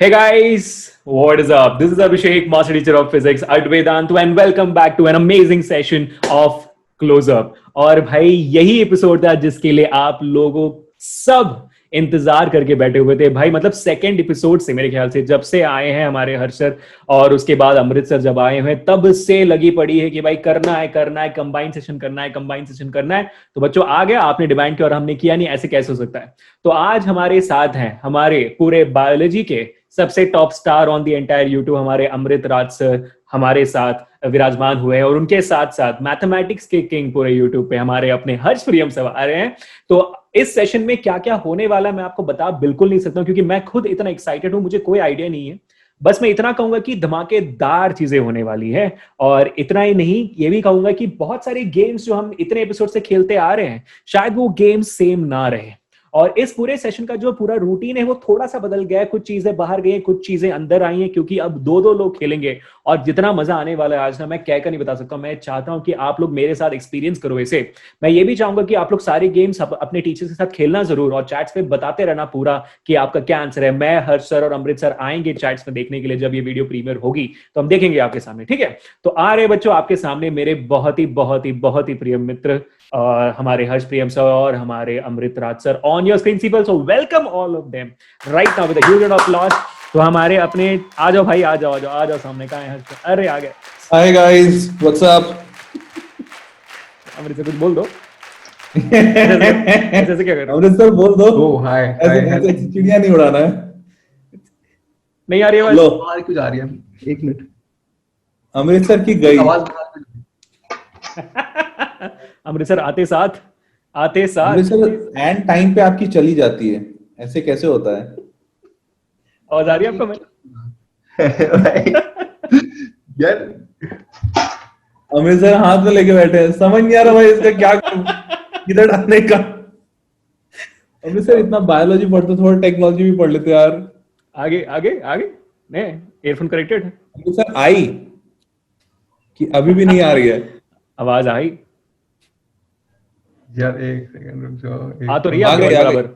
Hey guys, what is up? This is Abhishek, Master Teacher of Physics at Vedantu, and welcome back to an amazing session of Close Up. और भाई यही episode था जिसके लिए आप लोगों सब इंतजार करके बैठे हुए थे भाई। मतलब सेकंड एपिसोड से मेरे ख्याल से जब से आए हैं हमारे हर्षर और उसके बाद अमृतसर जब आए हैं तब से लगी पड़ी है कि भाई करना है कंबाइन सेशन करना है। तो बच्चों आ गया, आपने डिमांड किया और हमने किया नहीं, ऐसे कैसे हो सकता है। तो आज हमारे साथ हैं हमारे पूरे बायोलॉजी के सबसे top star on the entire YouTube, हमारे अमृत राज सर हमारे साथ विराजमान हुए हैं और उनके साथ साथ मैथमेटिक्स के किंग पूरे यूट्यूब पे हमारे अपने हर्ष प्रियम सर आ रहे हैं। तो इस सेशन में क्या क्या होने वाला मैं आपको बता बिल्कुल नहीं सकता क्योंकि मैं खुद इतना एक्साइटेड हूं, मुझे कोई आइडिया नहीं है। बस मैं इतना कहूंगा कि धमाकेदार चीजें होने वाली है और इतना ही नहीं, ये भी कहूंगा कि बहुत सारे गेम्स जो हम इतने एपिसोड से खेलते आ रहे हैं शायद वो गेम्स सेम ना रहे। और इस पूरे सेशन का जो पूरा रूटीन है वो थोड़ा सा बदल गया है, कुछ चीजें बाहर गई हैं, कुछ चीजें अंदर आई हैं क्योंकि अब दो लोग खेलेंगे और जितना मजा आने वाला है आज ना मैं कहकर नहीं बता सकता। मैं चाहता हूं कि आप लोग मेरे साथ एक्सपीरियंस करो इसे। मैं ये भी चाहूंगा कि आप लोग सारे गेम्स अपने टीचर्स के साथ खेलना जरूर और चैट्स पे बताते रहना पूरा कि आपका क्या आंसर है। मैं हर्ष सर और अमृत सर आएंगे चैट्स में देखने के लिए, जब ये वीडियो प्रीमियर होगी तो हम देखेंगे आपके सामने, ठीक है। तो आ रहे बच्चों आपके सामने मेरे बहुत ही प्रिय मित्र हमारे हर्ष प्रियम सर और हमारे Amrit Raj sir on your screen people. So welcome all of them right now with a huge round of applause. तो हमारे अपने आ जाओ भाई, आ जाओ सामने। कहाँ है हर्ष? अरे आ गए। Hi guys, what's up? Amrit sir कुछ बोल दो। ऐसे क्या कर रहे हो? अमृत सर बोल दो। ओह हाय ऐसे चिड़िया नहीं उड़ाना है। नहीं आ रही है लो, आवाज क्यों जा रही है? एक मिनट, अमृत सर की गई आवाज अमृतसर आते साथ अमृत सर एंड टाइम पे आपकी चली जाती है, ऐसे कैसे होता है? आवाज आ रही है आपको? मैं यार अमृत सर हाथ में लेके बैठे हैं, समझ नहीं आ रहा भाई इसका क्या करूं, किधर डालने का। अमृत सर इतना बायोलॉजी पढ़ते, थोड़ा टेक्नोलॉजी भी पढ़ लेते यार। आगे नहीं, एयरफोन कनेक्टेड है। अमृत सर आई कि अभी भी नहीं आ रही है? आवाज आई? यार एक सेकंड रुक जाओ। आ तो रही है आ आपके गई, बराबर?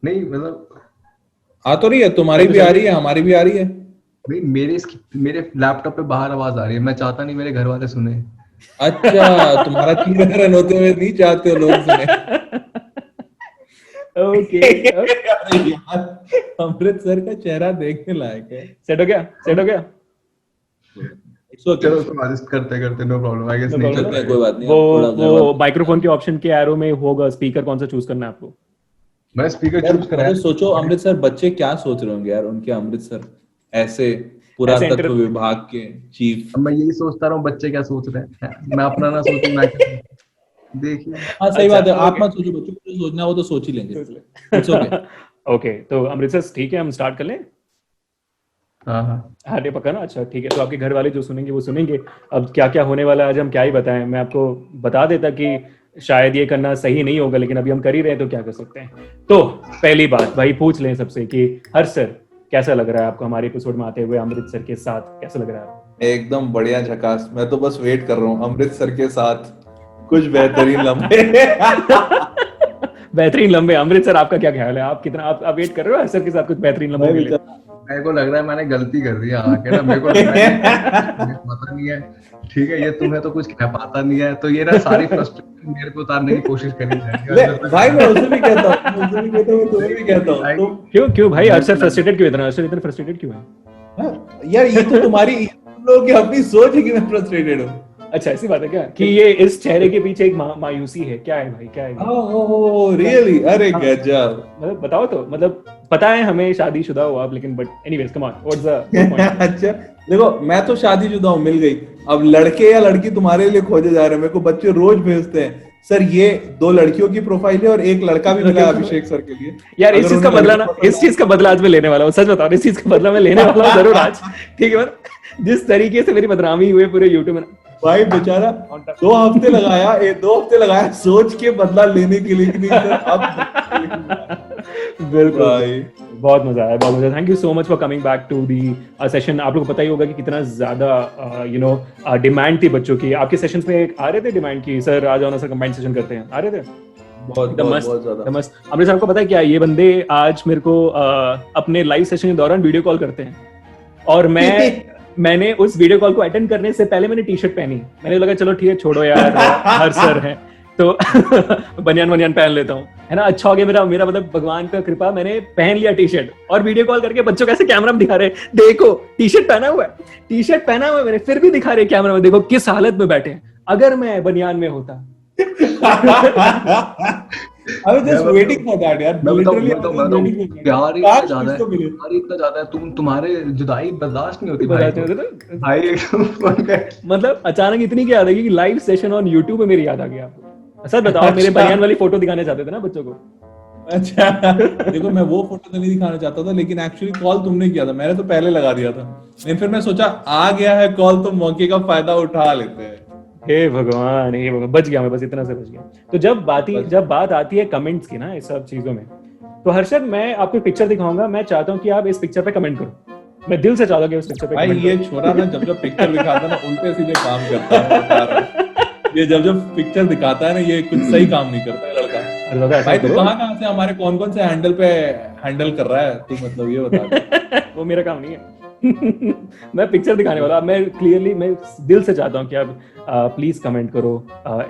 नहीं मतलब आ तो रही है, तुम्हारी भी आ रही है, हमारी भी आ रही है। नहीं, मेरे लैपटॉप पे बाहर आवाज आ रही है। मैं चाहता नहीं मेरे घर वाले सुने। अच्छा, तुम्हारा किंडरगार्टन होते हुए नहीं चाहते हो लोग सुने। ओके यार, अमृत सर का चेहरा देखने लायक है। सेट हो गया। चलो उसको एडजस्ट करते नो प्रॉब्लम, आई गेस। नहीं चलते हैं, कोई बात नहीं। वो माइक्रोफोन के ऑप्शन के एरो में होगा स्पीकर, कौन सा चूज करना है आपको? मैं स्पीकर चूज कर रहा यार हूं। सोचो अमृत सर बच्चे क्या सोच रहे होंगे यार, उनके अमृत सर ऐसे पुरातत्व विभाग के चीफ। अब मैं यही सोचता रहा हूँ बच्चे क्या सोच रहे हैं। मैं अपना ना सोचूं, मैं देखिए। हाँ सही बात है, आप मत सोचो, बच्चों को जो सोचना है वो तो सोच ही लेंगे। It's okay. ओके तो अमृत सर ठीक है, हम स्टार्ट कर लें? हाँ हाँ पक्का ना? अच्छा ठीक है। तो आपके घर वाले जो सुनेंगे वो सुनेंगे। अब क्या क्या होने वाला है आज हम क्या ही बताएं। मैं आपको बता देता कि शायद ये करना सही नहीं होगा, लेकिन अभी हम कर ही रहे हैं तो क्या कर सकते हैं। तो पहली बात भाई पूछ लें सबसे कि हर्ष सर कैसा लग रहा है आपको हमारे एपिसोड में आते हुए अमृत सर के साथ? कैसा लग रहा है? एकदम बढ़िया, झकास। मैं तो बस वेट कर रहा हूँ अमृत सर के साथ कुछ बेहतरीन लम्हे। बेहतरीन लंबे। अमृत सर आपका क्या ख्याल है? आप कितना आप वेट कर रहे हो हर्ष सर के साथ कुछ बेहतरीन लम्हे के लिए? मेरे को लग रहा है मैंने गलती कर दी है आके ना। मेरे को लग रहा है मुझे पता नहीं है, ठीक है, ये तुम्हें तो कुछ कह पाता नहीं है, तो ये ना सारी फ्रस्ट्रेशन मेरे को उतारने की कोशिश करी जाएगी। भाई मैं उसे भी कहता हूँ, तुम्हें भी कहता हूँ। क्यों भाई अरसर फ्रस्ट्रेटेड क्यों? अरसर इतना फ्रस्ट्रेटेड क्यों है? यार ये तो तुम्हारी लोगों की अपनी सोच है कि मैं फ्रस्ट्रेटेड हूँ। अच्छा ऐसी बात है क्या कि ये इस चेहरे के पीछे एक मायूसी है? क्या है भाई, क्या है? Oh really? अरे गजब। मतलब बताओ तो। मतलब पता है हमें शादीशुदा हो आप, लेकिन but anyways come on, what's the point? अच्छा देखो, मैं तो शादीशुदा हूँ, मिल गई। अब लड़के या लड़की तुम्हारे लिए खोजे जा रहे हैं। मेरे को बच्चे रोज भेजते हैं, सर ये 2 लड़कियों की प्रोफाइल है और एक लड़का भी मिला अभिषेक सर के लिए। यार इस चीज का बदला आज मैं लेने वाला हूँ। सच बताओ, इस चीज का बदला मैं लेने वाला हूँ जरूर आज, ठीक है। जिस तरीके से मेरी बदनामी हुई पूरे यूट्यूब में भाई बेचारा 2 हफ्ते लगाया सोच के बदला लेने के लिए कि नहीं सर अब। बिल्कुल भाई, बहुत मजा आया, बहुत मजा। Thank you so much for coming back to the session. आप लोग को पता ही होगा कि कितना ज्यादा डिमांड थी बच्चों की। आपके सेशंस में आ रहे थे डिमांड की, सर आ जाओ ना सर कंबाइंड सेशन करते हैं, आ रहे थे? बहुत एकदम बहुत मस्त, बहुत ज्यादा। एकदम मस्त। अमृत को पता है क्या, ये बंदे आज मेरे को अपने लाइव सेशन के दौरान वीडियो कॉल करते हैं और मैंने उस वीडियो कॉल को अटेंड करने से पहले मैंने टी शर्ट पहनी। मैंने लगा चलो ठीक है छोड़ो यार, हर सर है तो बनियान पहन लेता हूँ, है ना। अच्छा हो गया मेरा मतलब भगवान का कृपा, मैंने पहन लिया टी शर्ट और वीडियो कॉल करके बच्चों कैसे कैमरा में दिखा रहे, देखो टी शर्ट पहना हुआ है मैंने, फिर भी दिखा रहे कैमरा में, देखो किस हालत में बैठे हैं। अगर मैं बनियान में होता I was just waiting for that यार, मैं literally I बताऊं was waiting for that। प्यार ही काश इतना ज्यादा किसको मिले। प्यार ही इतना ज्यादा है, तुम्हारे जुदाई बर्दाश्त नहीं होती भाई बताते को। होते तो भाई एकदम फोन कर मतलब अचानक इतनी क्या याद आई कि लाइव सेशन ऑन YouTube में मेरी याद आ गई आपको। सच बताओ, मेरे अच्छा। बनियान वाली फोटो दिखाने चाहते थे ना बच्चों को। अच्छा देखो, मैं वो फोटो तो नहीं दिखाना चाहता था, लेकिन एक्चुअली कॉल तुमने किया था, मैंने तो पहले लगा दिया था। लेकिन फिर मैं सोचा आ गया है कॉल तो मौके का फायदा उठा लेते हैं। हे भगवान बच गया, मैं बस इतना से बच गया। तो जब बात आती है कमेंट्स की ना, इस सब चीजों में, तो हर्षद मैं आपको पिक्चर दिखाऊंगा, मैं चाहता हूँ कि आप इस पिक्चर पे कमेंट करो। मैं दिल से चाहता हूँ कि उस पिक्चर पे भाई कमेंट ये करो। छोरा ना जब पिक्चर दिखाता है ना उल्टे सीधे काम करता है, मैं बता रहा हूँ। ये जब पिक्चर दिखाता है ना, ये कुछ सही काम नहीं करता है लड़का। अरे दादा ऐसा भाई मत तू करो। कहाँ से हमारे कौन से हैंडल पे हैंडल कर रहा है तू, मतलब ये बता दे। वो मेरा काम नहीं है। मैं पिक्चर दिखाने वाला, मैं दिल से चाहता हूँ कि आप प्लीज कमेंट करो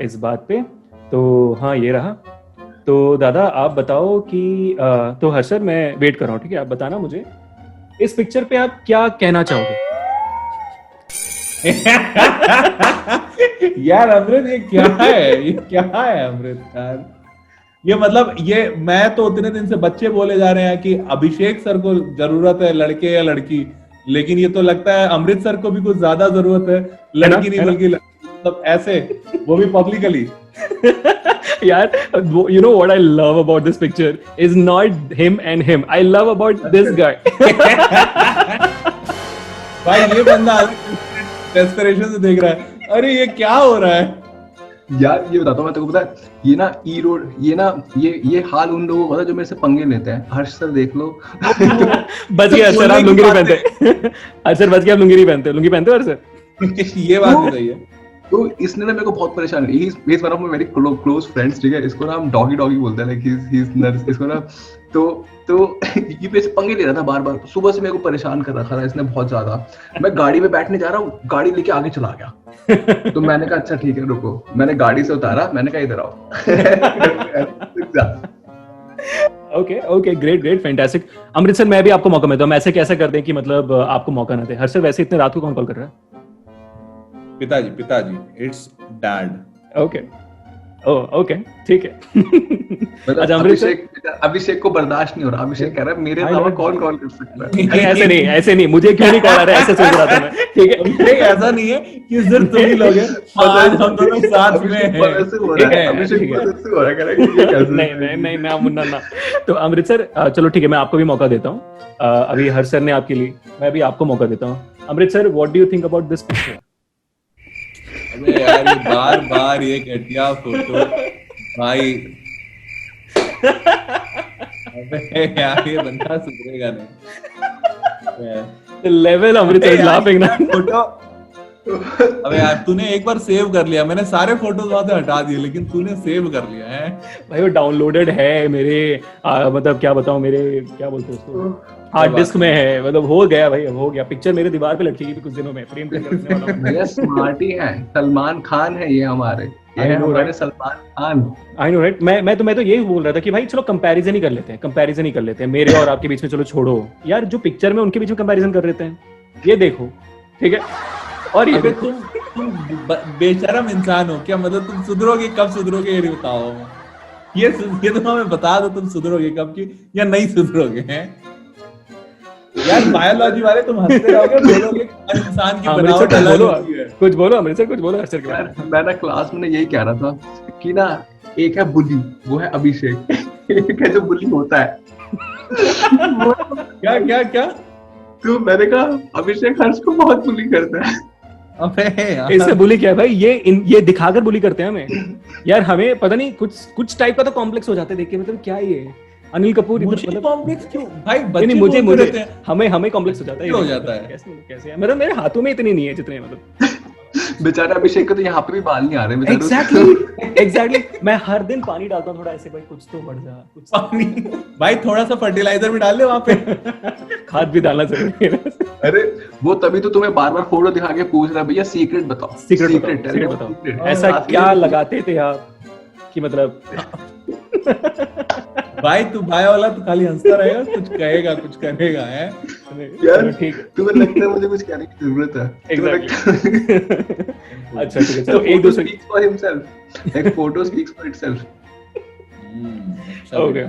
इस बात पे। तो हाँ ये रहा। तो दादा आप बताओ कि तो हर्षद मैं वेट कर रहा हूँ, ठीक है, आप बताना मुझे इस पिक्चर पे आप क्या कहना चाहोगे। यार अमृत ये क्या है अमृत यार, ये मतलब ये मैं तो उतने दिन से बच्चे बोले जा रहे हैं कि अभिषेक सर को जरूरत है लड़के या लड़की, लेकिन ये तो लगता है अमृत सर को भी कुछ ज्यादा जरूरत है, लड़की नहीं बल्कि मतलब ऐसे, वो भी पब्लिकली। यार you know what I love about this picture is not him and him, I love about this guy। भाई ये बंदा डेस्परेशन से देख रहा है, अरे ये क्या हो रहा है यार। ये बताता हूँ मैं तेरे को, पता है ये ना ई रोड, ये हाल उन लोगों को होता है जो मेरे से पंगे लेते हैं। हर्ष सर देख लो। बच गया सर, आप लुंगी नहीं पहनते। सर बच गया, आप लुंगी नहीं पहनते, लुंगी पहनते हो सर। ये बात भी सही है। तो इसने ना मेरे को बहुत परेशान किया। He is one of my very close friends, ठीक है। इसको ना हम डॉगी बोलते हैं, लाइक ही इज नर्स। इसको ना तो ये मेरे से पंगे ले रहा था बार बार, सुबह से मेरे को परेशान कर रखा था इसने बहुत ज्यादा। मैं गाड़ी में बैठने जा रहा हूँ, गाड़ी लेके आगे चला गया। तो मैंने कहा अच्छा ठीक है रुको, मैंने गाड़ी से उतारा, मैंने कहा इधर आओ। Okay great fantastic. Amrit sir मैं भी आपको मौका देता हूँ, ऐसे कैसे कर दें कि मतलब आपको मौका ना दे। हर्ष सर वैसे इतने रात को कौन कॉल कर रहा है? पिताजी इट्स डैड। ओके ठीक है। मतलब अभिषेक को बर्दाश्त नहीं हो रहा। अभिषेक कह रहा है मेरे अलावा कौन कॉल कर सकता है। नहीं ऐसे नहीं, मुझे क्यों नहीं कॉल आ रहा है, ऐसे सोच रहा था मैं, ठीक है। ऐसा नहीं है कि सिर्फ तुम ही लोग हैं, आज हम दोनों साथ में हैं। नहीं मुन्ना ना। तो अमृत सर चलो ठीक है, मैं आपको भी मौका देता हूँ। अभी हर्ष सर ने आपके लिए, मैं भी आपको मौका देता हूँ। Amrit sir what do you think about this picture? अबे यार ये बार ये घटिया फोटो भाई। अबे यार ये बंदा सुधरेगा नहीं। लेवल अमृत इज लाफिंग ना। फोटो अबे यार तूने एक बार सेव कर लिया, मैंने सारे फोटोज वहां से हटा दिए, लेकिन तूने सेव कर लिया है भाई। वो डाउनलोडेड है मेरे मतलब क्या बताऊं, मेरे क्या बोलते हैं उसको, हार्ड डिस्क में है। मतलब हो गया भाई, अब हो गया। पिक्चर मेरे दीवार पे लटकेगी भी कुछ दिनों में, फ्रेम करके रखने वाला हूं। भैया स्मार्ट ही है, सलमान खान है ये हमारे, ये है हमारे Salman Khan. I know right. मैं तो यही बोल रहा था कि भाई चलो कंपैरिजन ही कर लेते हैं, मेरे और आपके बीच में। चलो छोड़ो यार, जो पिक्चर में उनके बीच में कंपैरिजन कर लेते हैं, ये देखो ठीक है। और ये तुम बेशरम इंसान हो क्या? मतलब तुम सुधरोगे कब सुधरोगे ये बताओ। ये तो हमें बता दो, तुम सुधरोगे कब की या नहीं सुधरोगे हैं? यार बायोलॉजी वाले तुम हंसते रहोगे, बोलोगे इंसान की बनावट अलग होती है। कुछ बोलो अमृतसर, कुछ बोलो हर्षद के बारे में। मैं ना क्लास में यही कह रहा था कि ना एक है बुली, वो है अभिषेक। एक है जो बुली होता है। क्या तो मैंने कहा अभिषेक हर्ष को बहुत बुली करता है। अबे यार इससे बुली क्या है भाई, ये दिखाकर बुली करते हैं हमें। यार हमें पता नहीं कुछ टाइप का तो कॉम्प्लेक्स हो जाता है देख के। मतलब क्या ये अनिल कपूर मतलब कॉम्प्लेक्स क्यों भाई? नहीं मुझे हमें कॉम्प्लेक्स हो जाता है। हो जाता है कैसे मतलब मेरे हाथों में इतनी नहीं है जितने मतलब बेचारा अभिषेक को तो यहाँ पे भी बाल नहीं आ रहे बेचारे एग्जैक्टली मैं हर दिन पानी डालता हूँ थोड़ा ऐसे, भाई कुछ तो बढ़ जा, कुछ पानी भाई थोड़ा सा फर्टिलाइजर भी डाल ले वहां पे। खाद भी डालना जरूरी है। अरे वो तभी तो तुम्हें बार बार फोटो दिखा के पूछ रहा भैया सीक्रेट बताओ, सीक्रेट बताओ ऐसा क्या लगाते थे आप कि मतलब भाई तू भाई वाला तो खाली हंसता रहेगा, कुछ कहेगा कुछ करेगा है यार। ठीक, तुम्हें लगता है मुझे कुछ कहने की जरूरत है? अच्छा ठीक है, चलो एक दूसरे speaks for himself, एक photo speaks for itself। Okay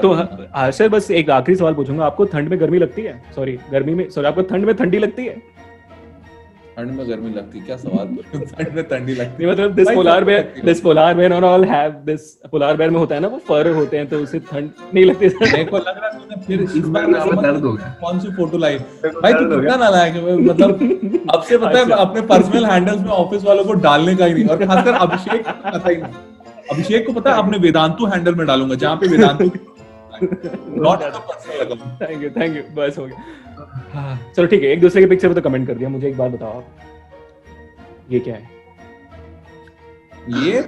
तो हर्षद बस एक आखिरी सवाल पूछूंगा, आपको ठंड में गर्मी लगती है? आपको ठंड में ठंडी लगती है? ठंड में गर्मी लगती, क्या सवाल ठंड में ठंडी लगती नहीं मतलब दिस पोलार बेयर और all have this, polar bear में होता है ना वो फर होते हैं तो उसे ठंड नहीं लगती। मेरे को लग रहा है तूने फिर इस बार दर्द हो गया। कौन सी फोटो लाई भाई, तू कितना नालायक है। मतलब अब से पता है अपने पर्सनल हैंडल्स में ऑफिस वालों को डालने का ही नहीं, और खासकर अभिषेक को पता ही नहीं। अभिषेक को पता है अपने वेदांतु हैंडल में डालूंगा जहाँ पे Vedantu not personal account. Thank you बस हो गया। हाँ, चलो ठीक है, एक दूसरे के पिक्चर पे तो कमेंट कर दिया, मुझे एक बात बताओ आप, ये क्या है? ये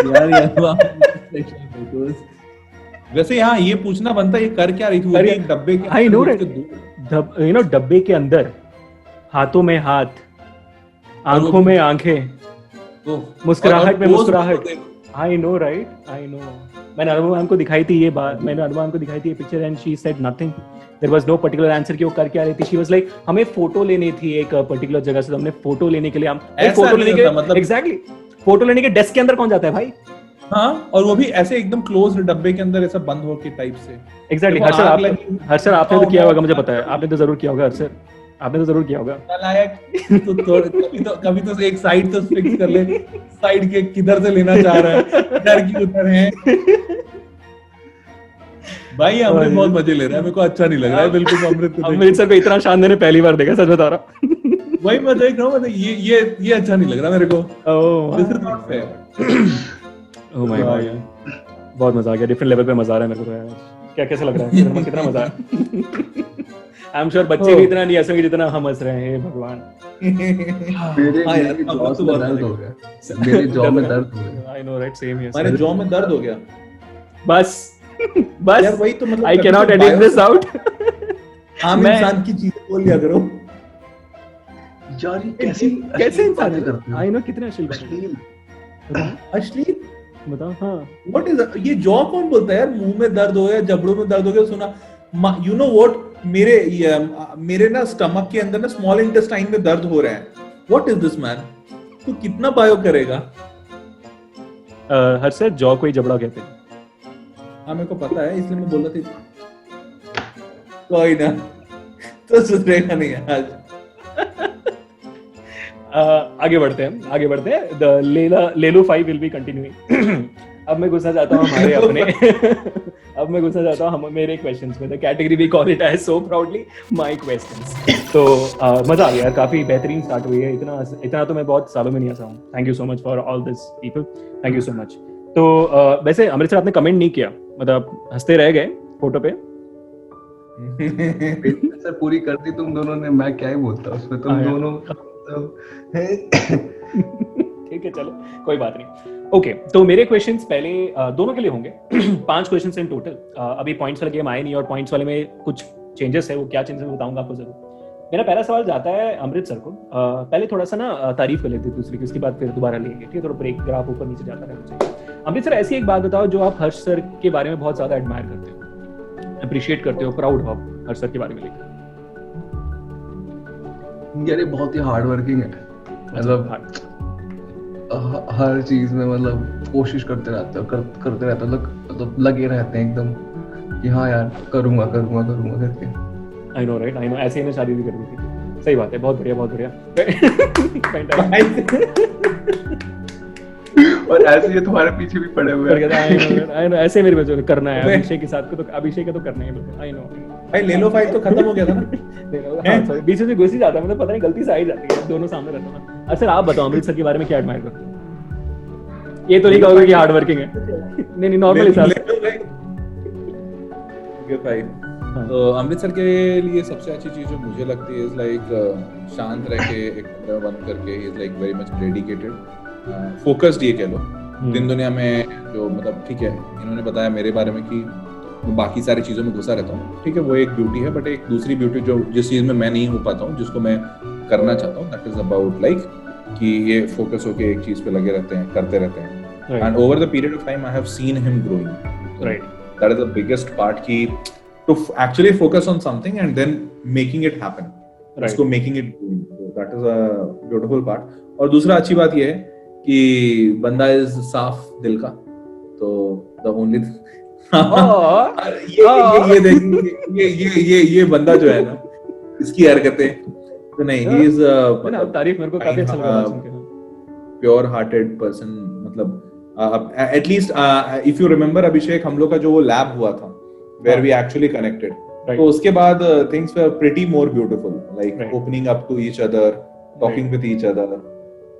यार वैसे यहाँ ये पूछना बनता है ये कर क्या रही थी? अरे एक डब्बे के आई नो डब्बे के अंदर हाथों में हाथ, आंखों में आंखें, मुस्कुराहट में मुस्कुराहट। I know right, I know. मैंने अनुभव मैम को दिखाई थी ये बात, मैंने अनुभव मैम को दिखाई थी ये picture and she said nothing, there was no particular answer कि वो कर क्या रही थी। शी वाज लाइक हमें फोटो लेनी थी एक पर्टिकुलर जगह से, तो हमने फोटो लेने के लिए हम फोटो लेने के मतलब एग्जैक्टली फोटो लेने के डेस्क के अंदर कौन जाता है भाई? हाँ, और वो भी ऐसे एकदम क्लोज डब्बे के अंदर ऐसा बंद हो के टाइप से। एग्जैक्टली हर्षद आपने तो किया होगा, मुझे पता है आपने तो जरूर किया होगा हर्षद, आपने तो जरूर किया होगा। कभी तो एक साइड तो फिक्स कर ले, साइड के किधर से लेना चाह रहा है, इधर की उधर है। भाई अमृत बहुत मजे ले रहा है, मेरे को अच्छा नहीं लग रहा है बिल्कुल। अमृत सर को इतना शान मैंने पहली बार देखा, सच बता रहा हूँ। वही मैं देख रहा हूँ, ये अच्छा नहीं लग रहा मेरे को। ओह माय गॉड, बहुत मजा आ गया, डिफरेंट लेवल पे मजा आ रहा है मेरे को तो यार। क्या कैसा लग रहा है? कितना मजा है। आई एम श्योर बच्चे भी इतना नहीं हंसेंगे जितना हम हंस रहे हैं। भगवान, मेरे जॉ में दर्द हो गया, मेरे जॉ में दर्द हो गया। I know right, same here. मेरे जॉ में दर्द हो गया। बस यार वही तो मतलब, I can not edit this out. आम इंसान की चीजें बोल लिया करो यार। ये कैसे इंसान करते हैं? आई नो कितने अश्लील बताओ। हाँ, व्हाट इज ये जॉ कौन बोलता है यार? मुंह में दर्द हो गया, जबड़ों में दर्द हो गया, सुना यू नो व्हाट, मेरे ना स्टमक के अंदर ना स्मॉल इंटेस्टाइन में दर्द हो रहा है। What is this man? तू कितना बायो करेगा? हर्षद जॉ को ही जबड़ा कहते हैं। हाँ मेरे को पता है, इसलिए मैं बोल रहा था। कोई ना, तो सुधरेगा नहीं आज। आगे बढ़ते हैं। द लेलो 5 विल बी कंटिन्यूइंग। अब मैं घुसना चाहता हूँ हमारे अपने मेरे क्वेश्चंस में। The category we call it as so proudly my questions. तो मजा आ गया यार, काफी बेहतरीन स्टार्ट हुई है। इतना तो मैं बहुत सालों में नहीं हंसा हूँ। Thank you so much for all this people, thank you so much. तो वैसे अमृत सर आपने कमेंट नहीं किया, मतलब हंसते रह गए फोटो पे। सर पूरी कर दी तुम दोनों ने, मैं क्या ही बोलता उसमें। तुम दोनों ठीक है, चलो कोई बात नहीं। ओके, तो मेरे क्वेश्चंस पहले दोनों के लिए होंगे। 5 क्वेश्चंस इन टोटल। अभी पॉइंट्स वाले गेम आए नहीं, और पॉइंट्स वाले में कुछ चेंजेस है, वो क्या चेंजेस है बताऊंगा आपको जरूर। मेरा पहला सवाल जाता है अमृत सर को। पहले थोड़ा सा ना तारीफ कर लेते हैं दूसरी की, उसके बाद फिर दोबारा लेंगे, ठीक है? थोड़ा ब्रेक, ग्राफ ऊपर नीचे जाता रहना चाहिए। अमृत सर, ऐसी एक बात बताओ जो आप हर्ष सर के बारे में बहुत ज्यादा एडमायर करते हो, अप्रिशिएट करते हो, प्राउड हो हर्ष सर के बारे में लेकर। यार ये बहुत ही हार्ड वर्किंग है, मतलब हर चीज में मतलब कोशिश करते रहते हो, करते रहते हो, मतलब लगे रहते हैं एकदम कि हाँ यार करूंगा करके। I know right, I know. ऐसे ही मैं शादी भी कर दी थी। सही बात है, बहुत बढ़िया, बहुत बढ़िया। और ऐसे ये तुम्हारे पीछे भी पड़े हुए हैं। आई नो, ऐसे मेरे को करना है अभिषेक के साथ, तो अभिषेक का तो करना है बिल्कुल। आई नो भाई, लेलो 5 तो खत्म हो गया था ना। हाँ, सॉरी, बीच में घुस ही जाता है, मतलब पता नहीं गलती से आ ही जाती है, दोनों सामने रहता है। अच्छा आप बताओ अमृत सर के बारे में क्या एडमायर करते हो? ये तो नहीं कहोगे कि हार्ड वर्किंग है। नहीं, नॉर्मल हिसाब से। हाँ। तो अमृतसर के लिए सबसे अच्छी चीज जो मुझे लगती है इज लाइक शांत रह के एक कमरे में बंद करके is like very much dedicated, focused ये कह लो। दिन दुनिया में जो मतलब ठीक है, इन्होंने बताया मेरे बारे में कि मैं बाकी सारी चीजों में घुसा रहता हूँ, ठीक है, वो एक ब्यूटी है, बट एक दूसरी ब्यूटी जो जिस चीज में मैं नहीं हो पाता हूँ, जिसको मैं करना चाहता हूँ, दैट इज अबाउट लाइक कि ये फोकस होके एक चीज पे लगे रहते हैं, करते रहते हैं। And over the period of time I have seen him growing. Right, that is the biggest part की to actually focus on something and then making it happen, उसको making it, that is a beautiful part. और दूसरा अच्छी बात ये है कि बंदा इज साफ दिल का, तो द ओनली ये देखिए ये बंदा जो है ना, इसकी हरकतें तो नहीं, ही इज तारीफ मेरे को काफी अच्छा लगा सुन के। Pure hearted person. मतलब एटलीस्ट इफ यू रिमेम्बर अभिषेक, हम लोग का जो वो लैब हुआ था वेयर वी एक्चुअली कनेक्टेड, तो उसके बाद things were pretty more beautiful, like opening up to each other, talking with each other,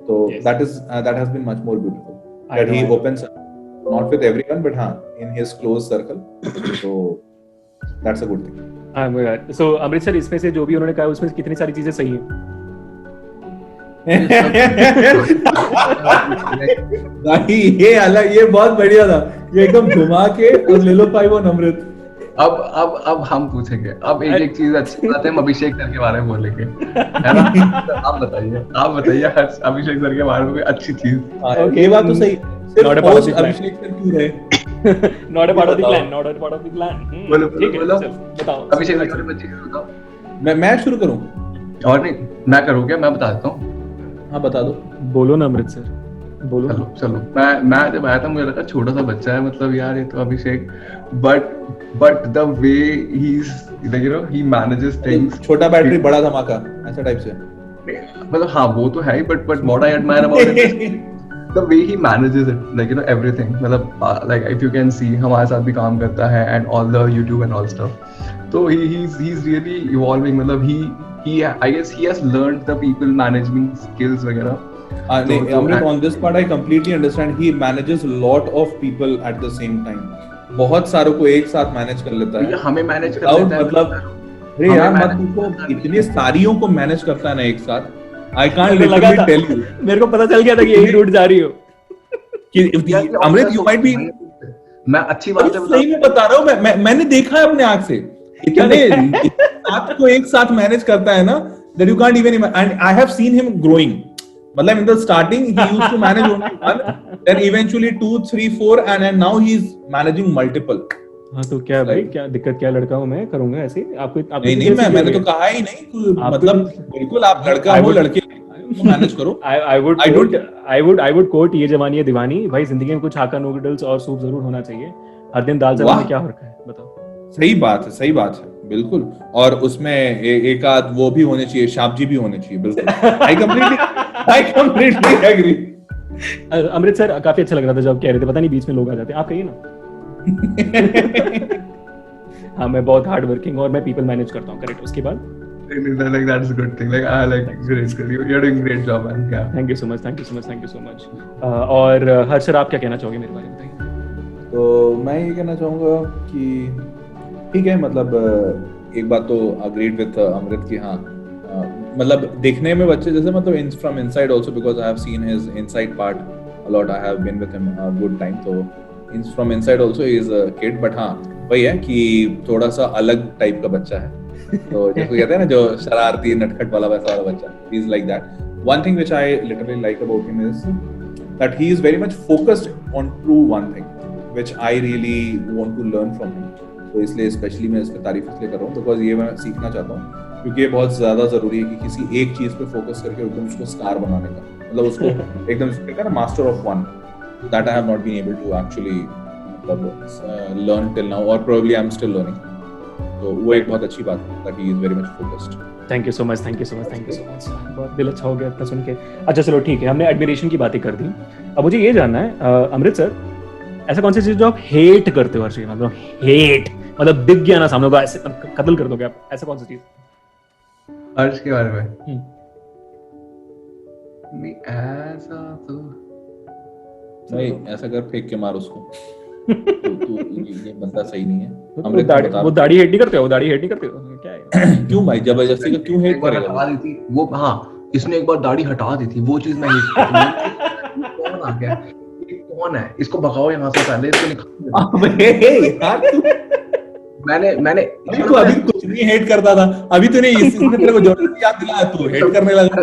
तो that has been much more beautiful that he opens not with everyone but in his close circle, so that's a good thing. So Amritsar, इसमें से जो भी उन्होंने कहा उसमें कितनी सारी चीजें सही हैं? भाई ये अलग, ये बहुत बढ़िया था, ये एकदम घुमा के और ले लो 5 on अमृत। अब हम पूछेंगे, अब एक चीज अच्छी बात है, हम अभिषेक सर के बारे में बोलेंगे, है ना? तो आप बताइए अभिषेक सर के बारे में कोई अच्छी चीज। ये बात तो सही, Not a part of the plan. Abhishek sir क्यों रहे? Not a part of the plan, not a part of the plan. बोलो, ठीक है, बोलो। चल, बताओ। अभिषेक सर के बारे में अच्छी चीज बताओ। मैं शुरू करूं? और नहीं, मैं करूँ क्या? मैं बता देता हूँ। हाँ बता दो। बोलो ना अमृतसर, बोलो। चलो मैं जब आया था मुझे लगा छोटा सा बच्चा है, मतलब यार ये तो Abhishek, but the way he is, you know, he manages things. छोटा बैटरी बड़ा धमाका, ऐसा टाइप से। मतलब हाँ वो तो है ही, but what I admire about it the way he manages it, like, you know, everything, मतलब like if you can see, हमारे साथ भी काम करता है and all the YouTube and all stuff, so he's really evolving, मतलब he I guess he has learned the people management skills वगैरह। Amrit, on this part I completely understand, he manages a lot of people at the same time, बहुत सारों को एक साथ manage कर लेता है। हमें मैनेज कर लेता है, मतलब अरे यार मत पूछो, इतने सारियों को मैनेज करता है ना एक साथ। I can't literally tell you. मेरे को पता चल गया था कि यही रूट जा रही हो। कि अमृत you might be, मैं अच्छी बात है सही में बता रहा हूँ, मैंने देखा है अपने आँख से, इतने साथ को एक साथ मैनेज करता है ना, that you can't even imagine, and I have seen him growing. मतलब in the starting he used to manage only one, then eventually 2, 3, 4, and now he is managing multiple. हाँ तो क्या भाई, क्या दिक्कत, क्या लड़का हूँ मैं, करूंगा ऐसे? आपको नहीं मैंने तो कहा ही नहीं, मतलब बिल्कुल आप लड़का हो, लड़के मैनेज करो। I would quote ये जवानी है दीवानी, भाई जिंदगी में कुछ हाका नूडल्स और सूप जरूर होना चाहिए, हर दिन दाल चावल में क्या फर्क है बताओ? सही बात है बिल्कुल, और उसमें एक आध वो भी होने चाहिए, शाबजी भी होने चाहिए, बिल्कुल। I completely agree. अमृतसर काफी अच्छा लग रहा था जब कह रहे थे, पता नहीं बीच में लोग आ जाते हैं, आप कहिए ना। हाँ मैं बहुत हार्ड वर्किंग और मैं पीपल मैनेज करता हूँ, करेक्ट। उसके बाद like that's a good thing, like I like great, you're doing great job man, yeah, thank you so much। और हर्ष सर, आप क्या कहना चाहोगे मेरे बारे में, बताइए। तो मैं ये कहना चाहूंगा कि ठीक है, मतलब एक बात तो अग्रीड विद अमृत की, हाँ मतलब देखने में बच्चे जैसे, मतलब from inside also, because I have seen his inside part a lot, I have been with him a good time, तो from inside also he is a kid, but हाँ वही है कि थोड़ा सा अलग टाइप का बच्चा है, तो जैसे कहते हैं ना, जो शरारती नटखट वाला वैसा वाला बच्चा, he is like that. One thing which I literally like about him is that he is very much focused on true one thing which I really want to learn from him, तो इसलिए specially मैं इसकी तारीफ इसलिए कर रहा हूँ because ये मैं सीखना चाहता हूँ, क्योंकि ये बहुत ज्यादा जरूरी है कि किसी एक चीज पे फोकस करके एकदम उसको स्टार बनाने का, मतलब उसको एकदम कहते हैं ना master of one, that I have not been able to actually मतलब लर्न टिल नाउ, और probably I am still learning, तो वो एक बहुत अच्छी बात है that he is very much focused. Thank you so much. बहुत दिल अच्छा हो गया इतना सुन के। अच्छा चलो ठीक है, हमने एडमिरेशन की बातें कर दी, अब मुझे ये जानना है अमृत सर, ऐसा कौन सी चीज जो आप हेट करते हो हर चीज, मतलब हेट, मतलब दिख गया ना सामने को ऐसे कत्ल कर दोगे आप, ऐसा कौन सी चीज? हर्ष के बारे में नहीं, ऐसा तो नहीं, ऐसा कर फेंक के मार उसको। तो ये बंदा सही नहीं है। अमृत वो दाढ़ी हेट नहीं करते हो? वो दाढ़ी हेट नहीं करते हो? क्या है? क्यों भाई, जबरदस्ती का क्यों हेट एक बार करेगा? हटा दी थी वो, हाँ इसने एक बार दाढ़ी हटा दी थी, वो चीज मैं कौन आ गया, ये कौन है, इसको भगाओ यहाँ से, पहले इसको निकाल। अबे यार मैंने तू अभी कुछ नहीं हेट करता था, अभी तूने इसने तेरे को जबरदस्ती याद दिलाया, तू हेट करने लगा।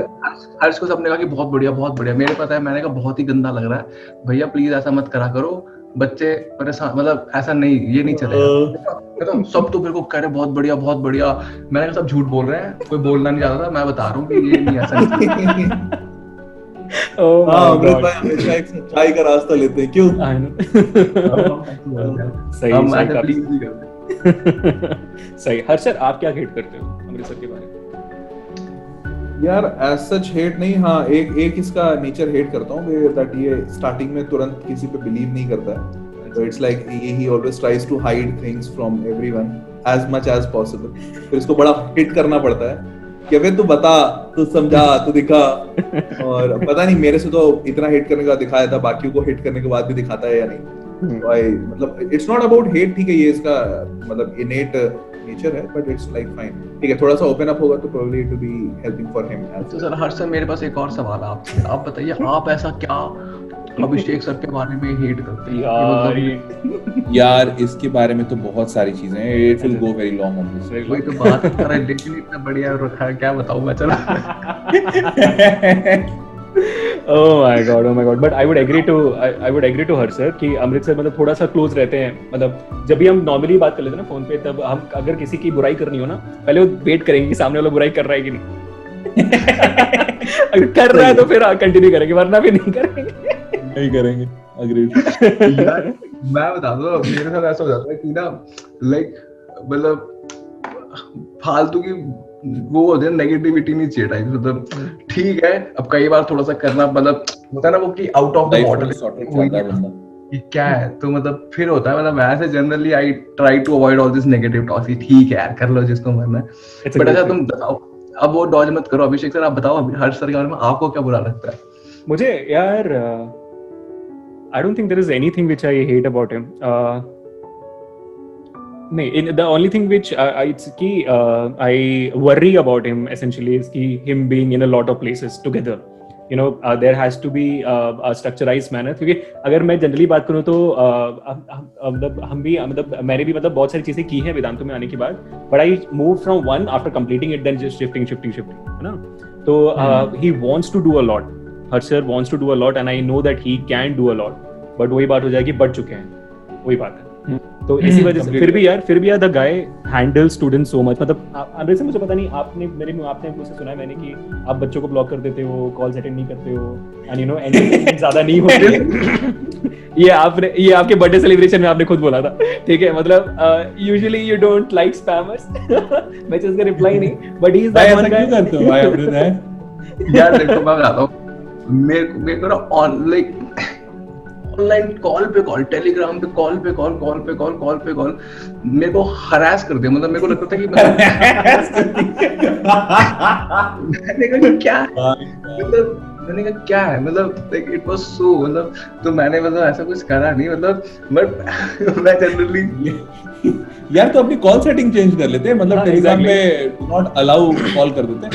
हर्ष को सबने कहा कि बहुत बढ़िया बहुत बढ़िया, मेरे पता है मैंने कहा बहुत ही गंदा लग रहा है भैया, प्लीज ऐसा मत करा करो, बच्चे परेशान, मतलब ऐसा नहीं, ये नहीं चलेगा। तो सब तो मेरे को कह रहे बहुत बढ़िया बहुत बढ़िया, मैंने कहा सब झूठ बोल रहे हैं, कोई बोलना नहीं चाहता था, मैं बता रहा हूँ कि ये नहीं, ऐसा नहीं। अमृत भाई हमेशा एक सच्चाई का रास्ता लेते हैं, क्यों? सही प्लीज नहीं करते। सही। हर्ष सर, आप क्या हेट करते हो अमृतसर के बारे में? यार एज सच हेट नहीं, हाँ एक इसका नेचर हेट करता हूँ, दैट ये स्टार्टिंग में तुरंत किसी पे बिलीव नहीं करता है। So it's like he always tries to hide things from everyone as much as possible. फिर इसको बड़ा हिट करना पड़ता है कि अबे तू बता, तू समझा, तू दिखा। और पता नहीं मेरे से तो इतना हिट करने के बाद दिखाया था, बाकियों को हिट करने के बाद भी दिखाता है या नहीं। तो मतलब इट्स नॉट अबाउट हेट, ठीक है, ये इसका मतलब इनेट नेचर है, बट इट्स लाइक फाइन, ठीक है, थोड़ा सा ओपन अप होगा तो probably it will be helping for him. तो सर हर्ष सर, मेरे पास एक और सवाल है आपसे, आप बताइए आप ऐसा क्या अभिषेक सर के बारे में हेट करते हैं? यार इसके बारे में तो बहुत सारी चीजें हैं, it will go very long on this. वही तो बात कर रहा है, लेकिन इतना बढ़िया रखा है, क्या बताऊं मैं, चलो। Oh my God, but I would agree to her sir कि अमृतसर मतलब थोड़ा सा क्लोज रहते हैं, मतलब जब भी हम नॉर्मली बात कर लेते हैं ना फोन पे, तब हम अगर किसी की बुराई करनी हो ना, पहले वो वेट करेंगे कि सामने वाला बुराई कर रहा है कि नहीं। अगर कर रहा है तो फिर कंटिन्यू करेंगे, वरना भी नहीं करेंगे। अग्रीड। यार मैं बता दूं, मेरे साथ ऐसा हो जाता है कि ना, लाइक मतलब फालतू की वो होती है, नेगेटिविटी नहीं चाहिए टाइप, मतलब ठीक है, अब कई बार थोड़ा सा करना, मतलब होता है ना वो कि आउट ऑफ द बॉटल ये क्या है, तो मतलब फिर होता है, मतलब मैं ऐसे generally I try to avoid all this negative talks, ठीक है यार कर लो जिसको मरना है, बट अच्छा तुम बताओ, अब वो डॉज मत करो। अभिषेक सर आप बताओ, अभी हर्ष सर के बारे में आपको क्या बुरा लगता है? मुझे यार I don't think there is anything which I hate about him. The only thing which I worry about him essentially is him being in a lot of places together. You know, there has to be a structurized manner. क्योंकि अगर मैं generally बात करूँ तो मैंने भी मतलब बहुत सारी चीजें की हैं वेदांतों में आने के बाद, but I moved from one after completing it, then just shifting, है ना? तो he wants to do a lot. Harsh sir wants to do a lot, and I know that he can do a lot. But वही बात हो जाएगी, बढ़ चुके हैं, वही बात है। तो इसी वजह से फिर भी यार the guy handle students so much. मतलब अमृत से मुझे पता नहीं, आपने मुझसे सुना है मैंने कि आप बच्चों को ब्लॉक कर देते हो, कॉल्स अटेंड नहीं करते हो, एंड यू नो एंगेजमेंट ज्यादा नहीं होते। ये आपके बर्थडे सेलिब्रेशन में आपने खुद बोला था, ठीक है, मतलब usually you don't like spammers. Message का रिप्लाई नहीं, but he is that one guy. क्यों करते हो भाई अमृत है? यार देखो मैं बताता हूँ, मेरे को ना ऑनलाइन कॉल पे कॉल, टेलीग्राम पे कॉल पे कॉल मेरे को हरास कर दिया, मतलब मेरे को लगता था कि मैंने कहा क्या है, मतलब लाइक इट वाज सो, मतलब तो मैंने मतलब ऐसा कुछ करा नहीं, मतलब बट मैं जनरली यार तो अपनी कॉल सेटिंग चेंज कर लेते हैं, मतलब टेलीग्राम पे डू नॉट अलाउ कॉल कर देते हैं।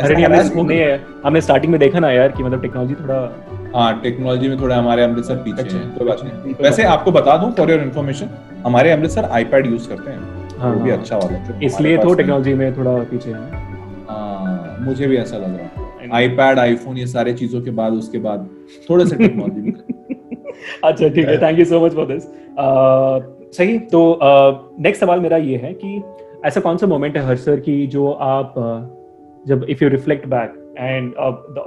अरे नहीं, हमने स्टार्टिंग में देखा ना यार कि मतलब टेक्नोलॉजी थोड़ा, हाँ टेक्नोलॉजी में थोड़ा हमारे अमृतसर पीछे हैं, कोई बात नहीं। वैसे आपको बता दूं फॉर योर इन्फॉर्मेशन, हमारे अमृतसर आईपैड यूज करते हैं, वो भी अच्छा वाला है, इसलिए तो टेक्नोलॉजी में थोड़ा पीछे है। हाँ मुझे भी ऐसा लग रहा है, आईपैड आईफोन ये सारे चीजों के बाद उसके बाद थोड़े से टेक्नोलॉजी भी। अच्छा ठीक है, thank you so much for this. सही, तो नेक्स्ट सवाल मेरा ये है कि ऐसा कौन सा मोमेंट है हर्ष सर की जो आप जब if you reflect back and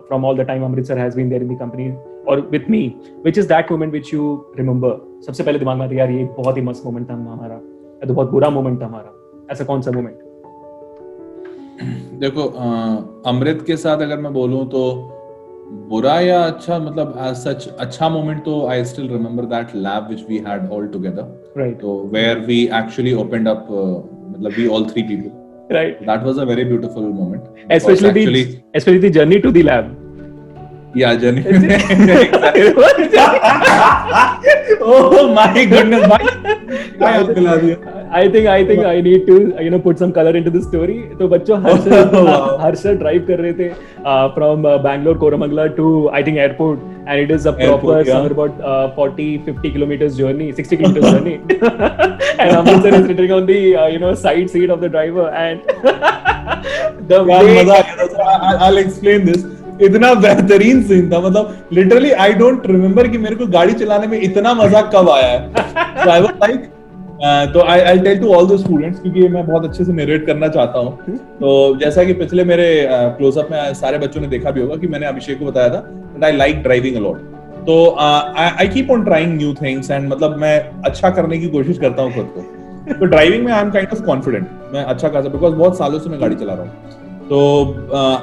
from all the time Amritsar has been there in the company or with me, which is that moment which you remember, सबसे पहले दिमाग में आता है यार ये बहुत ही मस्त मोमेंट था हमारा, या तो बहुत बुरा मोमेंट था हमारा, ऐसा कौन सा मोमेंट? देखो अमृत के साथ अगर मैं बोलूं तो बुरा या अच्छा, मतलब as such अच्छा मोमेंट तो I still remember that lab which we had all together, right? So where we actually opened up, मतलब we all three people. Right. That was a very beautiful moment. Especially the journey to the lab. या genuine oh my goodness भाई क्या याद दिला दिया I think I need to put some color into the story. तो बच्चों Harshad drive कर रहे थे from Bangalore Koramangala to I think airport, and it is a proper somewhere about 40-50 kilometers journey, 60 kilometers journey, and Amrit sir is sitting on the side seat of the driver, and the way मजा आ गया था. I'll explain this. इतना बेहतरीन scene था, मतलब literally I don't remember कि मेरे को गाड़ी चलाने में इतना मजा कब आया है. So I was like, तो I'll tell to all the students क्योंकि मैं बहुत अच्छे से नरेट करना चाहता हूँ. तो जैसा कि पिछले मेरे क्लोजअप में सारे बच्चों ने देखा भी होगा कि मैंने अभिषेक को बताया था that I like driving a lot. तो I keep on trying new things and मतलब मैं अच्छा करने की कोशिश करता हूँ खुद को. तो ड्राइविंग में I am kind of confident, मैं अच्छा खासा, बिकॉज बहुत सालों से मैं गाड़ी चला रहा हूँ. तो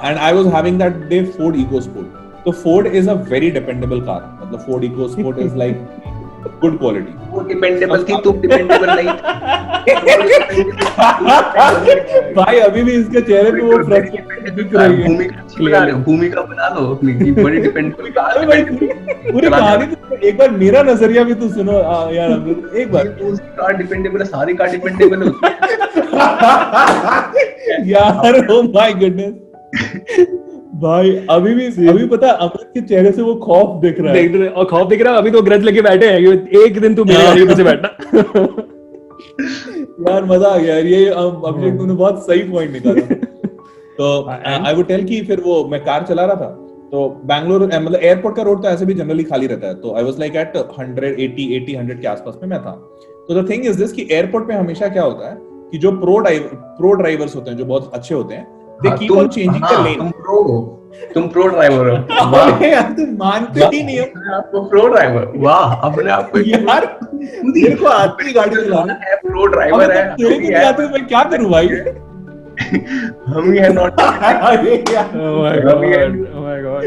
and I was having that day Ford EcoSport. तो Ford is a very dependable car, मतलब Ford EcoSport is like good quality. वो डिपेंडेबल थी, तुम डिपेंडेबल नहीं. भाई अभी भी इसके चेहरे पे वो फ्रस्ट्रेशन दिख रही है. भूमिका बना लो अपनी कि बड़ी डिपेंडेबल कार. अरे भाई पूरी कहानी तो एक बार मेरा नजरिया भी तो सुनो यार अमृत, एक बार. कार डिपेंडेबल है, सारी कार डिपेंडेबल होती है यार. ओ माय गुडनेस भाई अभी पता है अमृत के चेहरे से वो खौफ दिख रहा है. और खौफ दिख रहा है. अभी तो ग्रज लेके बैठे हैं, एक दिन तू मेरे गाड़ी के पीछे बैठना. यार मजा आ गया यार. ये अभिषेक तूने बहुत सही पॉइंट निकाला. तो आई वुड टेल कि फिर वो मैं कार चला रहा था तो बैंगलोर मतलब एयरपोर्ट का रोड तो ऐसे भी जनरली खाली रहता है. तो आई वाज लाइक एट 100 के आसपास में मैं था. तो द थिंग इज दिस कि एयरपोर्ट पे हमेशा क्या होता है कि जो प्रो ड्राइवर्स होते हैं जो बहुत अच्छे होते हैं, they keep on changing the lane. तुम प्रो ड्राइवर हो. वाह तुम मानते ही नहीं हो. आपको प्रो ड्राइवर. वाह अपने आप को यार मेरे को आती गाड़ी चलाना है. प्रो ड्राइवर है. तेरे को नहीं आती, मैं क्या करूं भाई. हम ही है not. Oh my god.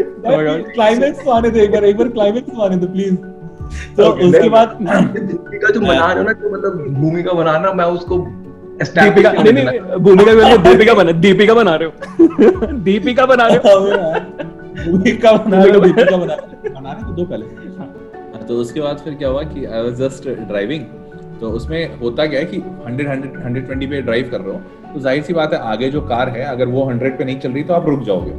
Climax तो आने दे, एक बार क्लाइमेक्स तो आने दो प्लीज. तो उसके बाद भूमिका जो बना रहे हो ना, तो मतलब भूमिका बनाना, मैं उसको दीपिका नहीं भूमिका दीपिका बना रहे हो. दीपिका बना रहे हो. भूमिका बना रहे तो दो पहले. तो उसके बाद फिर क्या हुआ कि आई वाज जस्ट ड्राइविंग. तो उसमें होता क्या है कि 100-120 पे ड्राइव कर रहे हो तो जाहिर सी बात है आगे जो कार है अगर वो 100 पे नहीं चल रही तो आप रुक जाओगे.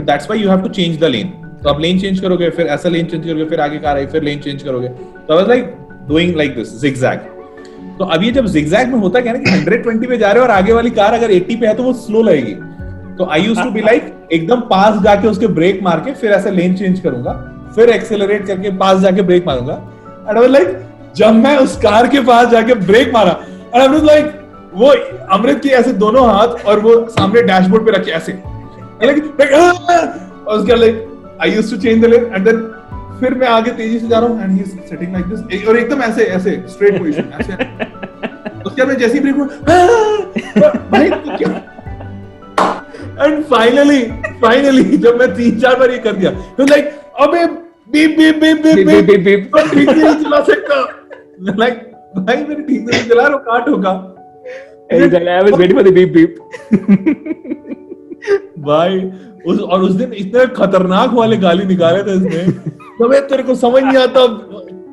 That's why you have to change the lane. तो आप लेन चेंज करोगे, फिर ऐसा लेन चेंज करोगे, फिर आगे कार आई, फिर लेन चेंज करोगे. तो I was like doing like this zigzag. तो अब ये जब zigzag में होता क्या है ना कि 120 पे जा रहे हो और आगे वाली कार अगर 80 पे है तो वो स्लो लगेगी. तो I used to be like एकदम पास जाके उसके ब्रेक मार के फिर ऐसे लेन चेंज करूंगा, फिर एक्सेलरेट करके पास जाके ब्रेक मारूंगा. एंड आई वाज लाइक जब मैं उस कार के पास जाके ब्रेक मारा एंड आई वाज लाइक वो अमृत की ऐसे दोनों हाथ और वो सामने डैशबोर्ड पे रखे ऐसे और उसके like I used to change the lane and then फिर मैं आगे तेजी से जा रहा हूँ and he is sitting like this और एकदम ऐसे ऐसे स्ट्रेट पोजीशन ऐसे. उसके बाद मैं जैसे ही ब्रेक भाई क्या. एंड फाइनली जब मैं 3-4 बार ये कर दिया तो लाइक अबे beep beep beep beep beep beep ठीक से नहीं चला सकता. लाइक भाई मेरे ठीक से चला रहा हूँ, काट होगा. I was waiting for the beep beep. भाई उस दिन इतने खतरनाक वाले गाली निकाले थे इसने तो मैं तेरे को समझ नहीं आता.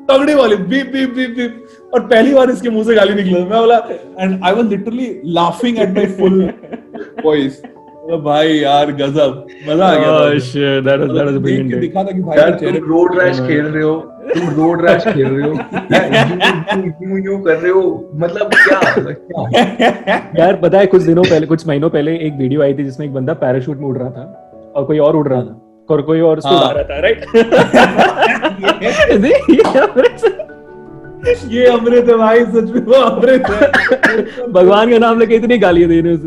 तगड़े वाले बीप बीप बीप बीप और पहली बार इसके मुंह से गाली निकली. मैं बोला and I was literally laughing at my full voice. भाई यार गजब मजा आ गया. Oh shit, that was a brilliant day. दिखा था कि भाई यार तुम रोड रैश खेल रहे हो, यूं कर रहे हो, मतलब क्या. यार पता है कुछ महीनों पहले एक वीडियो आई थी जिसमें एक बंदा पैराशूट में उड़ रहा था और कोई और उड़ रहा था और कोई और उसको उड़ा रहा था. राइट. ये अमृत है भाई, सच में वो अमृत है. भगवान का नाम लेके इतनी गालियां दे रहे हो.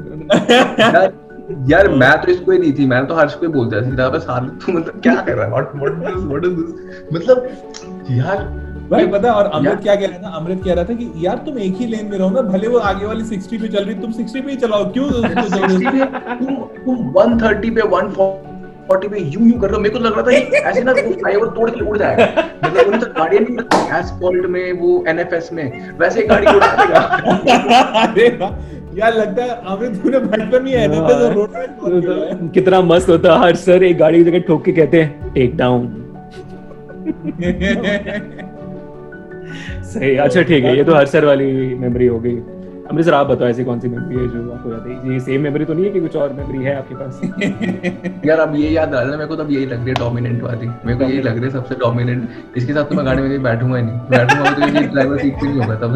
यार मैं तो इसको ही नहीं थी, मैंने तो हर्ष को ही बोलता था बस हाल तू मतलब क्या कर रहा है, व्हाट इज दिस मतलब यार. भाई पता और अमृत क्या कह रहा था. अमृत कह रहा था कि यार तुम एक ही लेन में रहो ना, भले वो आगे वाली 60 पे चल रही तुम 60 पे ही चलाओ. क्यों तुम 130 पे 140 पे यूं कर रहे हो. मेरे को लग रहा था कि ऐसे ना वो फ्लाईओवर तोड़ के उड़ जाएगा. मतलब उन्हें तो गाड़ी नहीं एसफॉल्ट में वो एनएफएस में वैसे गाड़ी उड़ा देगा. अरे यार लगता है अभी तूने बचपन में एनएफएस और रोड रेस बहुत खेला है। कितना मस्त होता है, हर सर एक गाड़ी की जगह ठोक के कहते हैं टेक डाउन। सही, अच्छा ठीक है, ये तो हर सर वाली मेमोरी हो गई। अमृत सर आप बताओ ऐसी कौन सी मेमोरी है जो आपको याद है? ये सेम मेमोरी तो नहीं है कि कुछ और मेमोरी है आपके पास? यार अब ये याद आ रहा है मेरे को, तब यही लग रही है डोमिनेंट वाली, मेरे को यही लग रही है सबसे डोमिनेंट। इसके साथ तो मैं गाड़ी में कहीं बैठूंगा ही नहीं, बैठूंगा तो ये ड्राइवर सीट पे नहीं होगा तब।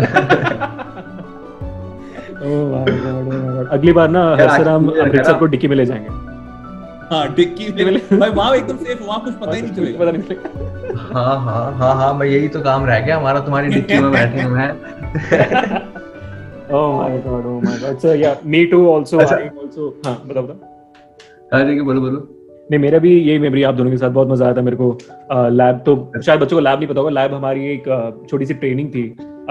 ओह माय गॉड, अगली बार ना हर सर हम अमृत सर को डिक्की में ले जाएंगे। हाँ डिक्की में भाई, वहाँ एकदम सेफ, वहाँ कुछ पता ही नहीं चलेगा। पता नहीं चलेगा। हाँ मैं यही तो काम रह गया हमारा, तुम्हारी डिक्की में बैठे मैं। Oh my god, oh my god. So yeah, me too also. अच्छा। I also. हाँ बताओ। अरे कि बोलो। नहीं, मेरा भी यही मेमोरी आप दोनों के साथ बहुत मजा आया था मेरे को। लैब तो शायद बच्चों को लैब नहीं पता होगा, लैब हमारी एक छोटी सी ट्रेनिंग थी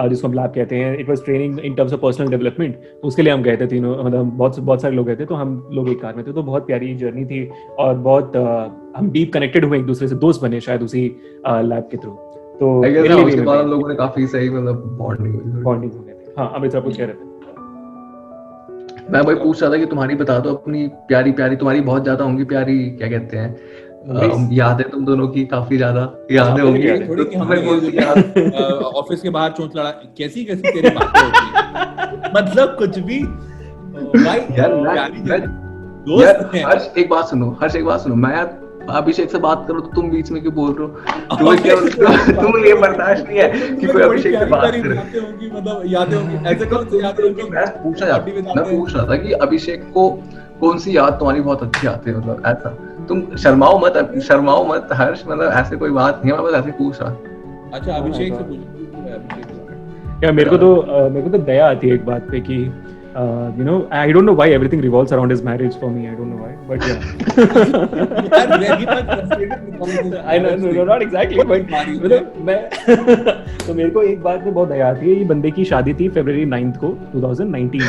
जिसको हम लैब कहते हैं। It was training in terms of personal development. उसके लिए हम गए थे तीनों, मतलब बहुत सारे लोग गए थे, तो हम लोग एक कार में थे। तो बहुत प्यारी जर्नी थी और बहुत हम डीप कनेक्टेड हुए एक दूसरे से, दोस्त बने शायद उसी लैब के थ्रू। तो उसके बाद हम लोगों ने काफी सही मतलब बॉन्डिंग हो गई थी। हाँ अमित सर कुछ कह रहे थे? मैं वही पूछ रहा था कि तुम्हारी बता दो अपनी प्यारी तुम्हारी बहुत ज्यादा होंगी प्यारी, क्या कहते हैं, यादें तुम दोनों की काफी ज्यादा यादें होंगी। थोड़ी कि हमने ऑफिस के बाहर चोंच लड़ा, कैसी तेरी बातें होती है, मतलब कुछ भी भाई यार हर्ष एक बात सुनो, मैं अभिषेक से बात करो तो तुम बीच में क्यों बोल रहे हो? तुम ये बर्दाश्त नहीं है कि कोई अभिषेक से बात करे। मतलब यादें होंगी, ऐसे कौन सी यादें होंगी? मैं पूछ रहा था कि अभिषेक को कौन सी याद तुम्हारी बहुत अच्छी आती है, मतलब ऐसा। तुम शर्माओ मत हर्ष, मतलब ऐसे कोई बात नहीं है, मैं बस ऐसे पूछ रहा। अच्छा अभिषेक से पूछ। यार मेरे को तो दया आती है एक बात पे कि you know, I don't know why everything revolves around his marriage for me. I don't know why, but yeah. I know, no, not exactly, but मैं तो मेरे को एक बात में बहुत दया आती है। ये बंदे की शादी थी February 9th को 2019,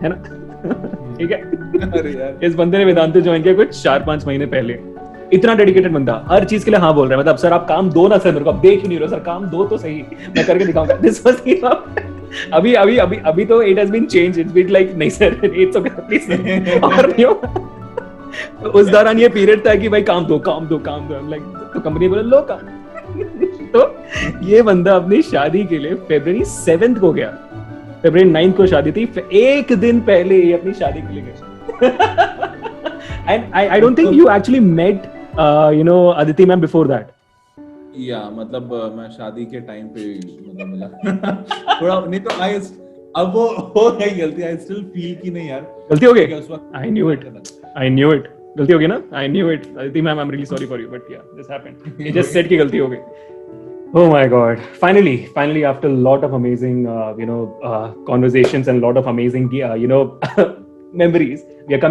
है ना? ठीक है, इस बंदे ने वेदांत ज्वाइन किया कुछ 4-5 महीने पहले। इतना डेडिकेटेड बंदा, हर चीज के लिए हाँ बोल रहा है। मतलब सर आप काम दो ना सर, मेरे को अब देख ही नहीं रहे सर, काम दो तो सही, मैं करके दिखाऊंगा। दिस वाज अभी तो it has been change, it's been like नहीं सर इट्स ओके प्लीज। और नहीं हो उस दौरान ये पीरियड था कि भाई काम दो। आई एम लाइक, तो कंपनी बोले लो काम। तो ये बंदा अपनी शादी के लिए February 7th को गया, February 9th को शादी थी, एक दिन पहले ये अपनी शादी के लिए गया। And I don't think you actually met Aditi ma'am before that. या मतलब मैं शादी के टाइम पे मतलब मिला थोड़ा, नहीं तो अब वो हो गई गलती। आई स्टिल फील कि नहीं यार गलती हो गई। आई न्यू इट गलती हो गई ना। I knew it Aditi ma'am, I am really sorry for you, but या दिस हैपेंड। ये जस्ट सेड की गलती हो गई। Oh my God! Finally, after a lot of amazing, conversations and a lot of amazing, memories, we are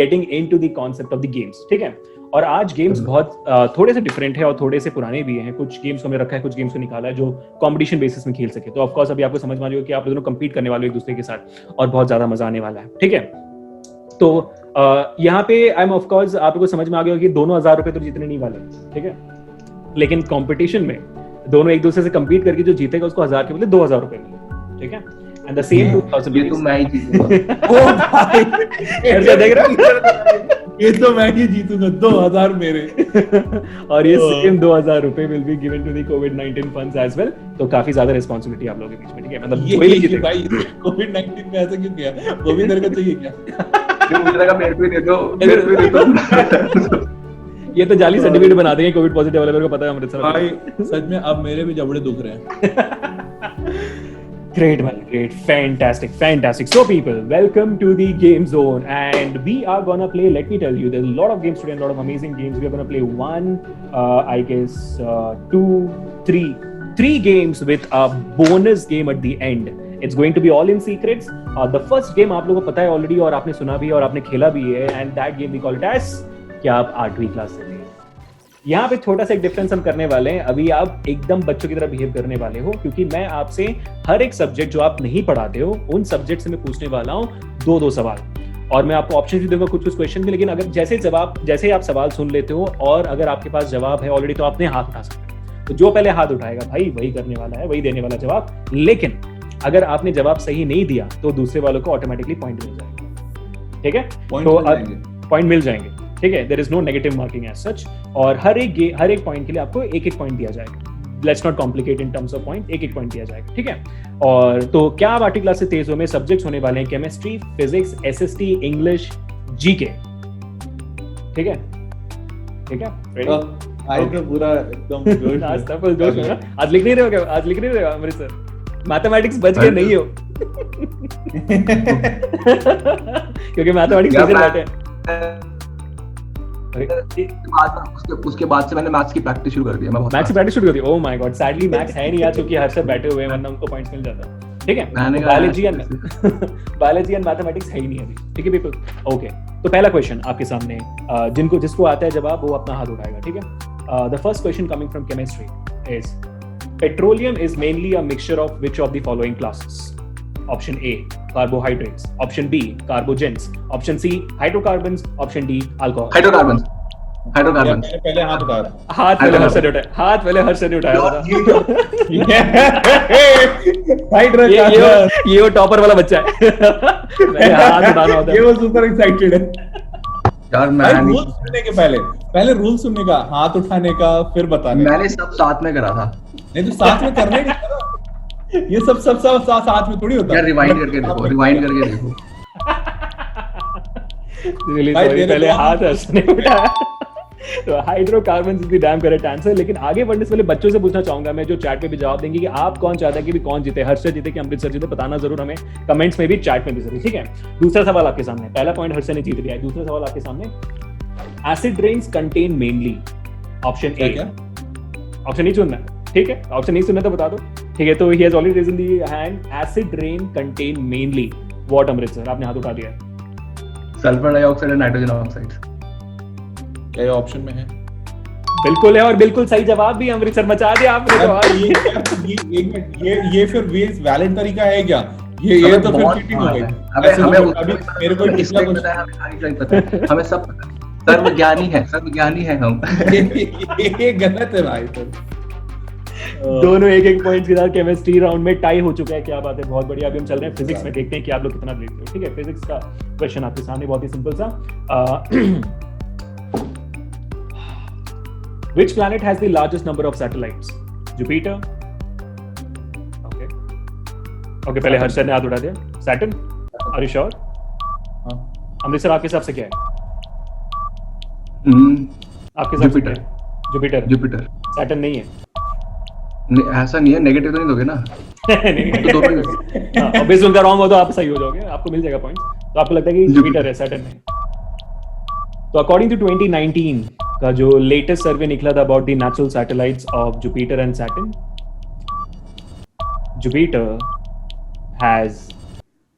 getting into the concept of the games. ठीक है? और आज गेम्स बहुत थोड़े से डिफरेंट है और थोड़े से पुराने भी हैं। कुछ गेम्स को हमने रखा है, कुछ गेम्स को निकाला है जो कंपटीशन बेसिस में खेल सके। तो ऑफ कोर्स अभी आपको समझ में आ जाएगा कि आप दोनों कम्पीट करने वाले हो एक दूसरे के साथ और बहुत ज्यादा मजा आने वाला है। ठीक है, तो यहाँ पे आई एम ऑफ कोर्स आपको समझ में आ गया कि दोनों 1000 रुपए तो जीतने नहीं वाले। ठीक है, लेकिन कंपटीशन में दोनों एक दूसरे से कम्पीट करके जो जीतेगा उसको 1000 के बदले 2000 रुपए मिलेंगे। ठीक है, एंड द सेम 2000 ये तो मैं ही जीतूंगा। ओ भाई ऐसा देख रहा है, ये तो मैं ही जीतूंगा, 2000 मेरे। और ये सेम 2000 रुपए will be given to the कोविड-19 फंड्स एज वेल। तो काफी ज्यादा रिस्पांसिबिलिटी आप लोगों के बीच में। ठीक है, मतलब ये कोई जीतेगा भाई कोविड-19 में ऐसा क्यों किया? वो भी तेरे को चाहिए क्या? मुझे लगा मेरे को दे दो। ये तो जाली सर्टिफिकेट बना देंगे कोविड पॉजिटिव डेवलपर को, पता है अमृतसर भाई। सच में अब मेरे भी जबड़े दुख रहे हैं। Great man, great, fantastic. So people, welcome to the game zone, and we are gonna play. Let me tell you, there's a lot of games today, and a lot of amazing games. We are gonna play three games with a bonus game at the end. It's going to be all in secrets. The first game आप लोगों को पता है already और आपने सुना भी और आपने खेला भी है, and that game we call it as क्या आप 8वीं क्लास से थे। यहाँ पे छोटा सा एक डिफरेंस हम करने वाले हैं। अभी आप एकदम बच्चों की तरह बिहेव करने वाले हो, क्योंकि मैं आपसे हर एक सब्जेक्ट जो आप नहीं पढ़ाते हो उन सब्जेक्ट से मैं पूछने वाला हूँ 2-2 सवाल, और मैं आपको ऑप्शन भी दूंगा कुछ क्वेश्चन भी। लेकिन अगर जैसे आप सवाल सुन लेते हो और अगर आपके पास जवाब है ऑलरेडी तो आपने हाथ उठा सकते हो। तो जो पहले हाथ उठाएगा भाई वही करने वाला है, वही देने वाला जवाब। लेकिन अगर आपने जवाब सही नहीं दिया तो दूसरे वालों को ऑटोमेटिकली पॉइंट मिल जाएगा, ठीक है? पॉइंट तो मिल जाएंगे। पॉइंट मिल जाएंगे, ठीक है? There is no negative marking as such, और हर एक पॉइंट के लिए आपको एक एक पॉइंट दिया जाएगा। Let's not complicate in terms of point, एक एक पॉइंट दिया जाएगा, ठीक है? और तो क्या आप आर्टिकल क्लास से तेज हो में सब्जेक्ट्स होने वाले हैं chemistry, physics, SST, English, GK, ठीक है? ठीक है, रेडी? आज तो पूरा एकदम जोश में। आज तो फुल जोश में ना? आज लिख नहीं रहे हो क्या? आज लिख नहीं रहे हो अमृत सर? मैथमेटिक्स बच के नहीं हो क्योंकि मैथमेटिक्स टीचर बैठे हैं। उसके बाद से मैंने मैथ्स की प्रैक्टिस शुरू कर दी है। मैं मैथ्स की प्रैक्टिस शुरू कर दी। Oh my god, sadly maths है नहीं आज क्योंकि हर सब बैठे हुए हैं, वरना उनको पॉइंट्स मिल जाता। ठीक है, बायोलॉजी एंड मैथमेटिक्स है ही नहीं अभी, ठीक है पीपल? ओके, तो पहला क्वेश्चन आपके सामने, जिसको आता है जवाब वो अपना हाथ उठाएगा, ठीक है? The first question coming from chemistry is petroleum is mainly a mixture of which of the following classes? Option A carbohydrates, option B carbogens, option C hydrocarbons, option D alcohol. Hydrocarbons. Hydrocarbons. पहले हाथ उठा रहा। हाथ पहले हर्ष ने उठाया, हाथ पहले हर्ष ने उठाया था। ये वो टॉपर वाला बच्चा है। हाथ उठाना होता है, ये वो सुपर एक्साइटेड है यार। रूल सुनने के पहले रूल सुनने का, हाथ उठाने का, फिर बताने। मैंने सब साथ में करा था। नहीं तो साथ में करने का ना, ये सब साथ में थोड़ी होता है। यार रिवाइंड करके देखो। Really sorry, पहले हाथ हर्ष ने उठाया। तो hydrocarbons is the dam correct answer. लेकिन आगे बढ़ने से पहले बच्चों से पूछना चाहूंगा मैं, जो चैट पे भी जवाब देंगे, कि आप कौन चाहता है कि भी कौन जीते, हर्ष जीते कि अमृत सर जीते? बताना जरूर हमें कमेंट्स में भी, चैट में भी जरूर, ठीक है? दूसरा सवाल आपके सामने, पहला पॉइंट हर्ष ने जीत लिया है। दूसरा सवाल आपके सामने, acid rains contain mainly, option A, option नहीं चुनना है, ठीक है? ऑप्शन नहीं सुनना तो बता दो, ठीक है? तो he has already raised the hand. Acid rain contain mainly what? Amrit sir आपने हाथ उठा दिया है। सल्फर डाइऑक्साइड और नाइट्रोजन ऑक्साइड। क्या ऑप्शन में है? बिल्कुल है, और बिल्कुल सही जवाब भी अमृत सर, मचा दिया आपने जवाब। ये फिर वैलिड तरीका है क्या? ये तो फिर चीटिंग हो गई। हमें मेरे को पिछला पता है, हमें सब सर्वज्ञानी है हम। ये गलत है भाई। तो दोनों एक एक पॉइंट के साथ केमिस्ट्री राउंड में टाई हो चुका है। क्या बात है, बहुत बढ़िया। अभी हम चल रहे हैं फिजिक्स में, देखते हैं कि आप लोग कितना देखते हो, ठीक है? फिजिक्स का क्वेश्चन आपके सामने बहुत ही सिंपल सा। Which planet has the largest number of satellites? Jupiter? Okay, पहले हर्ष ने हाथ उठा दिया। Saturn? Are you sure? Amrit sir आपके हिसाब से क्या है? आपके हिसाब से क्या है? जुपिटर। सैटर्न नहीं है। ऐसा नहीं है, नेगेटिव तो नहीं दोगे ना? नहीं, ऑब्वियसली उनका रॉन्ग हो तो आप सही हो जाओगे, आपको मिल जाएगा पॉइंट। तो आपको लगता है कि जुपिटर है, सैटर्न नहीं। तो अकॉर्डिंग टू 2019 का जो लेटेस्ट सर्वे निकला था about the natural satellites of Jupiter and Saturn, Jupiter has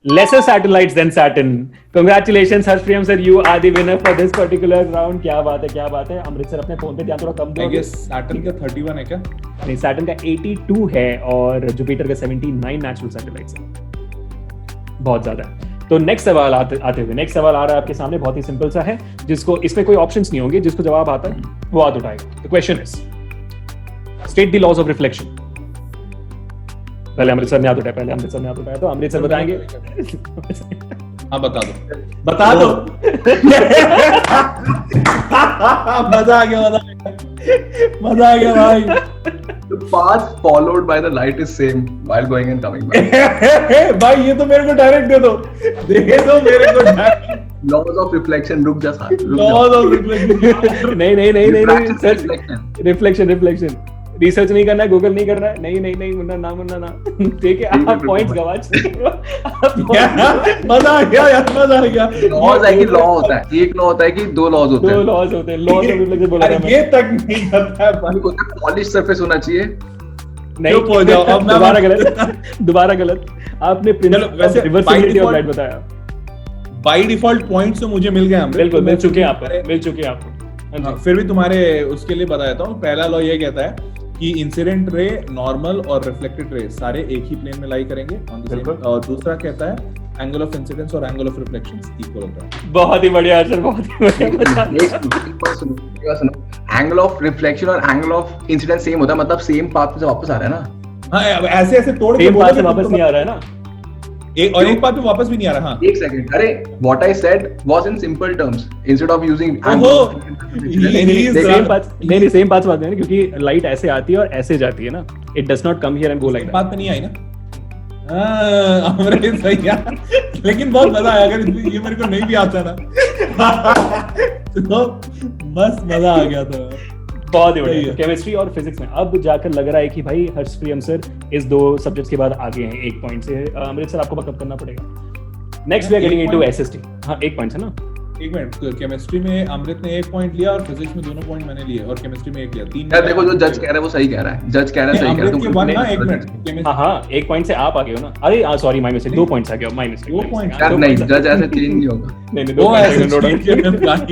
lesser satellites than Saturn. Congratulations Harshpriyam sir, you are the winner for this particular round. क्या बात है। अमृत सर अपने फोन पे ध्यान थोड़ा कम दो। सैटर्न का 31 है क्या? नहीं, सैटर्न का 82 है और जुपिटर का 79 नेचुरल सैटेलाइट्स है, बहुत ज्यादा है। तो नेक्स्ट सवाल आते हुए नेक्स्ट सवाल आ रहा है आपके सामने, बहुत ही सिंपल सा है, जिसको इसमें कोई ऑप्शंस नहीं होंगे, जिसको जवाब आता है वो हाथ उठाएगा। The question is, state the laws of reflection. पहले अमृत सर ने हाथ उठाया, तो अमृत सर बताएंगे। हाँ बता दो। मजा आ गया भाई। The path followed by the light is same while going and coming back. भाई ये तो मेरे को डायरेक्ट दे दो मेरे को डायरेक्ट। Laws of reflection, रुक जा साथ। Laws of reflection। नहीं, रिफ्लेक्शन। रिसर्च नहीं करना है, गूगल नहीं करना है, नहीं मुन्ना ना, ठीक है? आप पॉइंट्स गवा चुके हो। मजा आ गया। लॉज है कि लॉ होता है, एक लॉ होता है कि दो लॉज होते हैं? लॉज होते हैं, लॉज ऑफ रिफ्लेक्शन बोला था। ये तक नहीं करता है भाई। पॉलिश सरफेस होना चाहिए। नहीं, दोबारा गलत। आपने रिवर्सिबिलिटी ऑफ लाइट बताया। बाय डिफॉल्ट पॉइंट्स तो मुझे मिल गए। बिल्कुल मिल चुके हैं आपको। फिर भी तुम्हारे उसके लिए बता देता हूँ। पहला लॉ ये कहता है कि इंसिडेंट रे, नॉर्मल और रिफ्लेक्टेड रे सारे एक ही प्लेन में लाई करेंगे ऑन द सेम। और दूसरा कहता है एंगल ऑफ इंसिडेंस और एंगल ऑफ रिफ्लेक्शन इक्वल होता है। बहुत ही बढ़िया आंसर, बहुत ही बढ़िया। एंगल ऑफ रिफ्लेक्शन और एंगल ऑफ इंसिडेंस सेम होता है, मतलब सेम पाथ से वापस आ रहा है ना? हाँ ऐसे ऐसे तोड़ के सेम बात से बोलोगे वापस नहीं आ रहा है ना। एक बात पे वापस भी नहीं आ रहा। हाँ एक सेकंड, अरे what I said was in simple terms instead of using same बात नहीं, सेम बात है ना, क्योंकि लाइट ऐसे आती है और ऐसे जाती है ना, it does not come here and go like that. बात पे नहीं आई ना। अमृत सही है, लेकिन बहुत मजा आया। अगर ये मेरे को नहीं भी आता ना तो बस मजा आ गया था। बहुत ही बढ़िया। केमिस्ट्री और फिजिक्स में अब जाकर लग रहा है कि भाई हर्षप्रियम सर इस दो सब्जेक्ट्स के बाद आगे हैं 1 पॉइंट से। अमृत सर आपको बकअप करना पड़ेगा। Next we are getting into SST. हाँ 1 पॉइंट है ना। एक मिनट, केमिस्ट्री में अमृत ने 1 पॉइंट लिया और फिजिक्स में दोनों पॉइंट मैंने लिए और केमिस्ट्री में 1 लिया। 3 यार देखो, जो जज कह रहा है वो सही कह रहा है, जज कह रहा है सही कह रहा है। अमृत के 1 ना, 1 मिनट। हाँ 1 पॉइंट से आप आ गए हो ना। अरे सॉरी माय मिस्टेक, 2 पॉइंट्स आ गए। My mistake. 2 पॉइंट यार नहीं, जज ऐसे चेंज नहीं होगा। नहीं वो ऐसे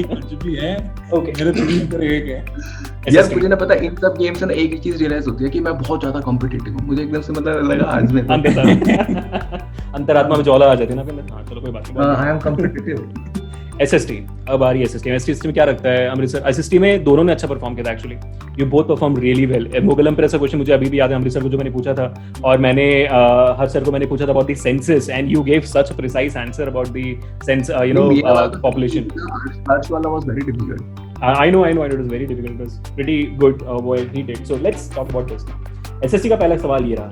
कुछ भी है। ओके मेरे 3 नंबर 1 है। यार मुझे ना पता, इन सब गेम्स में एक ही चीज रियलाइज होती है कि मैं बहुत ज्यादा कॉम्पिटिटिव हूँ। मुझे एकदम से मतलब लगा आज में अंतरात्मा में ज्वाला आ जाती है ना पहले। हाँ चलो कोई बात नहीं। I am competitive. एसएसटी, अब आ रही है एसएसटी। एसएसटी में क्या रखता है अमृतसर? एसएसटी में दोनों ने अच्छा परफॉर्म किया था actually. You both perform really well. मोगलम पर ऐसा क्वेश्चन मुझे अभी भी याद है अमृतसर को जो मैंने पूछा था, और मैंने हर सर को मैंने पूछा था about the census and you gave such precise answer about the sense population. Arch wala was very difficult. I know it was very difficult. It was pretty good what he did. So let's talk about this now. SSC का पहला सवाल ये रहा।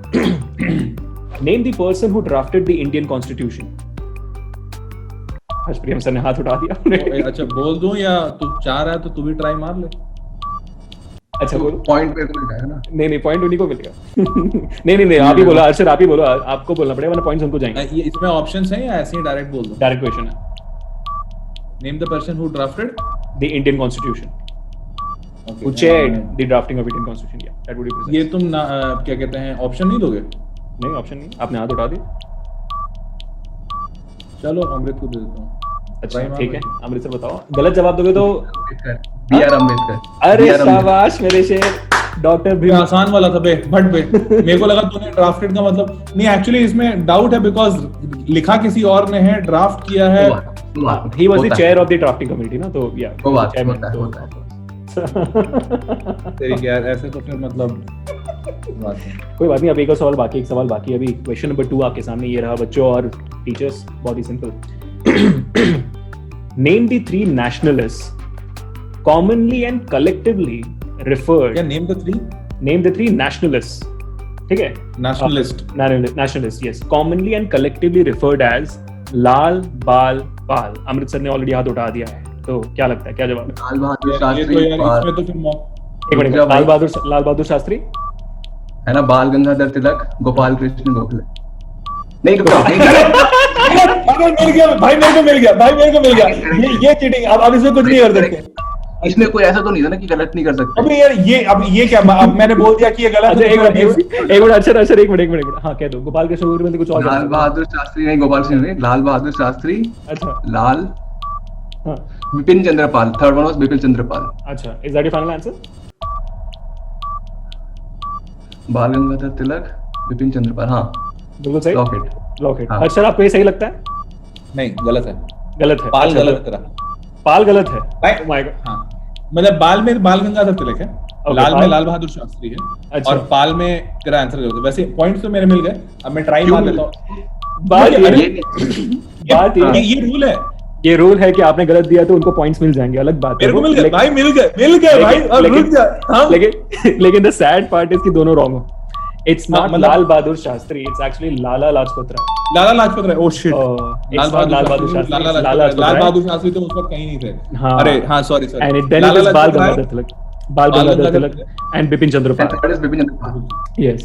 Name the person who drafted the Indian Constitution. Harshpriyam sir ने हाथ उठा दिया। अच्छा बोल दूं या तू चाह रहा है तो तू भी ट्राई मार ले। अच्छा बोलो। पॉइंट पे तो लिखा है ना। नहीं पॉइंट उन्हीं को मिलेगा। नहीं आप ही बोलो अर्शद, आप ही बोलो। आपको बोलना पड़ेगा वरना पॉइंट्स उनको जाएंगे। ये इसमें ऑप्शंस हैं या ऐसे ही डायरेक्ट बोल दूं? डायरेक्ट क्वेश्चन है। Name the person who drafted the Indian constitution, who chaired the drafting of Indian Constitution. Yeah, that would be precise. ये तुम क्या कहते हैं, ऑप्शन नहीं दोगे? नहीं ऑप्शन नहीं, आपने हाथ उठा दिया। चलो अमृत को दे देता हूँ। अच्छा ठीक है, अमृत सर बताओ। गलत जवाब दोगे तो बी आर अम्बेडकर। अरे शाबाश मेरे शेर डॉक्टर भीम। आसान वाला था बे, बट बे मेरे को लगा तूने ड्राफ्टेड का मतलब नहीं। एक्चुअली इसमें डाउट है बिकॉज लिखा किसी और ने है, ड्राफ्ट किया है। He was the chair of the drafting committee ना, तो yeah, वो बात chairman, होता है। तेरी यार ऐसे तो फिर मतलब कोई बात नहीं। अब एक और सवाल बाकी, एक सवाल बाकी। अभी क्वेश्चन नंबर 2 आपके सामने ये रहा बच्चों और टीचर्स, बहुत ही simple. Name the 3 nationalists commonly and collectively referred। क्या name the 3? Name the 3 nationalists, ठीक है? Nationalists, yes, commonly and collectively referred as लाल बाल पाल। अमृतसर ने ऑलरेडी हाथ उठा दिया है, तो क्या लगता है क्या जवाब है? लाल बहादुर ये शास्त्री। तो यार इसमें तो फिर एक मिनट, लाल बहादुर शास्त्री है ना, बाल गंगाधर तिलक, गोपाल कृष्ण गोखले। नहीं रुको, मिल गया भाई, मेरे को मिल गया। ये चीटिंग। अब इसमें कुछ नहीं कर सकते। इसमें कोई ऐसा तो नहीं था ना कि गलत नहीं कर सकते। अबे यार अब ये क्या, अब मैंने बोल दिया कि ये गलत है। एक मिनट हाँ कह दो। गोपाल कृष्ण गोखले में कुछ और। लाल बहादुर शास्त्री नहीं, गोपाल कृष्ण नहीं, लाल बहादुर शास्त्री। अच्छा लाल हाँ Bipin Chandra Pal. Third one was Bipin Chandra पाल। अच्छा, is that your final answer? बाल गंगाधर तिलक, बिपिन चंद्र पाल। हाँ बिल्कुल सही। लॉकेट। हाँ। अच्छा आपको ये सही लगता है? नहीं गलत है। गलत है। पाल अच्छा, गलत तेरा। पाल गलत है। भाई Oh my God. हाँ मतलब बाल में बाल गंगाधर तिलक है, लाल में पाल- लाल बहादुर शास्त्री है, अच्छा। और पाल में तेरा आंसर गलत है। वैसे पॉइंट्स तो मेरे मिल गए। अब मैं ट्राई मार लेता हूँ। बात ये- ये बात ये ये रूल है। ये रूल है कि आपने गलत दिया तो उनको पॉइंट्स मिल जाएंगे, अलग बात है। मेरे को मिल गए लेकिन- भाई, मिल गए भाई। अब रुक जा। हाँ। लेकिन द सैड पार्ट इज कि दोनों रॉन्ग हो। इट्स नॉट मतलब- Lal Bahadur Shastri, it's actually Lala Lajpat Rai. Lala Lajpat Rai. Oh shit. Lal Bahadur Shastri, Lal Bahadur Shastri तो उस वक्त कहीं नहीं थे। हाँ। अरे हाँ sorry and it then is Bal Gangadhar Tilak, Bal Gangadhar Tilak and Bipin Chandra Pal. Third is Bipin Chandra Pal. Yes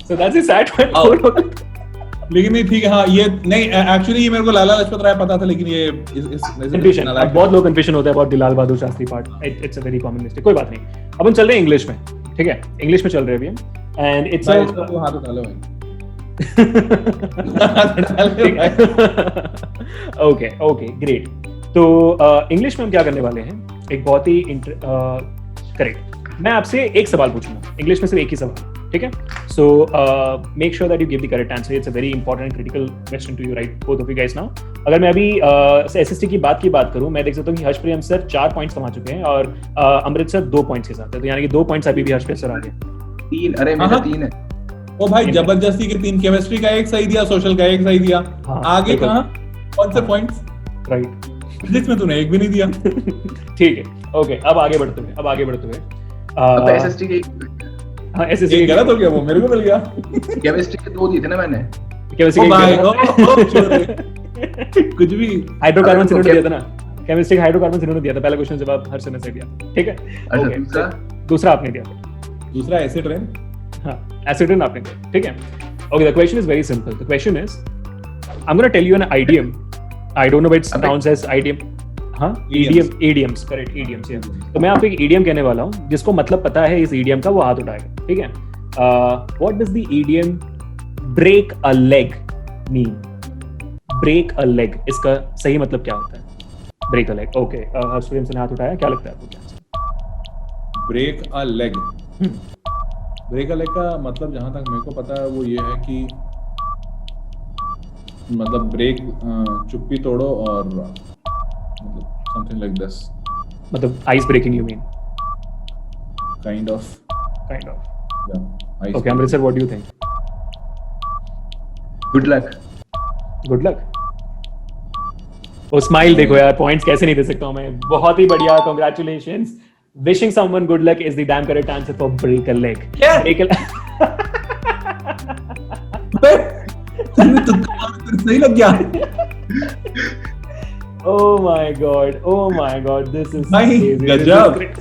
so that's the sad part. लेकिन नहीं ठीक है। हाँ ये नहीं, एक्चुअली ये मेरे को लाला लाजपत राय पता था, लेकिन ये कंफ्यूजन, अब बहुत लोग कंफ्यूजन होता है about the Lal Bahadur Shastri part. It's a very common mistake. कोई बात नहीं, अब हम चल रहे हैं इंग्लिश में, ठीक है? इंग्लिश में चल रहे हैं अभी हम, एंड इट्स हाथ उठा लो भाई। Okay great. तो इंग्लिश में हम क्या करने वाले हैं, एक बहुत ही करेक्ट। मैं आपसे एक सवाल पूछूंगा इंग्लिश में, सिर्फ एक ही सवाल, ठीक है? So make sure that you give the correct answer. It's a very important critical question to you, right, both of you guys now. अगर मैं अभी एसएसटी की बात करूं, मैं देख सकता हूं कि हर्षप्रियम सर 4 पॉइंट्स कमा चुके हैं और अमृत सर 2 पॉइंट्स के साथ है, तो यानी कि 2 पॉइंट्स अभी भी हर्षप्रियम सर आ गए। 3, अरे मेरा 3 है। ओ भाई जबरदस्ती के 3, केमिस्ट्री का 1 सही दिया, सोशल का 1 सही दिया, हाँ, आगे बिल्कुल। कहाँ कौन से पॉइंट्स? राइट। फिजिक्स में तूने 1 भी नहीं दिया। ठीक है, ओके, अब आगे बढ़ते हुए अब एसएसटी के हाँ एसएससी ये गलत हो गया, वो मेरे को मिल गया। केमिस्ट्री के 2 दिए थे ना मैंने। ओ भाई ओ कुछ भी। हाइड्रोकार्बन से अरे, दिया था ना, केमिस्ट्री का हाइड्रोकार्बन से दिया था, पहला क्वेश्चन जवाब हर्ष ने सही दिया, ठीक है। अच्छा, ओके, दूसरा? दूसरा आपने दिया था, दूसरा एसिड रेन। हाँ एसिड आपने दिया, ठीक है। Okay, the question is very simple. The question is, I am gonna tell you an idiom, I don't know what it's pronounced as idiom, हाँ idioms, करेक्ट, idioms, yeah. तो मैं आपको एक idiom कहने वाला हूँ जिसको मतलब पता है इस idiom का, वो हाथ उठाएगा, ठीक है। What does the idiom break a leg mean? Break a leg, इसका सही मतलब क्या होता है? Break a leg, okay. हर्षप्रेम से ने हाथ उठाया, क्या लगता है आपको क्या? Break a leg. Break a leg का मतलब जहां तक मेरे को पता है वो ये है कि मतलब ब्रेक चुप्पी तोड़ो और मतलब something like this, मतलब ice breaking you mean? kind of, Kind of. yeah, ice Okay, Amrit sir, what do you think? Good luck. Good luck. वो स्माइल देखो यार, पॉइंट्स कैसे नहीं दे सकता हूँ मैं। बहुत ही बढ़िया, congratulations. Wishing someone good luck is the damn correct answer for break a leg. Yeah. Break a सही लग गया Oh my god, this is भाई, crazy. This is गजब। great.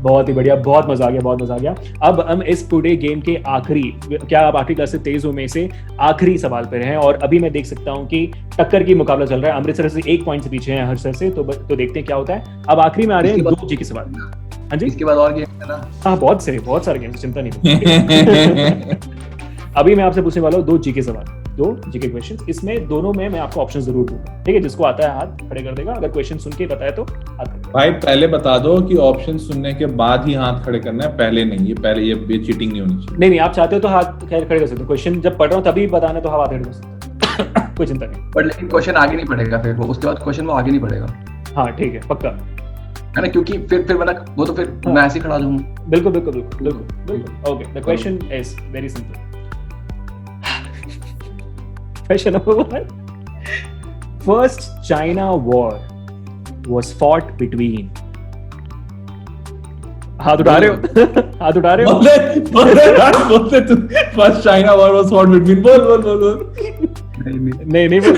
बहुत ही बढ़िया, बहुत मजा आ गया। अब हम इस पूरे गेम के आखिरी, क्या आप आखिरी क्लास से तेज हो में से आखिरी सवाल पर हैं, और अभी मैं देख सकता हूँ कि टक्कर की मुकाबला चल रहा है। अमृतसर से 1 पॉइंट से पीछे हैं हर्ष सर से, तो देखते हैं क्या होता है। अब आखिरी में आ रहे हैं 2 जी के सवाल। हाँ जी, इसके बाद और गेम है ना? हाँ बहुत सारे गेम्स, चिंता नहीं। अभी मैं आपसे पूछने वाला हूँ 2 जी के सवाल, 2 जी के क्वेश्चन। इसमें दोनों में मैं आपको ऑप्शन जरूर दूंगा, ठीक है। जिसको आता है हाथ खड़े कर देगा, अगर क्वेश्चन सुन के बताया तो हाथ खड़े। भाई पहले बता दो कि ऑप्शन सुनने के बाद ही हाथ खड़े करना है, पहले नहीं। ये चीटिंग नहीं होनी चाहिए। नहीं, आप चाहते हो तो हाथ खड़े कर सकते हो। क्वेश्चन जब पढ़ रहा हूँ तभी बताना, तो हाथ खड़े कर सकते हो। कोई चिंता नहीं। बट लेकिन क्वेश्चन आगे नहीं पढ़ेगा, फिर वो उसके बाद क्वेश्चन वो आगे नहीं पढ़ेगा, हाँ ठीक है, पक्का। है ना? क्योंकि फिर वरना वो तो फिर हाँ। मैं ऐसे ही खड़ा जाऊंगा। बिल्कुल। Okay, the question is very simple. Question number 1. First China War was fought between. हाथ उठा रहे हो? हाथ उठा रहे हो? बोलते तू first China war was fought between, बोल नहीं नहीं बोल।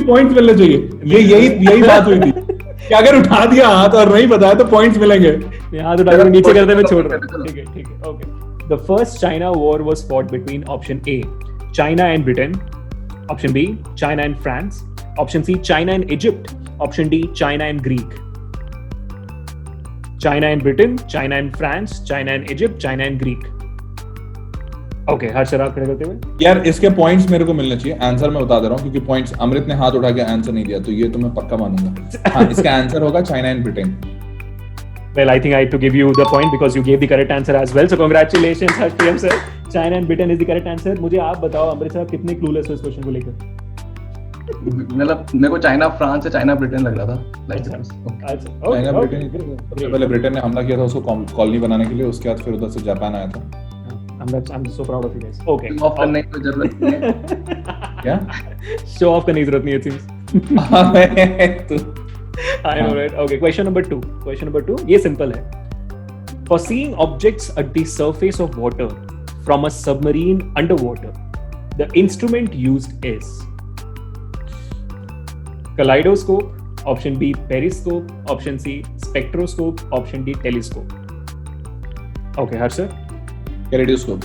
पॉइंट्स मिलने चाहिए। यही बात हुई थी कि अगर उठा दिया हाथ और नहीं बताया तो पॉइंट्स मिलेंगे। मैं हाथ उठा के नीचे करते मैं छोड़ रहा हूँ। ठीक है, okay. The first China war was fought between option A, China and Britain, option B, China and France, option C, China and Egypt, option D, China and Greek. China and Britain, China and France, China and Egypt, China and Greek. Okay, हर शराब खड़े करते हुए। यार इसके points मेरे को मिलने चाहिए। आंसर मैं बता दे रहा हूँ क्योंकि पॉइंट्स अमृत ने हाथ उठा के आंसर नहीं दिया, तो ये तो मैं पक्का मानूंगा। हाँ, इसका आंसर होगा China and Britain. Well, I think I have to give you the point because you gave the correct answer as well. So congratulations, Harshprem sir. China and Britain is the correct answer. मुझे आप बताओ अमृत साहब कितने clueless हो इस question को लेकर? मतलब मेरे को चाइना फ्रांस से चाइना ब्रिटेन लग रहा था। अच्छा, चाइना ब्रिटेन, सबसे पहले ब्रिटेन ने हमला किया था उसको कॉलोनी बनाने के लिए, उसके बाद फिर उधर से जापान आया था। I'm so proud of you guys. Okay. Of करने की जरूरत नहीं है। क्या? Show off करने की जरूरत नहीं है, it seems. I know, right? Okay, question number 2. ये simple है. For seeing objects at the surface of water from a submarine underwater, the instrument used is kaleidoscope, option B, periscope, option C, spectroscope, option D, telescope. Okay, Harsh sir? Kaleidoscope,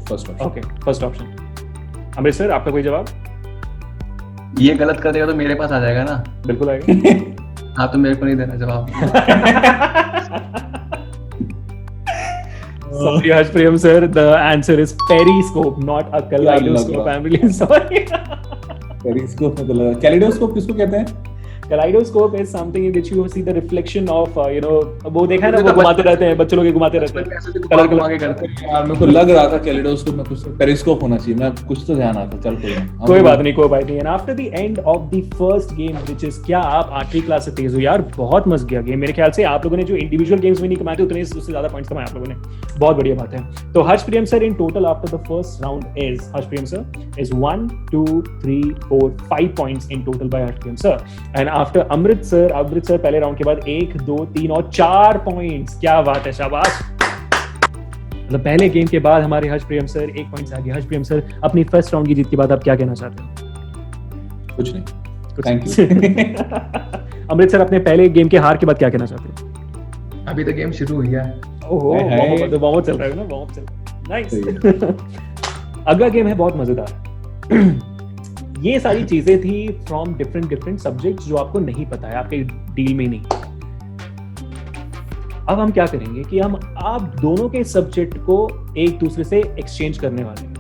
first option. Okay, first option. Amrit sir, आपका कोई जवाब? ये गलत कर देगा तो मेरे पास आ जाएगा ना। बिल्कुल आएगा। हाँ, तो मेरे को नहीं देना जवाब। Sorry, Harshprem sir, the answer is periscope, not a kaleidoscope. I'm really sorry. Periscope में तो लगा। कैलेडोस्कोप किसको कहते हैं? Kaleidoscope is something in which you see the reflection of वो देखा है ना, वो घुमाते रहते हैं, बच्चे लोग ये घुमाते रहते हैं, कलर घुमा के करते हैं। यार मेरे को लग रहा था कैलिडोस्कोप में कुछ पेरिस्कोप होना चाहिए, मैं कुछ तो ध्यान आता। चल कोई बात नहीं। And after the end of the first game which is, क्या आप 8वीं क्लास से तेज हो यार, बहुत मस्त गया गेम। मेरे ख्याल से आप लोगों ने जो इंडिविजुअल गेम्स में नहीं कमाए थे उतने उससे ज्यादा पॉइंट्स कमाए आप लोगों ने, बहुत बढ़िया बात है। तो Harshpriyam sir in total after the first round is, Harshpriyam sir is 1 2 3 4 5 points in total by Harshpriyam sir. And after Amrit sir पहले राउंड के बाद 1 2 3 और 4 पॉइंट्स। क्या बात है, शाबाश। मतलब पहले गेम के बाद हमारे हर्षप्रियम सर 1 पॉइंट से आगे। हर्षप्रियम सर अपनी फर्स्ट राउंड की जीत के बाद आप क्या कहना चाहते हैं? कुछ नहीं, थैंक यू। अमृत सर अपने पहले गेम के हार के बाद क्या कहना चाहते हैं? अभी तो गेम शुरू हुई है। ओहो, वार्म अप चल रहा है ना, वार्म अप चल रहा है। नाइस। अगला गेम है बहुत मजेदार। ये सारी चीजें थी फ्रॉम डिफरेंट सब्जेक्ट्स जो आपको नहीं पता है, आपके डील में नहीं। अब हम क्या करेंगे कि हम आप दोनों के सब्जेक्ट को एक दूसरे से एक्सचेंज करने वाले हैं।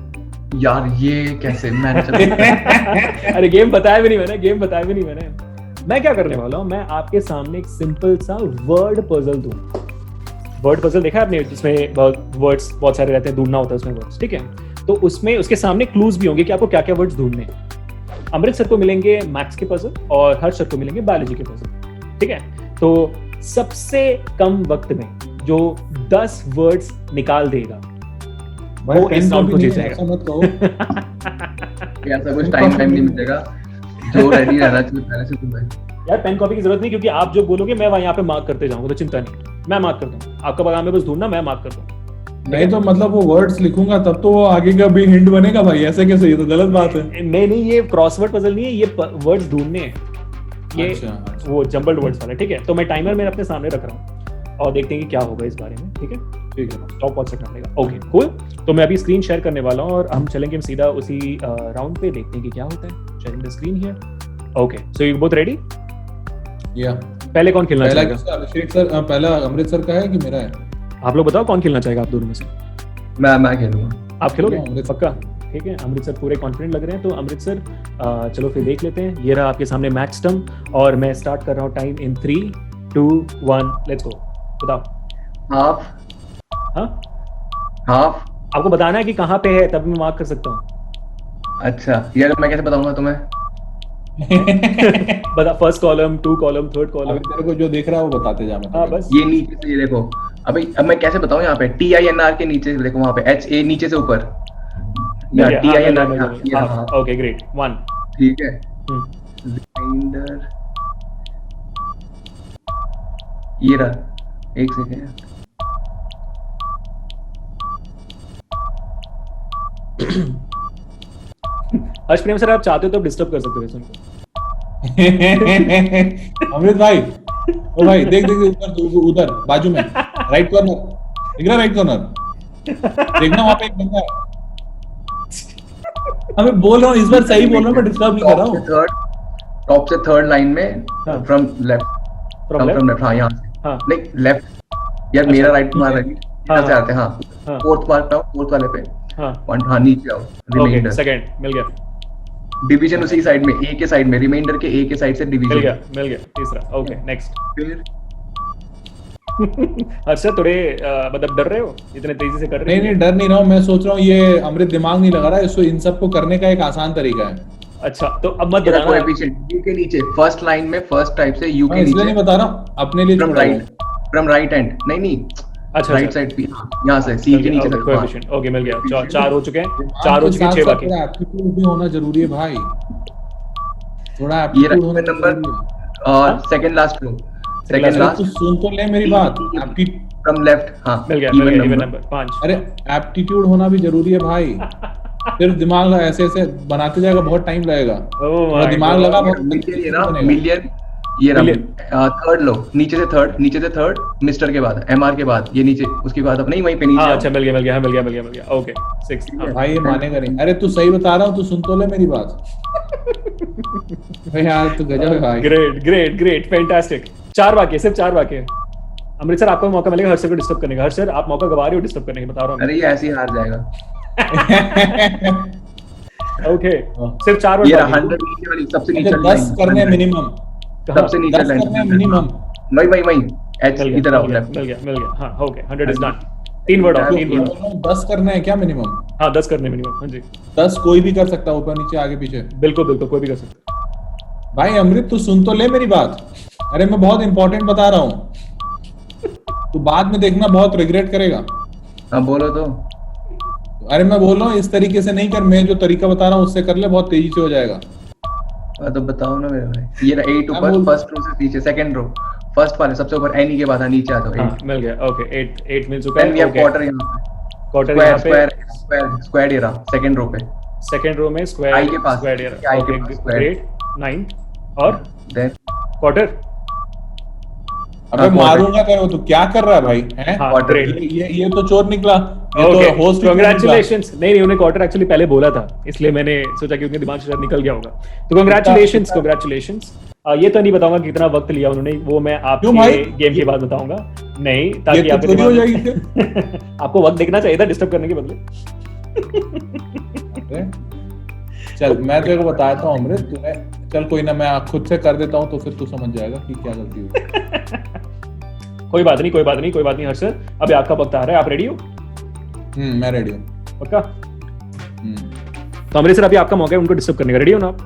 यार ये कैसे, मैंने अरे गेम बताया भी नहीं मैंने। मैं क्या करने वाला हूं, मैं आपके सामने एक सिंपल सा वर्ड पजल दूंगा। वर्ड पजल देखा आपने, जिसमें वर्ड्स बहुत सारे रहते हैं, ढूंढना होता है उसमें वर्ड्स, ठीक है। तो उसमें उसके सामने क्लूज भी होंगे कि आपको क्या क्या वर्ड्स ढूंढने हैं। अमृत सर को मिलेंगे मैथ्स के पजल और हर्ष सर को मिलेंगे बायोलॉजी के पजल, ठीक है। तो सबसे कम वक्त में जो 10 वर्ड्स निकाल देगा वो इस राउंड को जीत जाएगा। मत कहो ऐसा कुछ टाइम नहीं मिलेगा, जो रेडी रहना चाहिए पहले से। तुम भाई यार पेन कॉपी की जरूरत नहीं, क्योंकि आप जो बोलोगे मैं यहाँ पे मार्क करते जाऊंगा, तो चिंता नहीं, मैं मार्क करता हूँ। आपका काम है बस ढूंढना, मैं मार्क करता हूँ। नहीं तो मतलब वो वर्ड्स लिखूंगा तब तो वो आगे का भी हिंट बनेगा भाई, ऐसे कैसे? ये तो गलत बात है। नहीं, ये क्रॉसवर्ड पजल नहीं है, ये वर्ड्स ढूंढने हैं, ये अच्छा। वो जंबल्ड वर्ड्स वाला, ठीक है। तो मैं टाइमर मेरे अपने सामने रख रहा हूँ और देखते हैं कि क्या होगा इस बारे में, ठीक है। स्टॉप वॉच करना पड़ेगा। Okay cool. तो मैं अभी स्क्रीन शेयर करने वाला हूँ और हम चलेंगे सीधा उसी राउंड पे, देखते हैं कि क्या होता है। Sharing the screen here. Okay, so you both ready? या पहले कौन खेलना चाहेगा? अभिषेक सर पहला अमृत सर का है कि मेरा है? आप लोग बताओ कौन खेलना चाहेगा आप दोनों में से? मैं खेलूंगा। आप खेलोगे? अमृत पक्का? ठीक है, अमृत सर पूरे कॉन्फिडेंट लग रहे हैं। तो अमृत सर चलो फिर देख लेते हैं। ये रहा आपके सामने मैच स्टम्प और मैं स्टार्ट कर रहा हूँ टाइम इन 3 2 1 लेट्स गो। बताओ। हाफ। हाँ, हाफ आपको बताना है कि कहाँ पे है, तब मैं मार्क कर सकता हूँ। अच्छा यार, मैं कैसे बताऊंगा तुम्हें? बता, first column, 2 column, 3rd column. अभी तेरे को जो दिख रहा है वो बताते जा। हाँ बस ये नीचे से, ये देखो। अबे अब मैं कैसे बताऊं? यहाँ पे TINR के नीचे देखो, वहाँ पे HA नीचे से ऊपर, या TINR। ओके ग्रेट, 1 ठीक है। रिमाइंडर ये रहा, एक सेकेंड। हर्ष प्रेम सर आप चाहते हो तो डिस्टर्ब कर सकते हो इसको। अमृत भाई, ओ भाई देख उधर बाजू में राइट कॉर्नर दिख रहा है, राइट कॉर्नर देखना, वहां पे एक बंदा है। मैं बोल रहा हूँ इस बार सही बोल रहा हूँ, मैं डिस्टर्ब नहीं कर रहा हूँ। टॉप से 3rd लाइन में फ्रॉम लेफ्ट, फ्रॉम लेफ्ट। हाँ यहाँ से, नहीं लेफ्ट यार, मेरा राइट तुम्हारा राइट, यहाँ से आते हैं। हाँ 4th पार्ट पे, 4th वाले पे। हाँ नीचे आओ। रिमाइंडर सेकंड मिल गया। डिवीजन उसी साइड में, ए के साइड में, रिमाइंडर के ए के साइड से डिवीजन मिल गया। तीसरा। Okay next. फिर अच्छा थोड़े मतलब डर रहे हो, इतने तेजी से कर रहे हो? नहीं डर नहीं रहा हूँ, मैं सोच रहा हूँ ये अमृत दिमाग नहीं लगा रहा है, इसको इन सबको करने का एक आसान तरीका है। अच्छा तो अब मत बताना। कोएफिशिएंट यू के नीचे फर्स्ट लाइन में, फर्स्ट टाइप से यू के नीचे। इसलिए नहीं बता रहा हूँ, अपने लिए फ्रॉम राइट हैंड। नहीं अच्छा राइट साइड पे, यहाँ से सी के नीचे तक। कोएफिशिएंट ओके मिल गया। 4 हो चुके हैं, 4 हो चुके हैं, 6 बाकी। एप्टीट्यूड भी होना जरूरी है भाई, थोड़ा ये एप्टीट्यूड होना नंबर और second last row, second last. तू सुन तो ले मेरी बात। From left. हाँ मिल गया इवन नंबर 5। अरे एप्टीट्यूड होना भी जरूरी है भाई, फिर दिमाग ऐसे ऐसे बनाते जाएगा, बहुत टाइम लगेगा। दिमाग लगा मिलियन। ये रहा 3rd लो, नीचे से 3rd मिस्टर के बाद, MR के बाद, ये नीचे, उसके बाद अपने ही वहीं पे नीचे। अच्छा मिल गया। ओके 6 भाई ये मानेगा नहीं। अरे तू सही बता रहा हूँ, तू सुन तो ले मेरी बात। भाई यार तू गजब है भाई। Great fantastic. 4 बाकी, सिर्फ 4 बाकी है। अमृत सर आपको मौका मिलेगा हर्ष सर को डिस्टर्ब करने का। हर्ष सर आप मौका गवा रहे हो डिस्टर्ब करने का, बता रहा हूँ। अरे ये ऐसे ही हार जाएगा। ओके सिर्फ 4 ये 100 नीचे वाली सबसे नीचे 10 करने मिनिमम। सबसे नीचे 10 करना है मिनिमम। वही एच मिल इधर गया आओ मिल गया हाँ हो गया 100 is done 3 word of 3 word 10 करना है क्या मिनिमम? हाँ 10 करने मिनिमम हाँ जी 10 कोई भी कर सकता है, ऊपर नीचे आगे पीछे। बिल्कुल कोई भी कर सकता है। भाई अमृत तू सुन तो ले मेरी बात। अरे मैं बहुत इंपॉर्टेंट बता रहा हूँ, तू बाद में देखना बहुत रिग्रेट करेगा। हाँ बोलो तो। अरे मैं बोल रहा हूँ इस तरीके से नहीं कर, मैं जो तरीका बता रहा हूँ उससे कर ले, बहुत तेजी से हो जाएगा। तो बताओ ना मेरे भाई। ये रहा 8 मैं ऊपर, बोल- फर्स्ट रो से पीछे, सेकंड रो, फर्स्ट वाले सबसे ऊपर, एनी के बाद नीचे आ जाओ। हाँ 8 मिल गया ओके 8 मिल चुका देन वी है हैव ओके क्वार्टर यहाँ पे, क्वार्टर स्क्वायर यहाँ पे स्क्वायर ये रहा सेकंड रो पे, सेकंड रो में आई स्क्वायर के पास, स्क्वायर आई के ओके पास square। ग्रेट 9 और देन क्वार्टर अबे हाँ, मारूंगा तेरे को, तू क्या कर रहा है भाई हैं? हाँ Quarter। ग्रेट ये तो चोर निकला, ये ओके तो होस्ट कांग्रेचुलेशंस नहीं उन्होंने क्वार्टर एक्चुअली पहले बोला था इसलिए मैंने सोचा कि उनके दिमाग से शायद निकल गया होगा तो कांग्रेचुलेशंस ये तो नहीं बताऊंगा कितना वक्त लिया उन्होंने, वो मैं क्यों भाई? आपके गेम के बाद बताऊंगा नहीं ये ताकि तो आपके चोरी हो दिमाग जाएगी फिर। आपको वक्त देखना चाहिए था डिस्टर्ब करने के बदले अरे, चल मैं तेरे को बताता हूँ अमृत, तूने चल कोई ना, मैं खुद से कर देता हूँ तो फिर तू समझ जाएगा कि क्या गलती हुई। कोई बात नहीं हर्ष सर अभी आपका वक्त आ रहा है आप रेडी हो मैं रेडी हूँ। पक्का तो अमृत सर अभी आपका मौका है उनको डिस्टर्ब करने का, रेडी हो ना आप?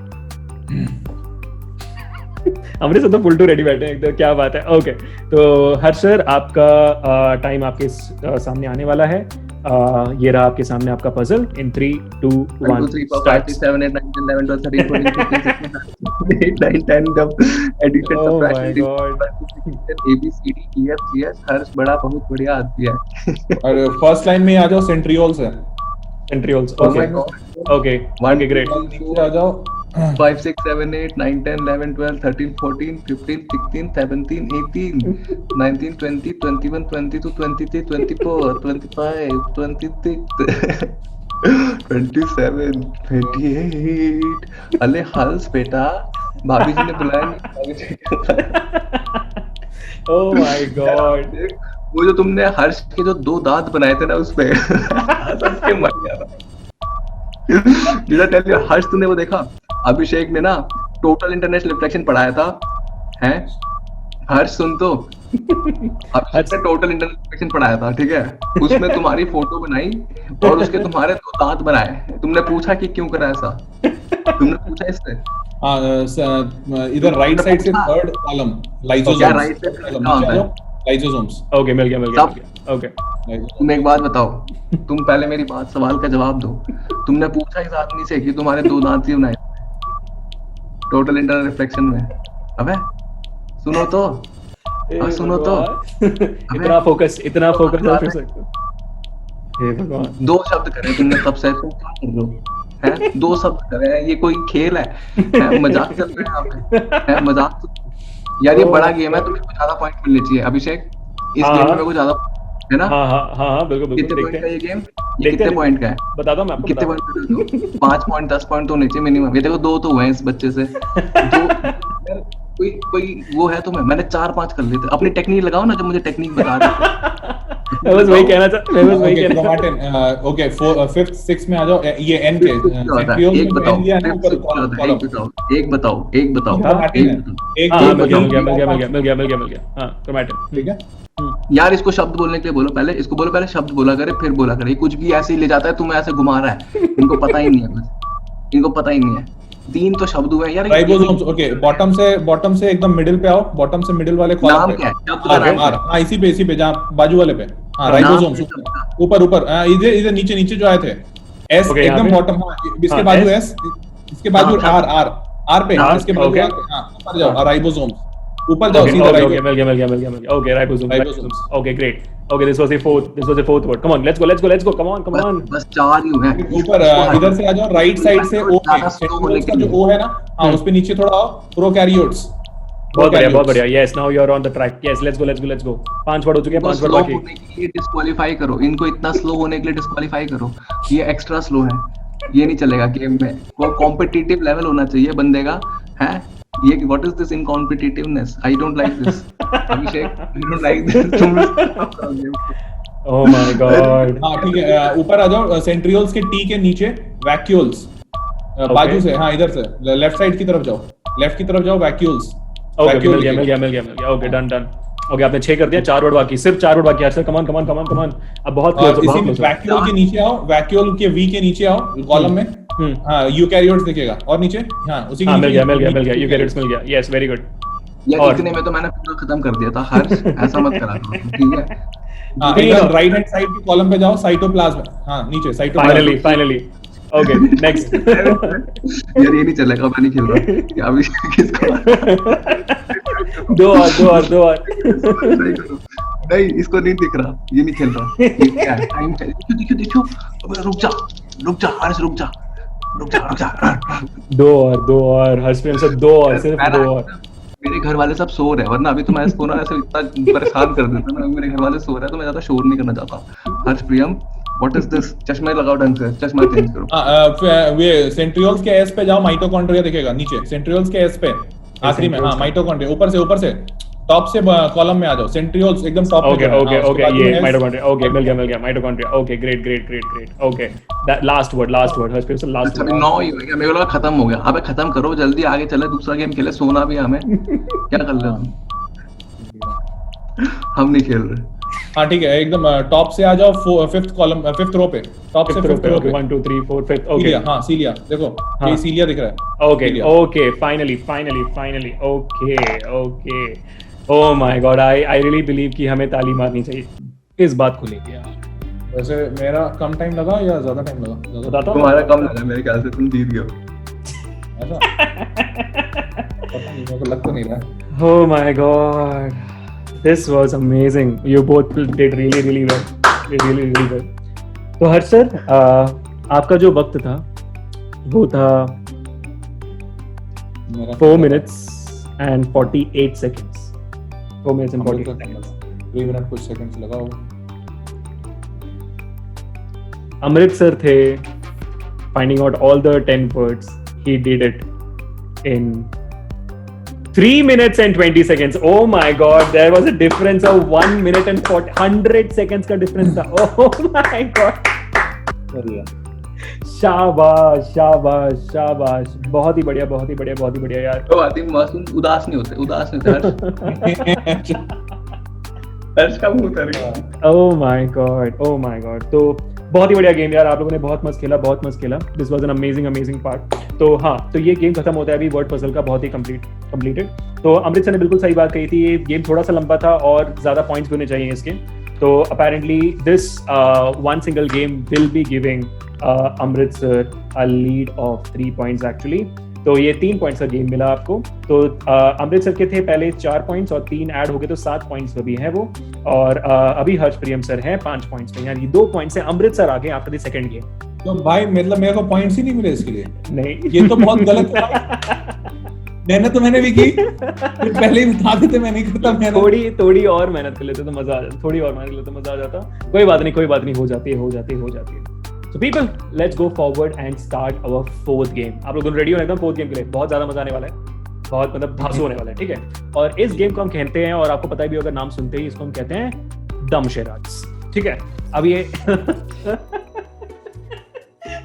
अमृत सर तो फुल टू रेडी बैठे हैं एकदम, क्या बात है। ओके तो हर्ष सर आपका टाइम आपके सामने आने वाला है। ये रहा आपके सामने आपका puzzle in 3 2 1 2 1 3 4 5 6 7 8 9 10 11 12 13 14 15 16 17 18 19 10 addition Oh my subtraction A B C D E F G H. Harsh बड़ा बहुत बढ़िया आदमी है। और फर्स्ट लाइन में आ जाओ, सेंट्रियोल्स है। एंट्रियोल्स Oh my okay God। Okay okay great नीचे आ जाओ। 5 6 7 8 9 10 11 12 13 14 15 16 17 18 19 20 21 22 23 24 25 26 27 28। अरे हर्ष बेटा, भाभी जी ने बुलाया नहीं। ओह माय गॉड वो जो तुमने हर्ष के जो 2 दांत बनाए थे ना उसपे हंस के मर गया था। Did I tell you, हर्ष तूने वो देखा अभिषेक ने ना टोटल इंटरनेशनल रिफ्लेक्शन पढ़ाया था हैं? हर्ष सुन तो, अभिषेक ने टोटल इंटरनेशनल रिफ्लेक्शन पढ़ाया था ठीक है, उसमें तुम्हारी फोटो बनाई और उसके तुम्हारे 2 दांत बनाए। तुमने पूछा कि क्यों करा ऐसा? तुमने पूछा इससे? इधर राइट साइड से थर्ड कॉलम क्या right side का क्या होता है? लाइसोसोम्स। ओके मिल गया ओके तुम एक बात बताओ, तुम पहले मेरी बात सवाल का जवाब दो। तुमने पूछा इस आदमी से कि तुम्हारे 2 दांत क्यों बनाए टोटल इंटरनल रिफ्लेक्शन में? अबे सुनो तो, हाँ सुनो तो। इतना फोकस फिर से हे भगवान 2 शब्द करे तुमने तब से, तुम क्या कर रहे हो हैं? 2 शब्द करे, ये कोई खेल है? मजाक चल रहा है यहाँ पे, मजाक यार, ये बड़ा गेम है, तुम्हें ज्यादा पॉइंट मिलने चाहिए अभिषेक। इस गेम में मेरे को ज्यादा है ना? हाँ बिल्कुल कितने देखते पॉइंट का हैं ये गेम? ये कितने पॉइंट का है? बता दो मैं आपको कितने बता पॉइंट? 5 पॉइंट 10 पॉइंट तो होने चाहिए मिनिमम। ये देखो 2 तो हुए हैं इस बच्चे से। 2 यार, कोई वो है तुम्हें? मैंने 4-5 कर लिए थे। अपनी टेक्निक दूं? लगाओ ना, जो मुझे टेक्निक बता रहे मैं बस वही कहना चाह ओके 5th 6th में आ जाओ, ये एन के एक बताओ, एक बताओ। मिल गया हाँ क्रोमैटिन ठीक है। यार इसको शब्द बोलने के लिए बोलो पहले, इसको बोलो पहले शब्द बोला करे फिर बोला करे। कुछ भी ऐसे ही ले जाता है, तुम्हें ऐसे घुमा रहा है, इनको पता ही नहीं है कुछ, इनको पता ही नहीं है। 3 तो शब्द हुए यार। राइबोसोम्स। ओके बॉटम से एकदम मिडिल पे आओ, बॉटम से मिडिल वाले कॉलम नाम पे। क्या है? शब्द का नाम क्या है? हाँ इसी पे जहाँ बाजू वाले पे। हाँ राइबोसोम्स ऊपर इधर नीचे जो आए थे। एस Okay, यहाँ एकदम पे? बॉटम। हाँ इसके हाँ, बाजू S, एस, इसके बाजू हाँ, आर पे। R, इसके बाजू okay. R पे। हाँ ऊपर जाओ, राइबोसोम्स ऊपर जाओ सीधा। Okay, मिल गया okay ribosomes okay great okay this was the fourth word come on let's go come on बस 4 ही हुए हैं। ऊपर इधर से आ जाओ, राइट साइड से ओ पे, सेंट्रियोल्स का जो ओ है ना, हाँ उस पे नीचे थोड़ा आओ, प्रोकैरियोट्स। बहुत बढ़िया yes now you are on the track yes let's go 5 word हो चुके हैं 5 वर्ड स्लो बाकी होने के लिए डिस्क्वालीफाई करो इनको, इतना स्लो होने के लिए डिस्क्वालीफाई करो। ये एक्स्ट्रा स्लो है, ये नहीं चलेगा गेम में। वो कॉम्पिटिटिव लेवल होना चाहिए बंदे का है। ये what is this incompetitiveness? I don't like this Abhishek, I don't like this. Oh my god हाँ ठीक है, ऊपर आ जाओ, सेंट्रियोल्स के टी के नीचे वैक्यूल्स, बाजू से। हाँ इधर से लेफ्ट साइड की तरफ जाओ, लेफ्ट की तरफ जाओ, वैक्यूल्स ओके मिल गया ओके डन ओके आपने 6 कर दिया, 4 वर्ड बाकी, सिर्फ 4 वर्ड बाकी है सर। कम ऑन अब बहुत और क्लोज इसी वैक्यूल के नीचे आओ, वैक्यूल के वी के नीचे आओ कॉलम में। हाँ यूकैरियोट्स दिखेगा और नीचे हाँ उसी के नीचे मिल गया यूकैरियोट्स मिल गया। Yes very good. यार इतने में तो मैंने पूरा खत्म कर दिया था हर्ष, ऐसा मत करा करो, ठीक है? हाँ एकदम राइट हैंड साइड के कॉलम पे जाओ, साइटोप्लाज्म। हाँ नीचे साइटोप्लाज्म। Finally okay next. यार ये नहीं चलेगा, मैं नहीं खेल रहा। या अभी किसको दो और नहीं, इसको नहीं दिख रहा, ये नहीं खेल रहा। ये क्या है? टाइम देखो। अबे रुक जा हर्ष, रुक जा। दो और हर्ष प्रेम से सिर्फ 2 और। मेरे घर वाले सब सो रहे हैं, वरना अभी तो मैं इसको ना ऐसे इतना परेशान कर देता ना। मेरे घर वाले सो रहे हैं तो मैं ज्यादा शोर नहीं करना चाहता। हर्ष प्रियम, व्हाट इज दिस? चश्मा लगाओ ढंग से, चश्मा चेंज करो। ये सेंट्रियोल्स के एस पे जाओ, माइटोकॉन्ड्रिया दिखेगा नीचे। सेंट्रियोल्स के एस पे आखिरी में, हाँ माइटोकॉन्ड्रिया ऊपर से टॉप से कॉलम में आ जाओ। सेंट्रियोल्स एकदम टॉप पे। ओके ये माइटोकॉन्ड्रिया। ओके मिल गया mitochondria. Okay great okay last word Harsh Prem से लास्ट वर्ड। 9 ही हो गया, मेरे लगा खत्म हो गया। अबे खत्म करो जल्दी, आगे चले, दूसरा गेम खेले, सोना भी हमें। क्या कर रहे हो हम नहीं खेल रहे। हाँ ठीक है, एकदम टॉप से आ जाओ, फिफ्थ रो पे, टॉप से फिफ्थ रो पे। 1 2 3 4 5 ओके हाँ सीलिया देखो, ये सीलिया दिख रहा है। Okay finally okay oh my God, I really believe कि हमें ताली मारनी चाहिए इस बात को लेके यार। वैसे मेरा कम टाइम लगा या ज्यादा टाइम लगा? बताता हूं, तुम्हारा कम लगा मेरे ख्याल से, तुम जीत गए। ऐसा पता नहीं, मेरे को लग तो नहीं रहा। oh my god, this was amazing, you both did really well। तो हर्ष सर, आपका जो वक्त था वो था 4 minutes and 48 seconds। 4 minutes and 48 seconds। 3 minute कुछ सेकंड्स लगा होगा। अमृतसर थे finding out all the 10 words, he did it in 3 minutes and 20 seconds। Oh my god, there was a difference of 1 minute and 100 seconds का difference था। Oh my god, शाबाश, बहुत ही बढ़िया यार। तो आतिम मासूम उदास नहीं होते हर्ष। हर्ष का मुंह उतर गया। Oh my god, तो बहुत ही बढ़िया गेम यार, आप लोगों ने बहुत मस्त खेला। This was an amazing part. तो हाँ, तो ये गेम खत्म होता है अभी वर्ड पजल का, बहुत ही कंप्लीटेड। तो अमृतसर ने बिल्कुल सही बात कही थी, ये गेम थोड़ा सा लंबा था और ज्यादा पॉइंट्स भी होने चाहिए इसके। तो apparently this one single game will be giving Amritsar a lead of 3 points actually. तो ये 3 पॉइंट्स का गेम मिला आपको। तो अमृतसर के थे पहले 4 पॉइंट्स और 3 ऐड हो गए तो 7 पॉइंट्स अभी है वो। और अभी हर्ष प्रियम सर हैं 5 पॉइंट्स पे, यानी 2 पॉइंट्स से अमृतसर आगे आफ्टर द सेकंड गेम। तो भाई मतलब मेरे को पॉइंट्स ही नहीं मिले इसके लिए? नहीं, ये तो बहुत गलत है। मेहनत तो मैंने भी की, पहले ही बता देते मैं नहीं करता मेहनत। थोड़ी और मेहनत कर लेते तो मजा आ जाता। कोई बात नहीं, हो जाती है। So people, let's go forward and start our 4th game। आप लोग रेडी हो एकदम 4th गेम के लिए? बहुत ज्यादा मजा आने वाला है, बहुत मतलब धांसू होने वाला है, ठीक है? और इस गेम को हम कहते हैं, और आपको पता भी होगा नाम सुनते ही, इसको हम कहते हैं दमशराज, ठीक है? अब ये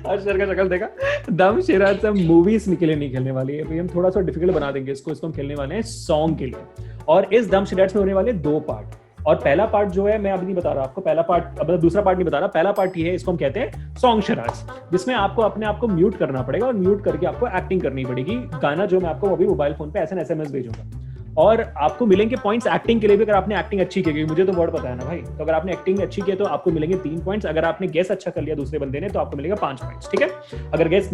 अशर का शक्ल देखा, दमशराज से मूवीज के लिए नहीं खेलने वाली है, अभी हम थोड़ा सा डिफिकल्ट बना देंगे इसको हम खेलने वाले हैं सॉन्ग के लिए। और इस दमशराज में होने वाले 2 पार्ट, और पहला पार्ट जो है मैं अभी नहीं बता रहा आपको, पहला पार्ट मतलब दूसरा पार्ट नहीं बता रहा, पहला पार्ट ये है, इसको हम कहते हैं सॉन्ग शराज, जिसमें आपको अपने आप को म्यूट करना पड़ेगा और म्यूट करके आपको एक्टिंग करनी पड़ेगी। गाना जो मैं आपको अभी मोबाइल फोन पे SMS भेजूंगा, और आपको मिलेंगे पॉइंट्स एक्टिंग के लिए भी, अगर आपने एक्टिंग अच्छी की, मुझे तो वर्ड पता है ना भाई, तो अगर आपने एक्टिंग अच्छी की तो आपको मिलेंगे 3 पॉइंट्स। अगर आपने गेस अच्छा कर लिया दूसरे बंदे ने तो आपको मिलेगा 5 पॉइंट्स, ठीक है? अगर आप गेस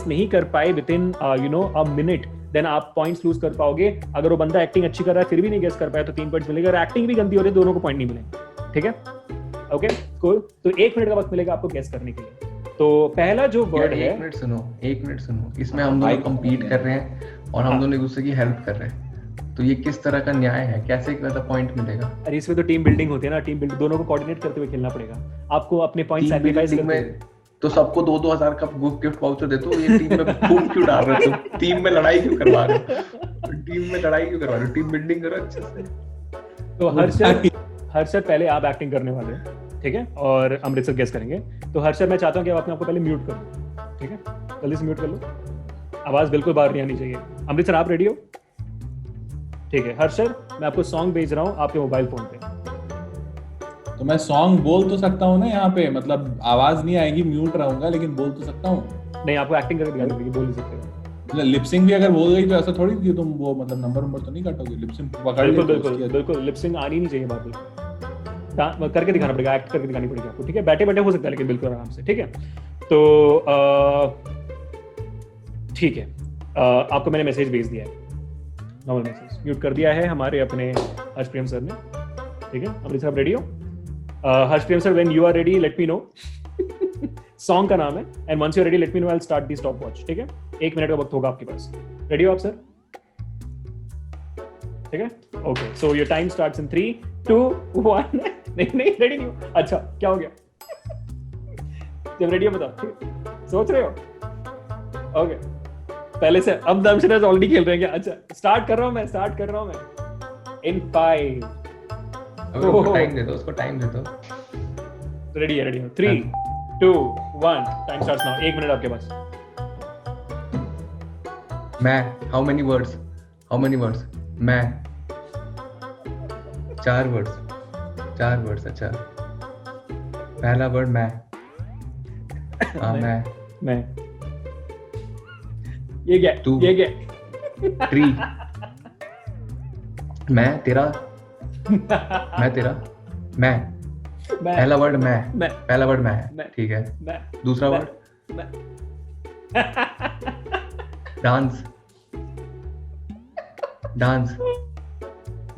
नहीं कर पाए within a minute, then आप पॉइंट्स लूज कर पाओगे। अगर वो बंदा एक्टिंग अच्छी कर रहा है फिर भी नहीं गेस कर पाया तो 3 पॉइंट्स मिलेंगे। अगर एक्टिंग भी गंदी हो रही है दोनों को पॉइंट नहीं मिलेंगे, ठीक है? Okay cool. तो 1 मिनट का वक्त मिलेगा आपको गेस करने के लिए। तो पहला जो वर्ड है, 1 मिनट सुनो, इसमें हम दोनों कम्पीट कर रहे हैं और हम दोनों एक दूसरे की हेल्प कर रहे हैं, तो ये किस तरह का न्याय है? कैसे मतलब पॉइंट मिलेगा? अरे इसमें तो टीम बिल्डिंग होती है ना, टीम बिल्डिंग दोनों को कोऑर्डिनेट करते हुए खेलना पड़ेगा आपको, अपने पॉइंट सैक्रिफाइस करके। तो सबको 2-2 हजार का गिफ्ट वाउचर देते हो, ये टीम में खून क्यों डाल रहे हो? टीम में लड़ाई क्यों करवा रहे हो? टीम बिल्डिंग करो अच्छे से। तो हर्षद पहले आप एक्टिंग करने वाले हैं, ठीक है? और अमृतसर गेस करेंगे। तो हर्षद मैं चाहता हूँ कि आप अपने आपको पहले म्यूट करो, ठीक है? जल्दी से म्यूट कर लो, आवाज बिल्कुल बाहर नहीं आनी चाहिए। अमृतसर आप रेडी हो? ठीक है हर्षर, मैं आपको सॉन्ग भेज रहा हूँ आपके मोबाइल फोन पे। तो मैं सॉन्ग बोल तो सकता हूँ ना यहाँ पे, मतलब आवाज नहीं आएगी, म्यूट रहूंगा, लेकिन बोल तो सकता हूँ। नहीं, आपको एक्टिंग करके दिखानी पड़ेगी, बोल नहीं सकते हो। मतलब लिपसिंग भी अगर बोल गई तो ऐसा थोड़ी कि तुम वो मतलब नंबर तो नहीं काटोगे, लिपसिंग पकड़ बिल्कुल ले बिल्कुल बिल्कुल, लिपसिंग आनी नहीं चाहिए बात, करके दिखाना पड़ेगा, एक्ट करके दिखानी पड़ेगी आपको, ठीक है? बैठे बैठे हो सकता है लेकिन बिल्कुल आराम से, ठीक है? तो ठीक है, आपको मैंने मैसेज भेज दिया है, नॉर्मल मैसेज, म्यूट कर दिया है हमारे अपने हर्षप्रियम सर ने, ठीक है? अमृत सर, आप रेडी हो? Harshpriyam sir, when you are ready let me know. Song का नाम है, and once you are ready let me know, I will start the stopwatch, ठीक है? 1 मिनट का वक्त होगा आपके पास। रेडी हो आप सर? ठीक है, okay, so your time starts in 3, 2, 1। नहीं रेडी नहीं हो? अच्छा, क्या हो गया? जब रेडी हो बताओ, ठीक है? सोच रहे हो? ओके, पहले से अब दमशराज ऑलरेडी खेल रहे हैं क्या? अच्छा, स्टार्ट कर रहा हूं मैं इन 5। उसको टाइम दे दो, उसको टाइम दे दो। रेडी हो? 3, 2, 1, टाइम स्टार्ट्स नाउ। 1 मिनट आपके पास। मैं, हाउ मेनी वर्ड्स? मैं 4 वर्ड्स, अच्छा। पहला वर्ड मैं। हाँ, मैं ये क्या? तू। ये क्या? 3 मैं तेरा। मैं पहला वर्ड मैं है, ठीक है? मैं दूसरा वर्ड मैं डांस।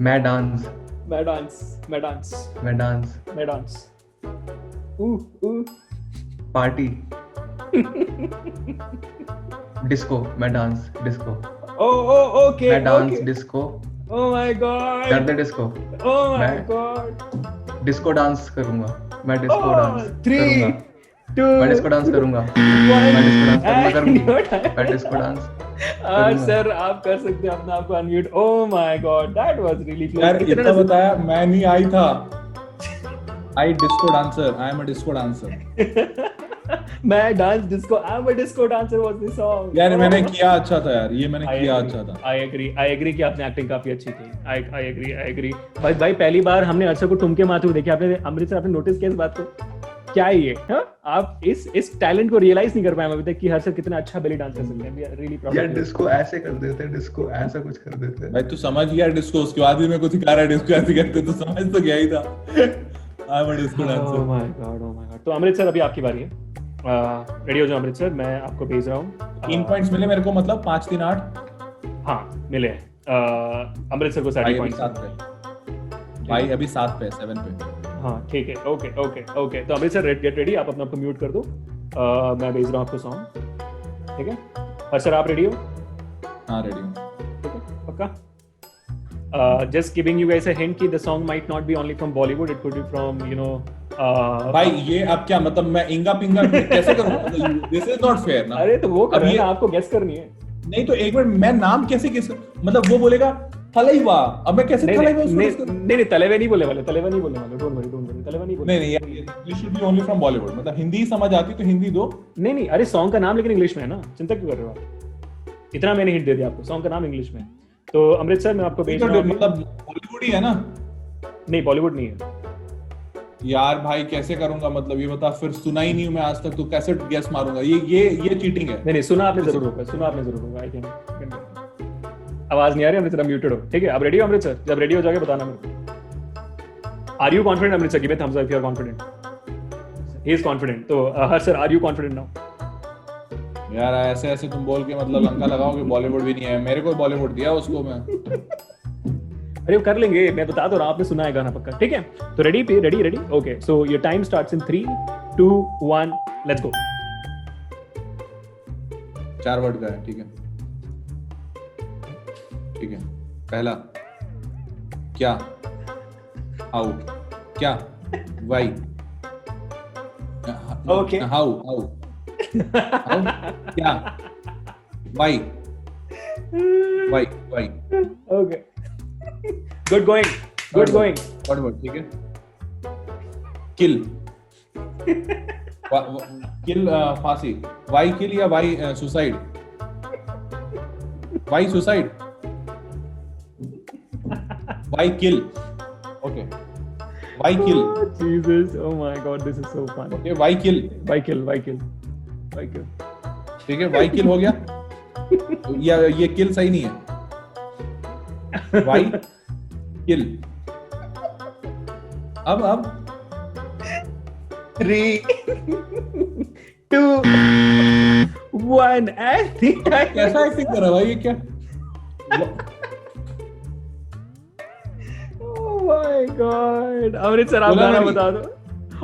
मैं डांस। पार्टी। डिस्को। मैं डांस डिस्को। ओके, मैं dance disco. Oh my God, कर दे डिस्को। ओह माय मैं गॉड। डिस्को डांस करूंगा। मैं डिस्को डांस 3, करूंगा। 2, मैं डिस्को डांस करूंगा। 1, मैं डिस्को डांस and करूंगी। your time. मैं डिस्को डांस सर, आप कर सकते हैं अपने आप को unmute. Oh my god, that was really close. यार इतना बताया, मैं नहीं आई था। I disco dancer, I am a disco dancer. मैं dance disco, I am a disco dancer was the song. यार मैंने किया अच्छा था यार, ये मैंने किया अच्छा था। आई एग्री कि आपने एक्टिंग काफी अच्छी की। I agree. भाई पहली बार हमने अर्षद को टुमके मारते हुए देखा। आपने अमृत सर, आपने नोटिस किया इस बात को? क्या है ये? हाँ, आप इस टैलेंट को रियलाइज नहीं कर पाए अभी तक कि हर्षद कितना अच्छा बेली डांस कर सकते हैं। We are really proud. यार डिस्को ऐसे कर देते हैं, डिस्को ऐसा कुछ कर देते हैं। भाई तू समझ गया डिस्को, उसके बाद भी मेरे को सिखा रहा है डिस्को ऐसे करते, तो समझ तो गया ही था। आई am a disco dancer. Oh my God. तो अमृत सर, अभी आपकी बारी है। रेडी हो जाओ अमृत सर, मैं आपको भेज रहा हूँ। 3 पॉइंट्स मिले मेरे को, मतलब 5, 3, 8। हाँ मिले। अमृत सर को 7 पॉइंट्स। भाई अभी 7 पे, 7 पे। हाँ ठीक है, ओके। तो अमृत सर गेट रेडी, आप अपने आप को म्यूट कर दो। मैं भेज रहा हूँ आपको सॉन्ग, ठीक है? और सर आप रेडी हो? हाँ रेडी हूँ। ठीक है, पक्का? Just giving you guys a hint कि the song might not be only from Bollywood, it could be from भाई ये अब क्या मतलब, मैं इंगा पिंगा कैसे करूँ? दिस इज नॉट फेयर ना। अरे तो वो कर रहे हैं, आपको गेस करनी है। नहीं तो एक मिनट, मैं नाम कैसे मतलब वो बोलेगा थलैवा, अब मैं कैसे थलैवा उसको नहीं तलेवे नहीं बोलने वाले, डोंट वरी, तलेवा नहीं बोलने। नहीं ये should be only from Bollywood, मतलब हिंदी समझ आती तो हिंदी दो। नहीं, अरे सॉन्ग का नाम लेकिन इंग्लिश में है ना, चिंता क्यों कर रहे हो आप? इतना मैंने हिंट दे दिया आपको, सॉन्ग का नाम इंग्लिश में। तो अमृत सर, मैं आपको भेज रहा हूँ। मतलब बॉलीवुड ही है ना? नहीं, बॉलीवुड नहीं है यार। भाई कैसे करूंगा, मतलब ये बता, फिर सुना ही नहीं हूं मैं आज तक, तो कैसे गेस मारूंगा? ये चीटिंग है। नहीं, सुना आपने जरूर होगा। आई थिंक आवाज नहीं आ रही अमृत सर, म्यूटेड हो। ठीक है, आप रेडी हो अमृत सर? जब रेडी हो जाओगे बताना मेरे को। Are you confident Amrit sir? Give me thumbs up if you are confident. He is confident. तो हर sir, are you confident now? यार ऐसे तुम बोल के मतलब लंका लगाओ कि बॉलीवुड भी नहीं है। मेरे को बॉलीवुड दिया उसको मैं। अरे वो कर लेंगे, मैं बता तो रहा हूं, आपने सुना है गाना पक्का। ठीक है, तो ready. Okay, so your time starts in 3, 2, 1, let's go. 4 word का है, ठीक है। पहला क्या, हाउ, क्या, वाई, ओके, हाउ, क्या, why, okay, good going. What word, ठीक है। किल, किल, फांसी। वाई किल या why suicide? Why suicide. Why kill? Okay. Why kill? Oh, Jesus, oh my God, this is so fun. Okay, why kill? Why kill? Why kill? Why kill? ठीक है, why kill हो गया? या ये kill सही नहीं है? Why kill? अब 3, 2, 1 and कैसा एक्टिंग कर रहा है भाई ये क्या? Oh my God, Amrit sir आप कोला गाना मेरी। बता दो।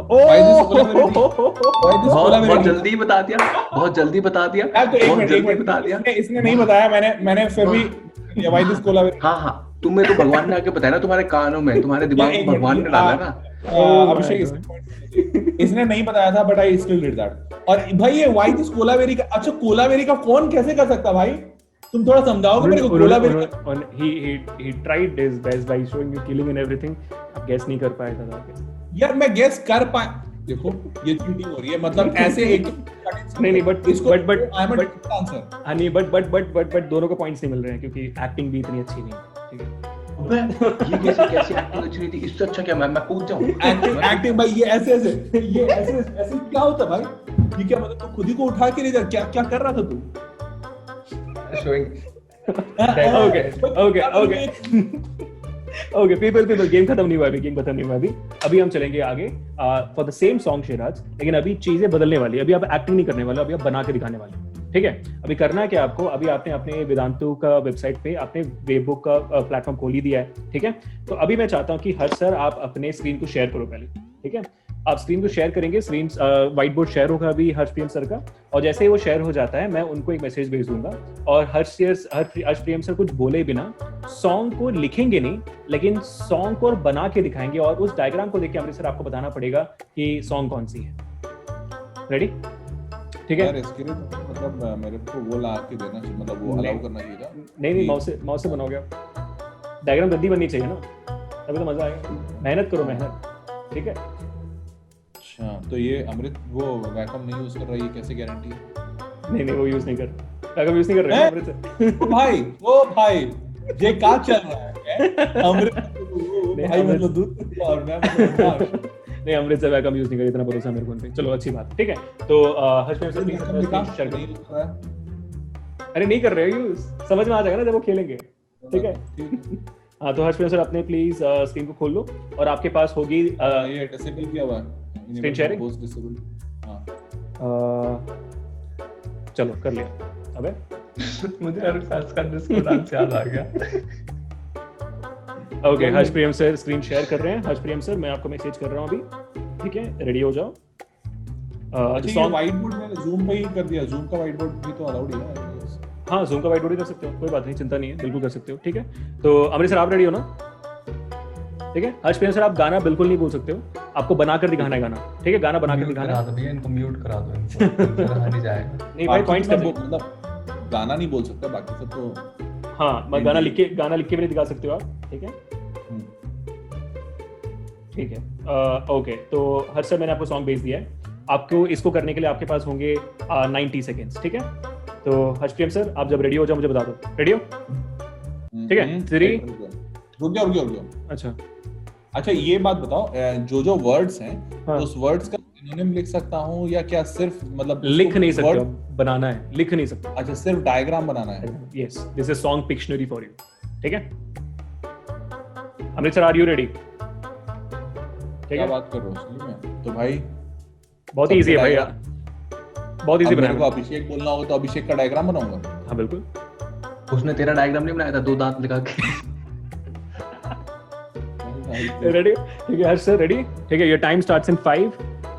Why this कोला मेरी? Why this कोला बहुत मेरी? जल्दी बता दिया, बहुत जल्दी बता दिया, यार तो एक बहुत मिनट जल्दी बता दिया। इसने नहीं बताया, मैंने फिर भी why this कोला मेरी? हाँ, तुम्हें तो भगवान ने आके बताया ना, तुम्हारे कानों में, तुम्हारे दिमाग में भगवान ने डाला ना। अभिषेक इसने नहीं बताया था, but I still did that. और भाई ये व्हाई दिस कोलावेरी का, अच्छा कोलावेरी का कौन कैसे कर सकता भाई? तुम थोड़ा समझाओगे मेरे को Kolaveri? he tried his best by showing you killing and everything. आप guess नहीं कर पाया था आगे। यार मैं गेस कर पाया, देखो ये चीटिंग हो रही है, मतलब ऐसे एक नहीं बट आई एम आंसर। हाँ नहीं बट दोनों को पॉइंट्स नहीं मिल रहे हैं क्योंकि एक्टिंग भी इतनी अच्छी नहीं है, ठीक है। अबे ये कैसी एक्टिंग अच्छी नहीं थी, इससे अच्छा क्या मैं पूछ जाऊं? एक्टिंग भाई ये ऐसे क्या होता भाई? ये क्या मतलब, तू खुद ही को उठा के ले जा, क्या कर रहा था तू? ओके पीपल गेम खत्म नहीं हुआ अभी हम चलेंगे आगे for the same song Siraj, लेकिन अभी चीजें बदलने वाली है। अभी आप एक्टिंग नहीं करने वाले, अभी आप बना के दिखाने वाले, ठीक है। अभी करना है क्या आपको, अभी आपने अपने वेदांतु का वेबसाइट पे आपने वेबबुक का प्लेटफॉर्म खोल ही दिया है, ठीक है। तो अभी मैं चाहता हूँ कि हर्ष सर आप अपने स्क्रीन को शेयर करो पहले, ठीक है। आप स्क्रीन को शेयर करेंगे, स्क्रीन व्हाइट बोर्ड शेयर होगा अभी हर्ष प्रियम सर का, और जैसे ही वो शेयर हो जाता है मैं उनको एक मैसेज भेज दूंगा और हर्ष प्रियम सर कुछ बोले बिना सॉन्ग को लिखेंगे नहीं, लेकिन सॉन्ग को बना के दिखाएंगे और उस डायग्राम को देख के अमृत सर आपको बताना पड़ेगा कि सॉन्ग कौन सी है। रेडी? ठीक है यार इसके लिए तो मतलब मेरे को वो ला के देना चाहिए, मतलब वो अलाउ करना चाहिए था। नहीं माउस से बनाओगे आप, डायग्राम गंदी बननी चाहिए ना, तभी तो मजा आएगा। मेहनत करो मेहनत, ठीक है। अच्छा तो ये अमृत वो वैकम नहीं यूज कर रहा है, ये कैसे गारंटी है? नहीं वो यूज नहीं कर वैकम यूज नहीं कर रहे हैं अमृत सर। ओ भाई ये क्या चल रहा है अमृत? भाई मतलब दूध और मैं नहीं अमृत सर वैकम यूज नहीं कर, इतना भरोसा मेरे को उन पे। चलो अच्छी बात, ठीक है। तो हर्ष प्रियम सर अरे नहीं कर रहे हो यूज, समझ में आ जाएगा ना जब वो खेलेंगे, ठीक है। हाँ तो हर्ष प्रियम सर अपने प्लीज स्क्रीन को खोल लो और आपके पास होगी ये डिसेबल किया हुआ है स्क्रीन शेयरिंग। हां चलो कर लिया। अबे मुझे अरसास का डिस्कॉर्ड डांस याद आ गया। ओके हर्ष प्रियम सर स्क्रीन शेयर कर रहे हैं। हर्ष प्रियम सर मैं आपको मैसेज कर रहा हूँ अभी, ठीक है, रेडी हो जाओ। अच्छा ये व्हाइट बोर्ड मैंने जूम पे ही कर दिया, जूम का व्हाइट बोर्ड भी तो अलाउड ही है। हाँ जूम का व्हाइट बोर्ड ही कर सकते हो, कोई बात नहीं, चिंता नहीं है, बिल्कुल कर सकते हो, ठीक है। तो अमृत सर आप रेडी हो ना? ठीक है। हर्ष प्रियम सर आप गाना बिल्कुल नहीं बोल सकते हो, आपको बना कर दिखाना है गाना, ठीक है। गाना बना कर दिखाना है। भैया इनको म्यूट करा दो, इनको रहा नहीं जाएगा। नहीं भाई पॉइंट्स कर मतलब गाना नहीं बोल सकता, बाकी सब तो हाँ मैं गाना लिख के भी दिखा सकते हो आप, ठीक है ठीक है। ओके तो हर्ष सर मैंने आपको सॉन्ग भेज दिया है, आपको इसको करने के लिए आपके पास होंगे 90 सेकेंड्स, ठीक है। तो हर्ष प्रियम सर आप जब रेडी हो जाओ मुझे बता दो। रेडी हो? ठीक है 3 रुक जाओ। अच्छा ये बात बताओ, जो वर्ड्स हैं हाँ। उस वर्ड्स का सिनोनिम लिख सकता हूँ या क्या सिर्फ मतलब लिख नहीं सकते हो, बनाना है, लिख नहीं सकते। अच्छा सिर्फ डायग्राम बनाना है। Yes this is song Pictionary for you, ठीक है। अमृत सर आर यू रेडी? ठीक है बात कर रहे हो सही में? तो भाई बहुत इजी है भाई, बहुत इजी मेरे को बनाना। अभिषेक बोलना होगा तो अभिषेक का डायग्राम बनाऊंगा। हाँ बिल्कुल। उसने तेरा डायग्राम नहीं बनाया था, 2 दांत लगा के। रेडी? ठीक है हर्ष सर रेडी? ठीक है your time starts in 5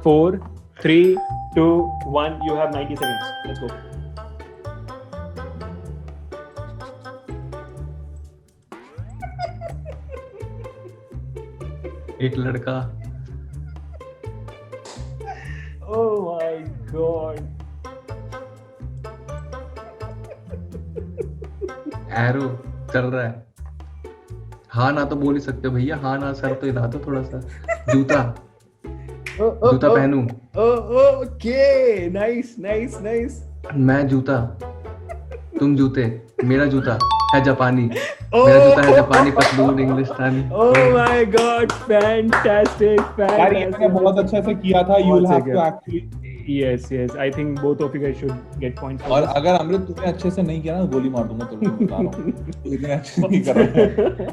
4 3 2 1 you have 90 seconds, let's go. एक लड़का, ओह माय गॉड, एरो चल रहा है। हाँ ना तो बोल ही सकते हो भैया, हाँ ना सर तो हिला दो थोड़ा सा। जूता पहनूं? Okay nice. मैं जूता, तुम जूते, मेरा जूता। है जापानी, मेरा जूता है जापानी, पतलून इंग्लिस्तानी। Oh my God, fantastic, यार ये मैंने बहुत अच्छा से किया था। You will have to actually Yes, I think both of you guys should get points for और this. अगर अमृत तूने अच्छे से नहीं किया ना गोली मार दूंगा तेरे को, बता रहा हूँ। तू इतने अच्छे नहीं कर रहा है।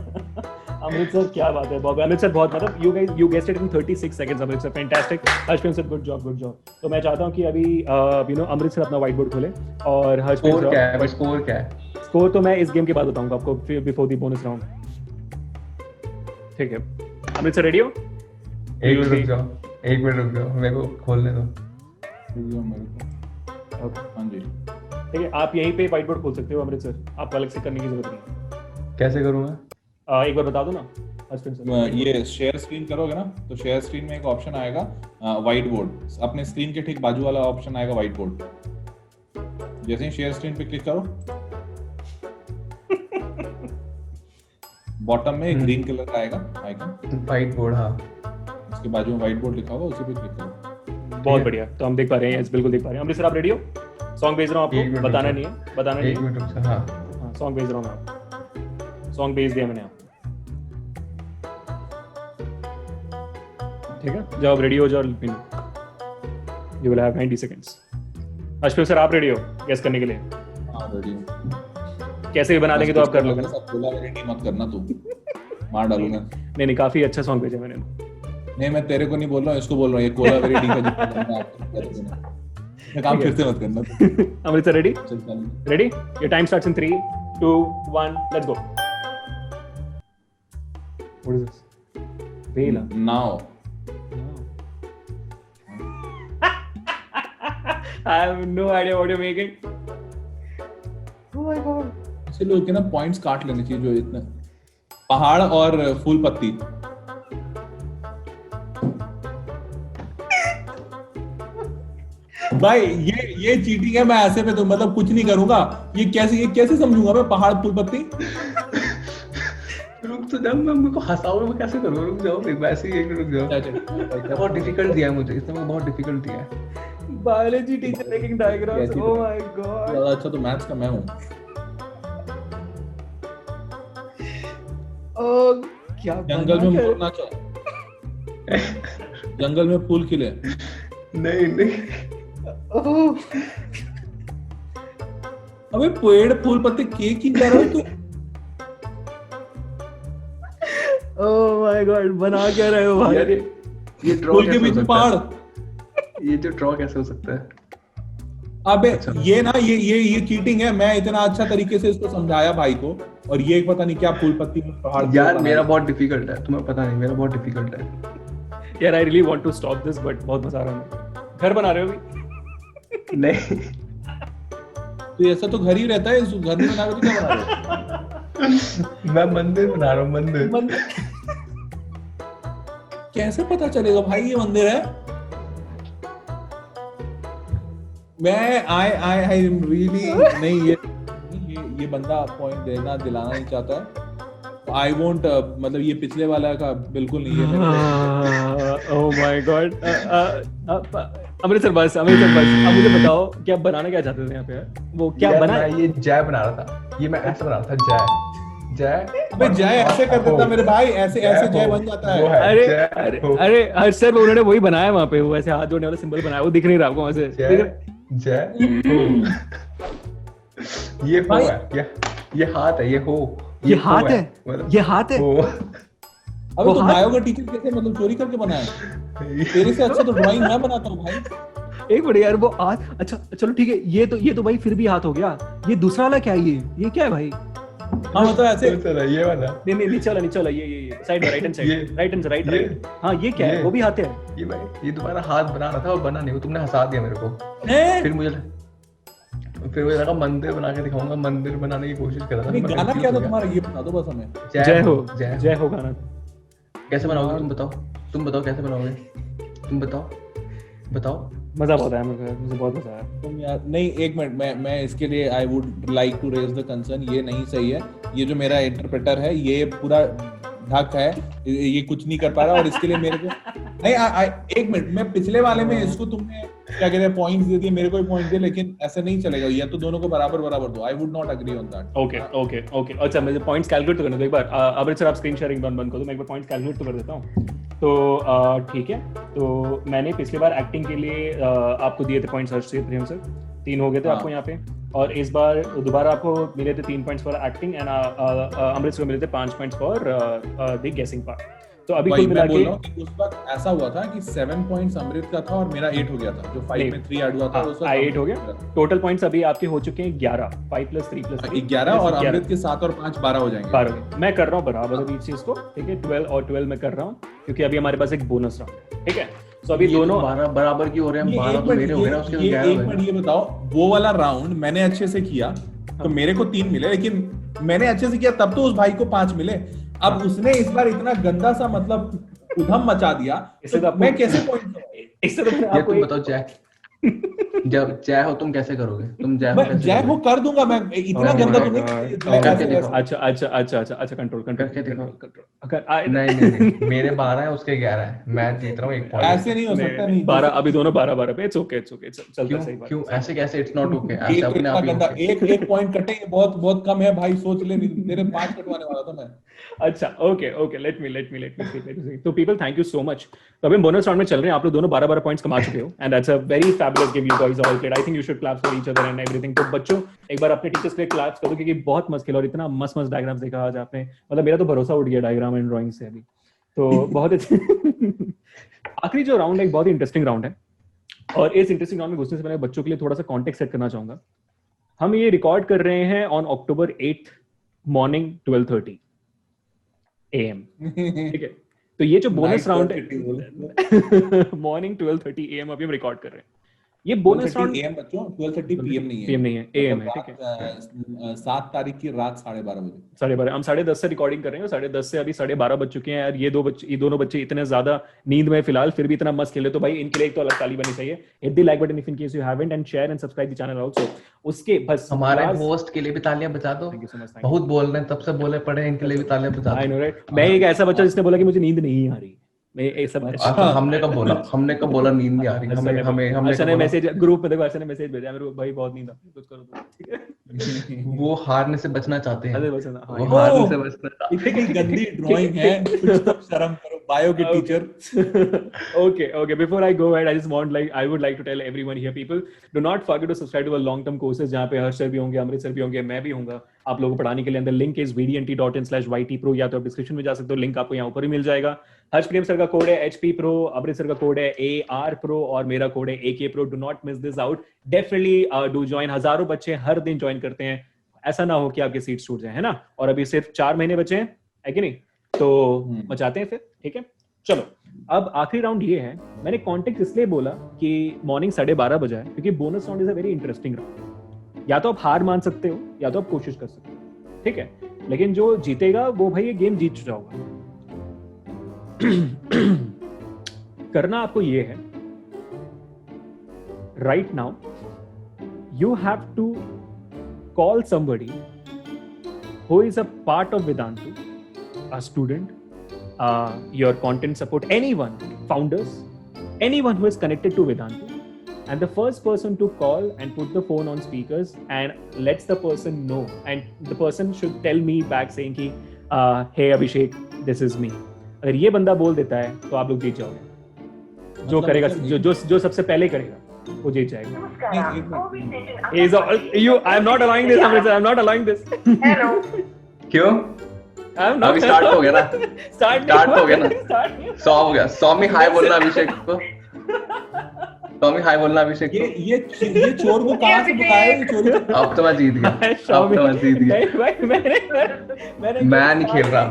अमृत सर क्या बात है, बहुत अमृत सर बहुत मतलब you guessed it in 36 seconds. Amrit sir fantastic. Harshprem sir good job. तो मैं चाहता हूँ कि अभी अमृत सर अपना व्हाइट बोर्ड खोले और हर्षप्रेम स्कोर सर क्या है भाई, स्कोर क्या है? स्कोर तो मैं इस गेम के बाद बताऊंगा आपको, फिर बिफोर दी बोनस राउंड। ठीक है अमृत सर रेडी हो? एक मिनट रुक जाओ, मेरे को खोलने दो। हाँ जी ठीक है, आप यहीं पे व्हाइट बोर्ड खोल सकते हो अमृत सर, आपको अलग से करने की जरूरत नहीं कैसे करूँ मैं? है। एक बार बता दो ना हर्षप्रेम सर। ये शेयर स्क्रीन करोगे ना तो शेयर स्क्रीन में एक ऑप्शन आएगा व्हाइट बोर्ड, अपने स्क्रीन के ठीक बाजू वाला ऑप्शन आएगा व्हाइट बोर्ड। जैसे ही शेयर स्क्रीन पे क्लिक करो बॉटम में ग्रीन कलर का आएगा आइकन, व्हाइट बोर्ड, हाँ उसके बाजू में व्हाइट बोर्ड लिखा होगा, उसी पे क्लिक करो। बहुत बढ़िया, तो हम देख पा रहे हैं, बिल्कुल देख पा रहे हैं। अमृत सर आप रेडी हो? सॉन्ग भेज रहा हूँ एक आपको, मिनट बताना रुको। नहीं है, बताना नहीं एक है। मिनट रुक जाओ, हाँ हाँ सॉन्ग भेज रहा हूँ मैं आपको, सॉन्ग भेज दिया मैंने आपको। ठीक है, जब आप रेडी हो जाओ you will have 90 seconds. Harshprem sir आप रेडी हो गेस करने के लिए? हाँ रेडी हूँ। कैसे भी बना देंगे तो आप कर लोगे ना? सब बोला रेडी मत करना तू, मार डालूंगा। नहीं काफी अच्छा सॉन्ग भेजा मैंने। नहीं मैं तेरे को नहीं बोल रहा हूँ, इसको बोल रहा हूँ, ये कोला वेरी का जितना करना है आपको कर देना। मैं काम फिर से मत करना तू। Amrit sir ready? चल चल। Ready? Your time starts in 3 2 1 let's go. What is this? वेला। Now I have no idea what you're making. Oh my god. ऐसे लोग के ना पॉइंट्स काट लेने चाहिए जो इतने पहाड़ और फूल पत्ती। भाई ये चीटिंग है, मैं ऐसे पे तो मतलब कुछ नहीं करूंगा। ये कैसे समझूंगा मैं पहाड़ फूल पत्ती? रुक तो जब मैं मेरे को हंसाओगे मैं कैसे करूँ? रुक जाओ, एक वैसे ही एक मिनट रुक जाओ। बहुत डिफिकल्ट दिया है मुझे, इसने मुझे बहुत डिफिकल्ट दिया है। Biology teacher making diagrams. Oh my god. ज्यादा अच्छा तो मैथ्स का मैं हूँ। Oh क्या जंगल में मोर नाचा, जंगल में फूल खिले। नहीं Oh. अबे पेड़ फूल पत्ते केक की कर रहा है तू? Oh my god, बना क्या रहे हो भाई? यार ये ड्रॉ फूल के कैसे बीच हो में सकता पहाड़। है? ये जो ड्रॉ कैसे हो सकता है? अबे अच्छा। ये ना ये चीटिंग है। मैं इतना अच्छा तरीके से इसको समझाया भाई को और ये पता नहीं क्या फूल पत्ती में पहाड़ यार बनाया। मेरा बहुत डिफिकल्ट है, तुम्हें पता नहीं, मेरा बहुत डिफिकल्ट है। यार I really want to stop this but बहुत मजा आ रहा है। घर बना रहे हो अभी? नहीं तो ऐसा तो घर ही रहता है, इस घर में बना के तो क्या बना रहे हो? मैं मंदिर बना रहा हूँ, मंदिर। कैसे पता चलेगा भाई ये मंदिर है? मैं आई रियली नहीं ये बंदा पॉइंट देना दिलाना नहीं चाहता है। आई वोंट मतलब ये पिछले वाला का बिल्कुल नहीं है। Oh my god. Amrit sir बस अब मुझे बताओ क्या बनाना क्या चाहते थे यहाँ पे? वो क्या यार, बना? मैं ये जय बना रहा था, ये मैं ऐसे बना रहा था, जय। अबे जय ऐसे कर देता मेरे भाई, ऐसे जय बन जाता वो है। अरे जय अरे हो। अरे हर्ष सर उन्होंने वही बनाया वहाँ पे, वो ऐसे हाथ जोड़ने वाला सिंबल बनाया, वो दिख नहीं रहा आपको वहाँ से? जय ये हो भाई- है, ये हाथ है, ये हो। ये हो हाथ है? मतलब ये हाथ है? हो। अबे वो तो हाथ- बायो का टीचर कैसे मतलब चोरी करके बनाया? तेरे से अच्छा तो ड्राइंग मैं बनाता हूँ भाई। एक मिनट यार, वो हाथ अच्छा चलो ठीक है, ये तो भाई फिर भी हाथ हो गया। ये दूसरा वाला क्या है? ये क्या है भाई? हाँ मतलब ऐसे चला ये वाला, नहीं नीचे वाला ये साइड में राइट हैंड ये- साइड राइट हैंड ये- राइट। हाँ ये क्या है? ये- वो भी हाथ है? ये भाई ये तुम्हारा हाथ बना रहा था और बना नहीं, वो तुमने हंसा दिया मेरे को। हैं? फिर मुझे लगा मंदिर बना के दिखाऊंगा, मंदिर बनाने की कोशिश कर रहा था। नहीं, मैं गाना confused क्या हो था गया। तुम्हारा ये बता दो बस हमें। जय हो गाना। कैसे बनाओगे तुम बताओ कैसे बनाओगे? तुम बताओ। मजा बहुत आया मुझे बहुत मजा आया। तुम यार नहीं एक मिनट, मैं इसके लिए I would like to raise the concern. ये नहीं सही है। ये जो मेरा इंटरप्रेटर है ये पूरा ढक है, ये कुछ नहीं कर पा रहा और इसके लिए मेरे को नहीं एक मिनट, मैं पिछले वाले में इसको तुमने क्या कहते हैं पॉइंट्स दे दिए, मेरे को भी पॉइंट दिए, लेकिन ऐसे नहीं चलेगा, या तो दोनों को बराबर बराबर दो। I would not agree on that. Okay अच्छा, मुझे पॉइंट्स कैलकुलेट तो करने दो एक बार। अमृत सर आप स्क्रीन शेयरिंग बंद कर दो, मैं एक बार पॉइंट्स कैलकुलेट तो कर देता हूँ। तो ठीक है, तो मैंने पिछली बार एक्टिंग के लिए आपको दिए थे पॉइंट्स हर्ष से, प्रेम सर 3 हो गए थे आपको यहाँ पे, और इस बार दोबारा आपको मिले थे 3 points for acting and Amrit sir को मिले थे 5 points for the guessing part. तो अभी कुल मिला के उस वक्त ऐसा हुआ था कि 7 पॉइंट्स अमृत का था और मेरा 8 हो गया था, जो 5 में 3 ऐड हुआ था उस वक्त 8 हो गया। टोटल पॉइंट्स अभी आपके हो चुके हैं 11, 5 + 3 + 3 11, और अमृत के 7 और 5 12 हो जाएंगे। 12 मैं कर रहा हूँ बराबर बीच चीज को, ठीक है। 12 और 12 मैं कर रहा हूँ क्योंकि अभी हमारे पास एक बोनस राउंड है, ठीक है। तो अभी दोनों 12 बराबर क्यों हो रहे हैं? 12 तो मेरे हो गए ना, उसके 11 एक मिनट ये बताओ, वो वाला राउंड मैंने अच्छे से किया तो मेरे को 3 मिले, लेकिन मैंने अच्छे से किया तब तो उस भाई को 5 मिले। अब उसने इस बार इतना गंदा सा मतलब उधम मचा दिया, तो मैं कैसे पॉइंट? इससे तो मैंने आपको तुम बताओ जय, जब जय हो तुम कैसे करोगे? तुम जय हो कैसे? जय हो कर दूंगा मैं, इतना गंदा तो नहीं करके देखो। अच्छा कंट्रोल करके देखो। नहीं मेरे 12 है, उसके 11 है, मैं जीत रहा हूँ 1 पॉइंट। ऐसे नहीं हो सकता। नहीं 12, अभी दोनों 12 पे। इट्स ओके चलता है, सही बात। क्यों ऐसे कैसे? It's not okay. ऐसे अपने आप ही एक पॉइंट कटेंगे, बहुत बहुत कम है भाई, सोच ले, तेरे 5 कटवाने वाला था मैं। अच्छा ओके लेट मी तो people thank you so much. तो अभी हम बोनस राउंड में चल रहे हैं, आप लोग दोनों 12 पॉइंट्स कमा चुके हो and that's a very fabulous game you guys all played. I think you should clap for each other and everything. तो बच्चों एक बार अपने टीचर्स पे क्लैप्स कर दो, क्योंकि बहुत मस्त खेला और इतना मस्त डायग्राम्स देखा आज आपने, मतलब मेरा तो भरोसा उठ गया डायग्राम एंड ड्राइंग से अभी तो बहुत अच्छे। आखिरी जो राउंड है एक बहुत ही इंटरेस्टिंग राउंड है, और इस इंटरेस्टिंग राउंड में घुसने से पहले बच्चों के लिए थोड़ा सा कॉन्टेक्स्ट सेट करना चाहूंगा। हम ये रिकॉर्ड कर रहे हैं ऑन October 8 मॉर्निंग 12:30 AM, ठीक है। तो ये जो बोनस राउंड है मॉर्निंग 12:30 AM अभी हम रिकॉर्ड कर रहे हैं। ये बोनस राउंड AM बच्चों, 12:30 PM नहीं है, PM नहीं है, AM है, ठीक है। 7 तारीख की रात 12:30 बजे, 12:30 हम 10:30 से रिकॉर्डिंग कर रहे हैं, 10:30 से अभी 12:30 बज चुके हैं यार। ये दोनों बच्चे इतने ज्यादा नींद में फिलहाल, फिर भी इतना मस्त खेले, तो भाई इनके लिए एक तो अलग ताली बनी चाहिए। Hit the like button if in case you haven't and share and subscribe the channel also. उसके बस हमारे होस्ट के लिए भी तालियां बजा दो। बहुत बोल रहे हैं, तब से बोले पड़े, इनके लिए भी तालियां बजा दो। I know right. मैं एक ऐसा बच्चा जिसने बोला कि मुझे नींद नहीं आ रही, मैं ये सब हमने कब बोला नींद नहीं आ रही? हमने मैसेज ग्रुप में देखो, ऐसे ने मैसेज भेजा मेरे को, भाई बहुत नींद आ रही है, कुछ करो तो, ठीक है। वो हारने से बचना चाहते हैं। वो हारने से बचना। इतनी गंदी ड्राइंग है, कुछ तो शर्म करो बायो के teacher. Okay, before I go ahead, I would like to tell everyone here, people, do not forget to subscribe to our long term courses, जहाँ पे हर्ष सर भी होंगे, अमृत सर भी होंगे, मैं भी होऊंगा आप लोगों को पढ़ाने के लिए। अंदर लिंक इज vdnt.in/ytpro, या तो आप डिस्क्रिप्शन में जा सकते हो, लिंक आपको यहाँ ऊपर ही मिल जाएगा। हर्ष प्रेम सर का कोड है HP Pro, अमृत सर का कोड है AR Pro, और मेरा कोड है AK Pro। Do not miss this out, definitely do join. हजारों बच्चे हर दिन ज्वाइन करते हैं, ऐसा ना हो कि आपके सीट्स छूट जाए, है ना। और अभी सिर्फ 4 महीने बचे हैं, है कि नहीं, तो मचाते हैं फिर, ठीक है। चलो अब आखिरी राउंड ये है, मैंने कॉन्टेक्ट इसलिए बोला कि मॉर्निंग 12:30 बजा है क्योंकि bonus round is a very interesting round. या तो आप हार मान सकते हो या तो आप कोशिश कर सकते हो, ठीक है। लेकिन जो जीतेगा वो भाई ये गेम जीत चुका होगा। करना आपको ये है, right now you have to call somebody who is a part of Vedantu, a student, your content support, anyone, founders, anyone who is connected to Vedantu, and the first person to call and put the phone on speakers and lets the person know, and the person should tell me back saying कि hey Abhishek, this is me। अगर ये बंदा बोल देता है तो आप लोग जीत जाओगे। जो करेगा, जो सबसे पहले करेगा वो जीत जाएगा। I am not allowing this, Amrit sir, I am not allowing this। Hello। क्यों? अभी स्टार्ट हो गया ना, स्टार्ट हो गया ना, 100 हो गया। 100 में हाय बोलना अभिषेक को, 100 में हाय बोलना अभिषेक को। ये चोर को कहाँ से बताया ये चोरी? अब तो मैं जीत गया, अब तो मैं जीत गया। मैं नहीं खेल रहा,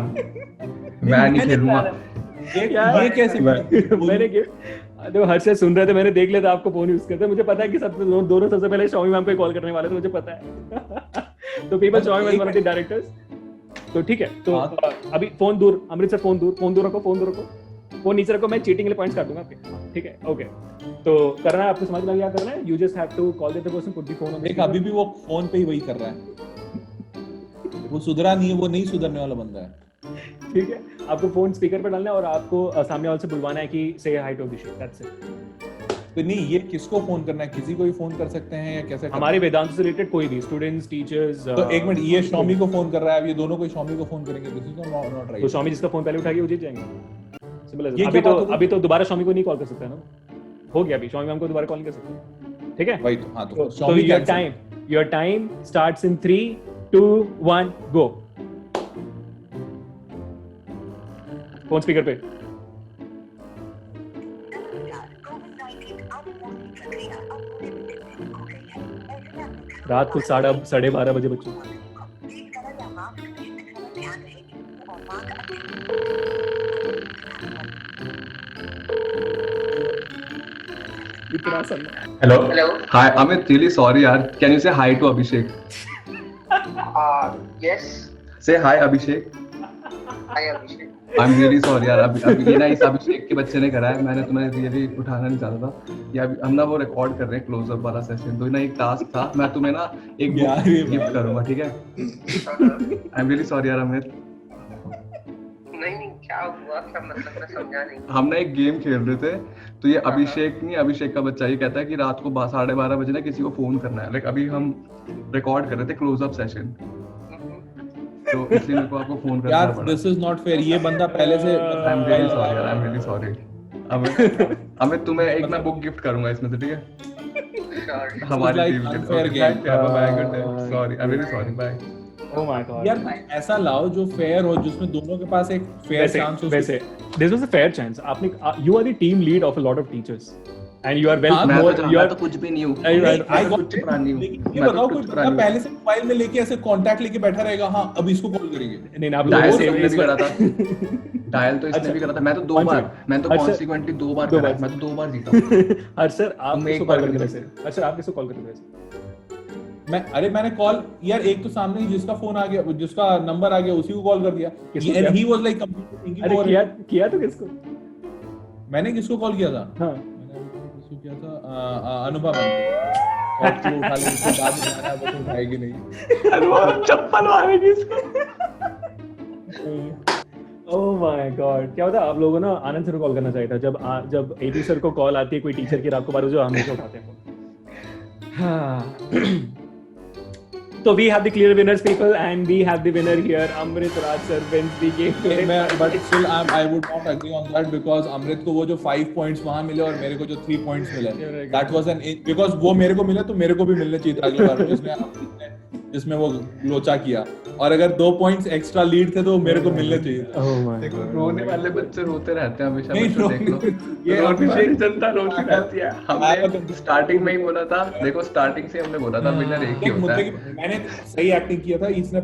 मैं नहीं खेलूंगा। ये कैसे? मैंने देखो हर्ष से सुन रहे थे, मैंने देख लिया था आपको फोन यूज करते, मुझे पता है कि दोनों सबसे पहले शॉमी मैम को कॉल करने वाले थे, मुझे पता है। तो people Xiaomi ma'am one of the directors, तो ठीक है। तो अभी फोन दूर, अमृत सर फोन दूर रखो, फोन नीचे रखो, मैं चीटिंग के लिए पॉइंट्स काट दूंगा आपके, ठीक है। ओके, तो करना है आपको, समझ में क्या करना है। You just have to call the person, put the phone on. देख अभी भी वो फोन पे ही वही कर रहा है, वो सुधरा नहीं है, वो नहीं सुधरने वाला बंदा है, ठीक है। आपको फोन स्पीकर पे डालना है और आपको सामने वाले से बुलवाना है कि से हाय टू अभिषेक, दैट्स इट। तो नहीं, ये किसको फोन करना है? किसी को भी फोन कर सकते हैं या कैसे? हमारे वेदांत से रिलेटेड कोई भी स्टूडेंट्स, टीचर्स। तो एक मिनट, ये शॉमी को फोन कर रहा है, अब ये दोनों को शॉमी को फोन करेंगे, दिस इज नॉट तो राइट। शॉमी जिसका फोन पहले उठाएगी वो जीत जाएंगे, सिंपल ये है। क्या बात हो गई? अभी तो दोबारा शॉमी को नहीं कॉल कर सकता है ना, हो गया अभी, शॉमी मैम को दोबारा कॉल नहीं कर सकते, ठीक है? भाई तो हाँ, तो Xiaomi your time starts in 3 2 1 go. Phone speaker पे। रात को 12:30 बजे बच्चों। इतना सन। Hello. Hi, Amit. Really sorry, yaar. Can you say hi to Abhishek? Yes. Say hi, Abhishek. Hi, Abhishek. I'm really sorry, यार. अभी ये ना इस अभिषेक के बच्चे ने करा है. मैंने तुम्हें रियली उठाना नहीं चाहता था. ये अभी हम ना वो रिकॉर्ड कर रहे हैं क्लोजअप वाला सेशन. तो ना एक टास्क था. मैं तुम्हें ना एक गिफ्ट करूंगा, ठीक है? I'm really sorry, यार अमित. नहीं, क्या हुआ? क्या मतलब? मैं समझा नहीं. हम ना एक गेम खेल रहे थे. तो ये अभिषेक का बच्चा ये कहता है कि रात को 12:30 बजे ना किसी को फोन करना है. लाइक अभी हम रिकॉर्ड कर रहे थे क्लोजअप सेशन. तो इसलिए मेरे को आपको फोन करना यार, पड़ा. This is not fair. ये बंदा पहले से I'm really sorry. अमित तुम्हें एक मैं बुक गिफ्ट करूंगा इसमें से, ठीक है? Sure. हमारी like टीम के unfair लिए. game. Bye, good day. Sorry, I'm really sorry. Bye. Oh my god. यार कुछ ऐसा लाओ जो फेयर हो, जिसमें दोनों के पास एक फेयर चांस हो. वैसे this was a fair chance. आपने you are the team lead of a lot of teachers and you are well हाँ, more you मैं are तो कुछ भी नहीं हूँ. I got कुछ पुरानी हूँ. लेकिन ये मैं तो बताओ, कुछ कोई पुरानी बंदा हूँ. पहले से मोबाइल में लेके ऐसे कांटेक्ट लेके बैठा रहेगा, हाँ अब इसको कॉल करेंगे. नहीं आप डायल लोग तो इसने भी करा था. डायल तो इसने अच्छा. भी करा था. मैं तो 2 बार, मैं तो अच्छा. कॉन्सिक्वेंटली 2 बार दो करा. बार. मैं तो 2 बार जीता हूँ. हर सर आप तुम किसको एक कॉल बार करते भी वैसे? नहीं. अच्छा आप किसको कॉल करते वैसे? मैंने कॉल, यार एक तो सामने ही जिसका फोन आ गया, जिसका नंबर आ गया, उसी को कॉल कर दिया. किसको एंड किया? He was like completely thinking अरे ओवर. किया तो किसको? मैंने किसको कॉल किया था? हाँ मैंने किसको किया था? अनुभव कॉल क्यों उठा ले, उसके बाद में आया वो तो उठाएगी नहीं. अरे वो चप्पल मारेगी इसको. ओह माय गॉड, क्या होता है आप लोगों को ना आनंद सर को कॉल करना चाहिए था. जब एपी सर को कॉल आती है कोई टीचर की रात को 12 बजे, हमेशा उठाते हैं फोन. हाँ. So we have the clear winners, people, and we have the winner here. Amrit Raj sir wins the game today. But still I would not agree on that, because अमृत को वो जो 5 points वहाँ मिले और मेरे को जो 3 points मिले, that was because वो मेरे को मिले तो मेरे को भी मिलने चाहिए था अगली बार जिसमें वो लोचा किया. और अगर 2 points एक्स्ट्रा लीड थे तो मेरे को मिलने चाहिए था. Oh my देखो God. रोने वाले बच्चे रोते रहते हैं हमेशा. नहीं, बच्चे देख लो. ये रोने वाली अभिषेक जनता रोती रहती है. हमने स्टार्टिंग में ही बोला था. देखो स्टार्टिंग से हमने बोला था विनर एक ही देख, होता मुद्दे है. की मैंने सही एक्टिंग किया था, इसने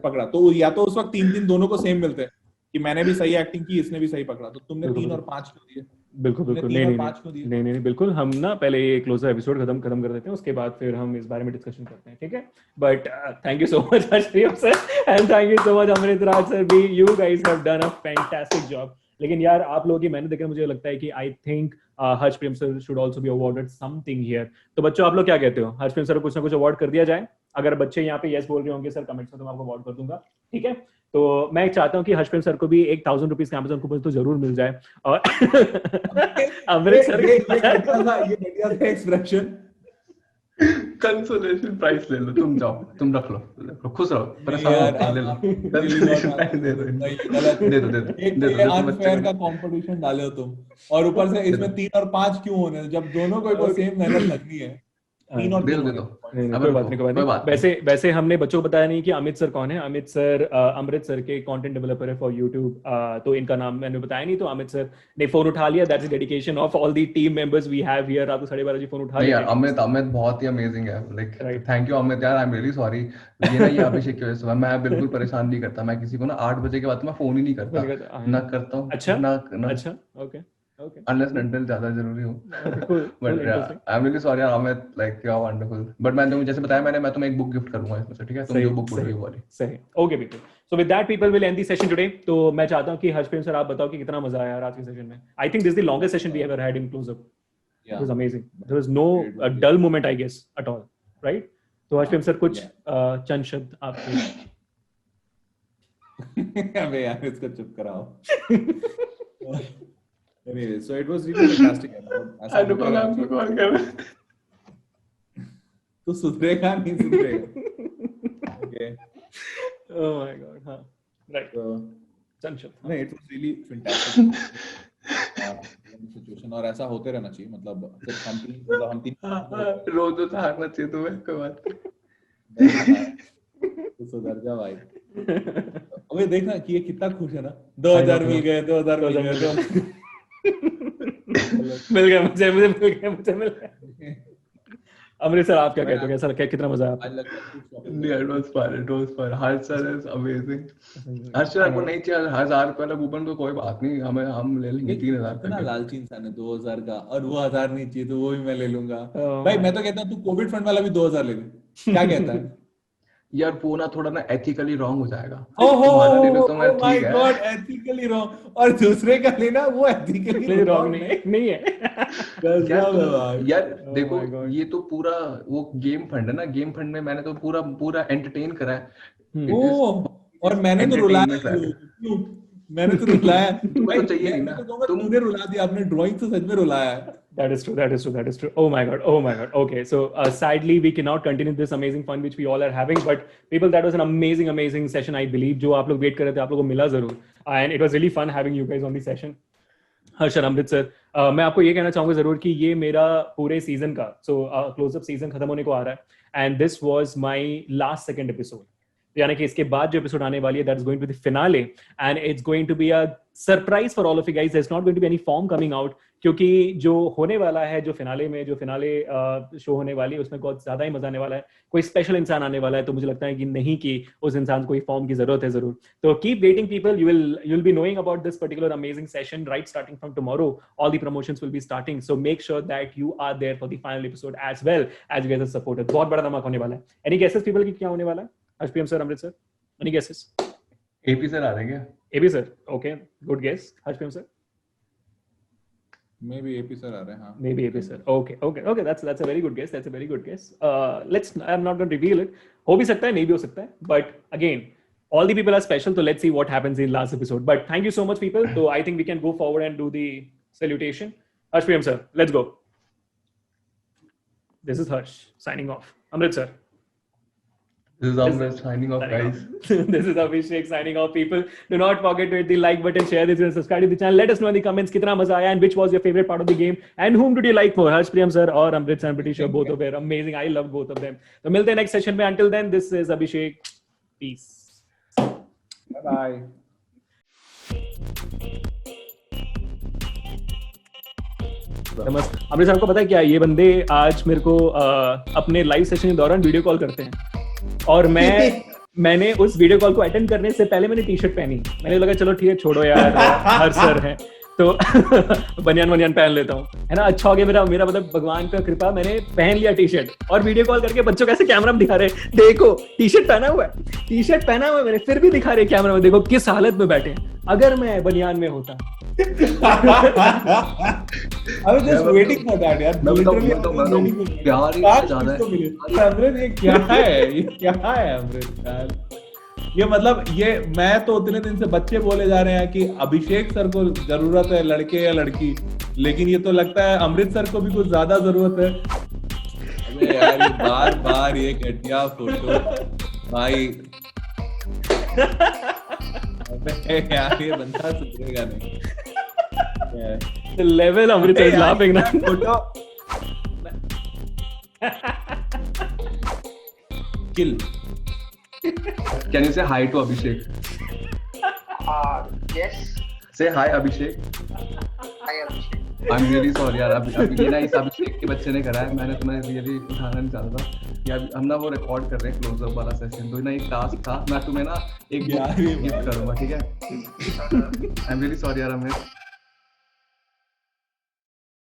पकड़ा. तो या तो उस वक्त 3 दोनों को सेम मिलते हैं कि मैंने भी सही एक्टिंग की, इसने भी सही पकड़ा. तो तुमने 3 और 5 क्यों दिए? बिल्कुल तुमने बिल्कुल 3 नहीं और नहीं 5 क्यों दिए? नहीं नहीं बिल्कुल. हम ना पहले ये क्लोजर एपिसोड खत्म कर देते हैं, उसके बाद फिर हम इस बारे में डिस्कशन करते हैं, ठीक है? But thank you so much Harshprem sir and thank you so much Amrit Raj sir भी. You guys have done a fantastic job. लेकिन यार आप लोगों की मेहनत देखकर मुझे लगता है कि I think Harshprem sir should also be awarded something here. तो बच्चों आप लोग क्या कहते हो, हर्षप्रेम सर को कुछ ना कुछ अवार्ड कर दिया जाए? अगर बच्चे यहाँ पे यस बोल रहे होंगे सर कमेंट्स में, तो मैं आपको अवार्ड कर दूंगा, ठीक है? तो मैं चाहता हूँ कि हर्षप्रेम सर को भी 1000 रुपीज का अमेज़न कूपन तो जरूर मिल जाए. और अमृत सर ये बढ़िया था एक्सप्रेशन. कंसोलेशन प्राइस ले लो. तुम जाओ, तुम रख लो, खुश रहो. यार, ले लो. कंसोलेशन प्राइस दे दो. दे दो. अनफेयर का कंपटीशन डाले हो तुम, और ऊपर से इसमें 3 और 5 क्यों होने, जब दोनों को सेम मेहनत लगनी है. 3 और दे 3 दो. कोई बात नहीं. वैसे हमने बच्चों को बताया नहीं कि अमित सर कौन है. अमित सर अमृत सर के कंटेंट डेवलपर है फॉर यूट्यूब. तो इनका नाम मैंने बताया नहीं. तो अमित सर ने फोन उठा लिया. That's the dedication of all the team members we have here. रात को 12:30 बजे फोन उठा लिया. अमित बहुत ही अमेजिंग है. लाइक थैंक यू अमित यार. I am really sorry. ये अभिषेक की वजह से मैं बिल्कुल परेशान नहीं करता. मैं किसी को ना 8 बजे के बाद मैं फोन ही नहीं करता. ना करता हूँ. अच्छा ओके unless and until ज्यादा जरूरी हो. But I'm really sorry Amit, like you're wonderful. But मैं तुम्हें जैसे बताया मैं तुम्हें एक बुक गिफ्ट करूंगा इसमें से, ठीक है? तुम जो बुक बोलोगे वो वाली. सही. Okay people. So with that people will end the session today. तो मैं चाहता हूँ कि हर्षप्रेम सर आप बताओ कि कितना मजा आया आज के सेशन में. I think this is the longest session we ever had in Close Up. It was amazing. There was no dull moment I guess at all, right? तो हर्षप्रेम सर कुछ चंद शब्द आपके. अबे यार इसको चुप कराओ। Anyway, so it was really fantastic. ऐसा अनुपम आपको कॉल कर रहा है। तू सुधरेगा नहीं सुधरेगा। Okay. Oh my god, हाँ, right. So, Chanchal, हाँ. नहीं, it was really fantastic. Situation और ऐसा होते रहना चाहिए, मतलब सिर्फ हम तीन रोज तो हारना चाहिए तुम्हें, कोई बात नहीं। तो सुधर जा भाई। अबे देखना कि ये कितना खुश है ना, 2000 मिल गए, 2000 मिल गए। मिल गया मुझे मिल गया। अमृत सर, आप क्या कहते हो, कैसा लगा, कितना मजा आया? It was fun. Harsh sir is amazing. Harsh sir को नहीं चाहिए 1000 रुपए वाला कूपन तो कोई बात नहीं, हम ले लेंगे 3000 इतना का। लालची इंसान है 2000 का, और वो 1000 नहीं चाहिए तो वो भी मैं ले लूंगा। Oh. भाई मैं तो कहता हूँ तू कोविड फंड वाला भी 2000 ले ले, क्या कहता है? यार वो ना थोड़ा ना एथिकली रॉन्ग हो जाएगा। ओहो तुम्हारा ले लो तो मैं माय ठीक है। गॉड, एथिकली रॉन्ग, और दूसरे का लेना वो एथिकली रॉन्ग नहीं है। यार Oh देखो my God. ये तो पूरा वो गेम फंड है ना, गेम फंड में मैंने तो पूरा एंटरटेन करा है। ओ, और मैंने तो रुलाया, मैंने तो रुलाया। तुम्हें तो चाहिए नहीं ना, तुमने रुला दिया, आपने ड्राइंग से सच में रुलाया। That is true. Oh my god. Okay, so sadly we cannot continue this amazing fun which we all are having, but people, that was an amazing session, I believe. जो आप लोग वेट कर रहे थे, आप लोगों को मिला जरूर, and it was really fun having you guys on the session. हर्ष और अमृत सर, मैं आपको ये कहना चाहूंगा जरूर कि ये मेरा पूरे सीजन का, क्लोजअप सीजन खत्म होने को आ रहा है, and this was my last second episode, यानी कि इसके बाद जो एपिसोड आने वाली है, that is going to be the finale, and it's going to be a surprise for all of you guys. There is not going to be any form coming out, क्योंकि जो होने वाला है, जो फिनाले शो होने वाली है, उसमें बहुत ज्यादा ही मजा आने वाला है। कोई स्पेशल इंसान आने वाला है, तो मुझे लगता है कि नहीं कि उस इंसान को फॉर्म की जरूरत है जरूर। तो keep waiting people, you will be knowing about this particular amazing session right starting from tomorrow. All the promotions will be starting, so make sure that you are there for the final episode as well as you guys are supported. बहुत बड़ा धमाका होने वाला है। Any guesses people की क्या होने वाला है? Harshpriyam sir, Amrit sir, any guesses? AP sir आ रहे हैं क्या? AB sir, okay, good guess. Harshpriyam sir, Maybe AP sir आ रहे हैं, हाँ। maybe AP sir. Okay. That's a very good guess. I'm not going to reveal it. हो भी सकता है, नहीं भी हो सकता है. But again, all the people are special. So let's see what happens in last episode. But thank you so much, people. So I think we can go forward and do the salutation. Harshpriyam sir, let's go. This is Harsh signing off. Amrit sir. This is Amrit signing off, guys. This is Abhishek signing off, people. Do not forget to hit the like button, share this and subscribe to the channel. Let us know in the comments कितना मजा आया and which was your favorite part of the game and whom did you like more, Harshpriyam sir or Amrit sir. I'm pretty sure both of them are amazing. I love both of them. तो मिलते हैं next session में. Until then, this is Abhishek. Peace. Bye bye. Amrit sir को पता है क्या, ये बंदे आज मेरे को अपने लाइव सेशन के दौरान वीडियो कॉल करते हैं, और मैंने उस वीडियो कॉल को अटेंड करने से पहले मैंने टी शर्ट पहनी। मैंने लगा चलो ठीक है, छोड़ो यार, हर सर है तो बनियान पहन लेता हूँ, है ना। अच्छा हो गया मेरा मतलब भगवान का कृपा, मैंने पहन लिया टी शर्ट और वीडियो कॉल करके बच्चों कैसे कैमरा में दिखा रहे, देखो टी शर्ट पहना हुआ है मैंने, फिर भी दिखा रहे कैमरा में, देखो किस हालत में बैठे हैं। अगर मैं बनियान में होता I was just waiting for that यार। प्यार ही ज्यादा है। अमृत ये क्या है अमृत यार? ये मतलब ये मैं तो उतने दिन से बच्चे बोले जा रहे हैं कि अभिषेक सर को जरूरत है लड़के या लड़की, लेकिन ये तो लगता है अमृत सर को भी कुछ ज्यादा जरूरत है। अबे यार ये बार ये घटिया फोटो भाई, अबे यार ये बंदा सुधरेगा नहीं। The level Amrit is laughing now. Photo kill. Can you say hi to Abhishek? Yes. Say hi Abhishek. Hi Abhishek. I'm really sorry यार, अभी ये ना इस अभिषेक के बच्चे ने करा है, मैंने तुम्हें रियली उठाना नहीं चाहता था यार। हम ना वो रिकॉर्ड कर रहे हैं क्लोजअप वाला सेशन, तो ना एक टास्क था, मैं तुम्हें ना एक गिफ्ट करूंगा, ठीक है? आई एम रियली सॉरी यार अमृत।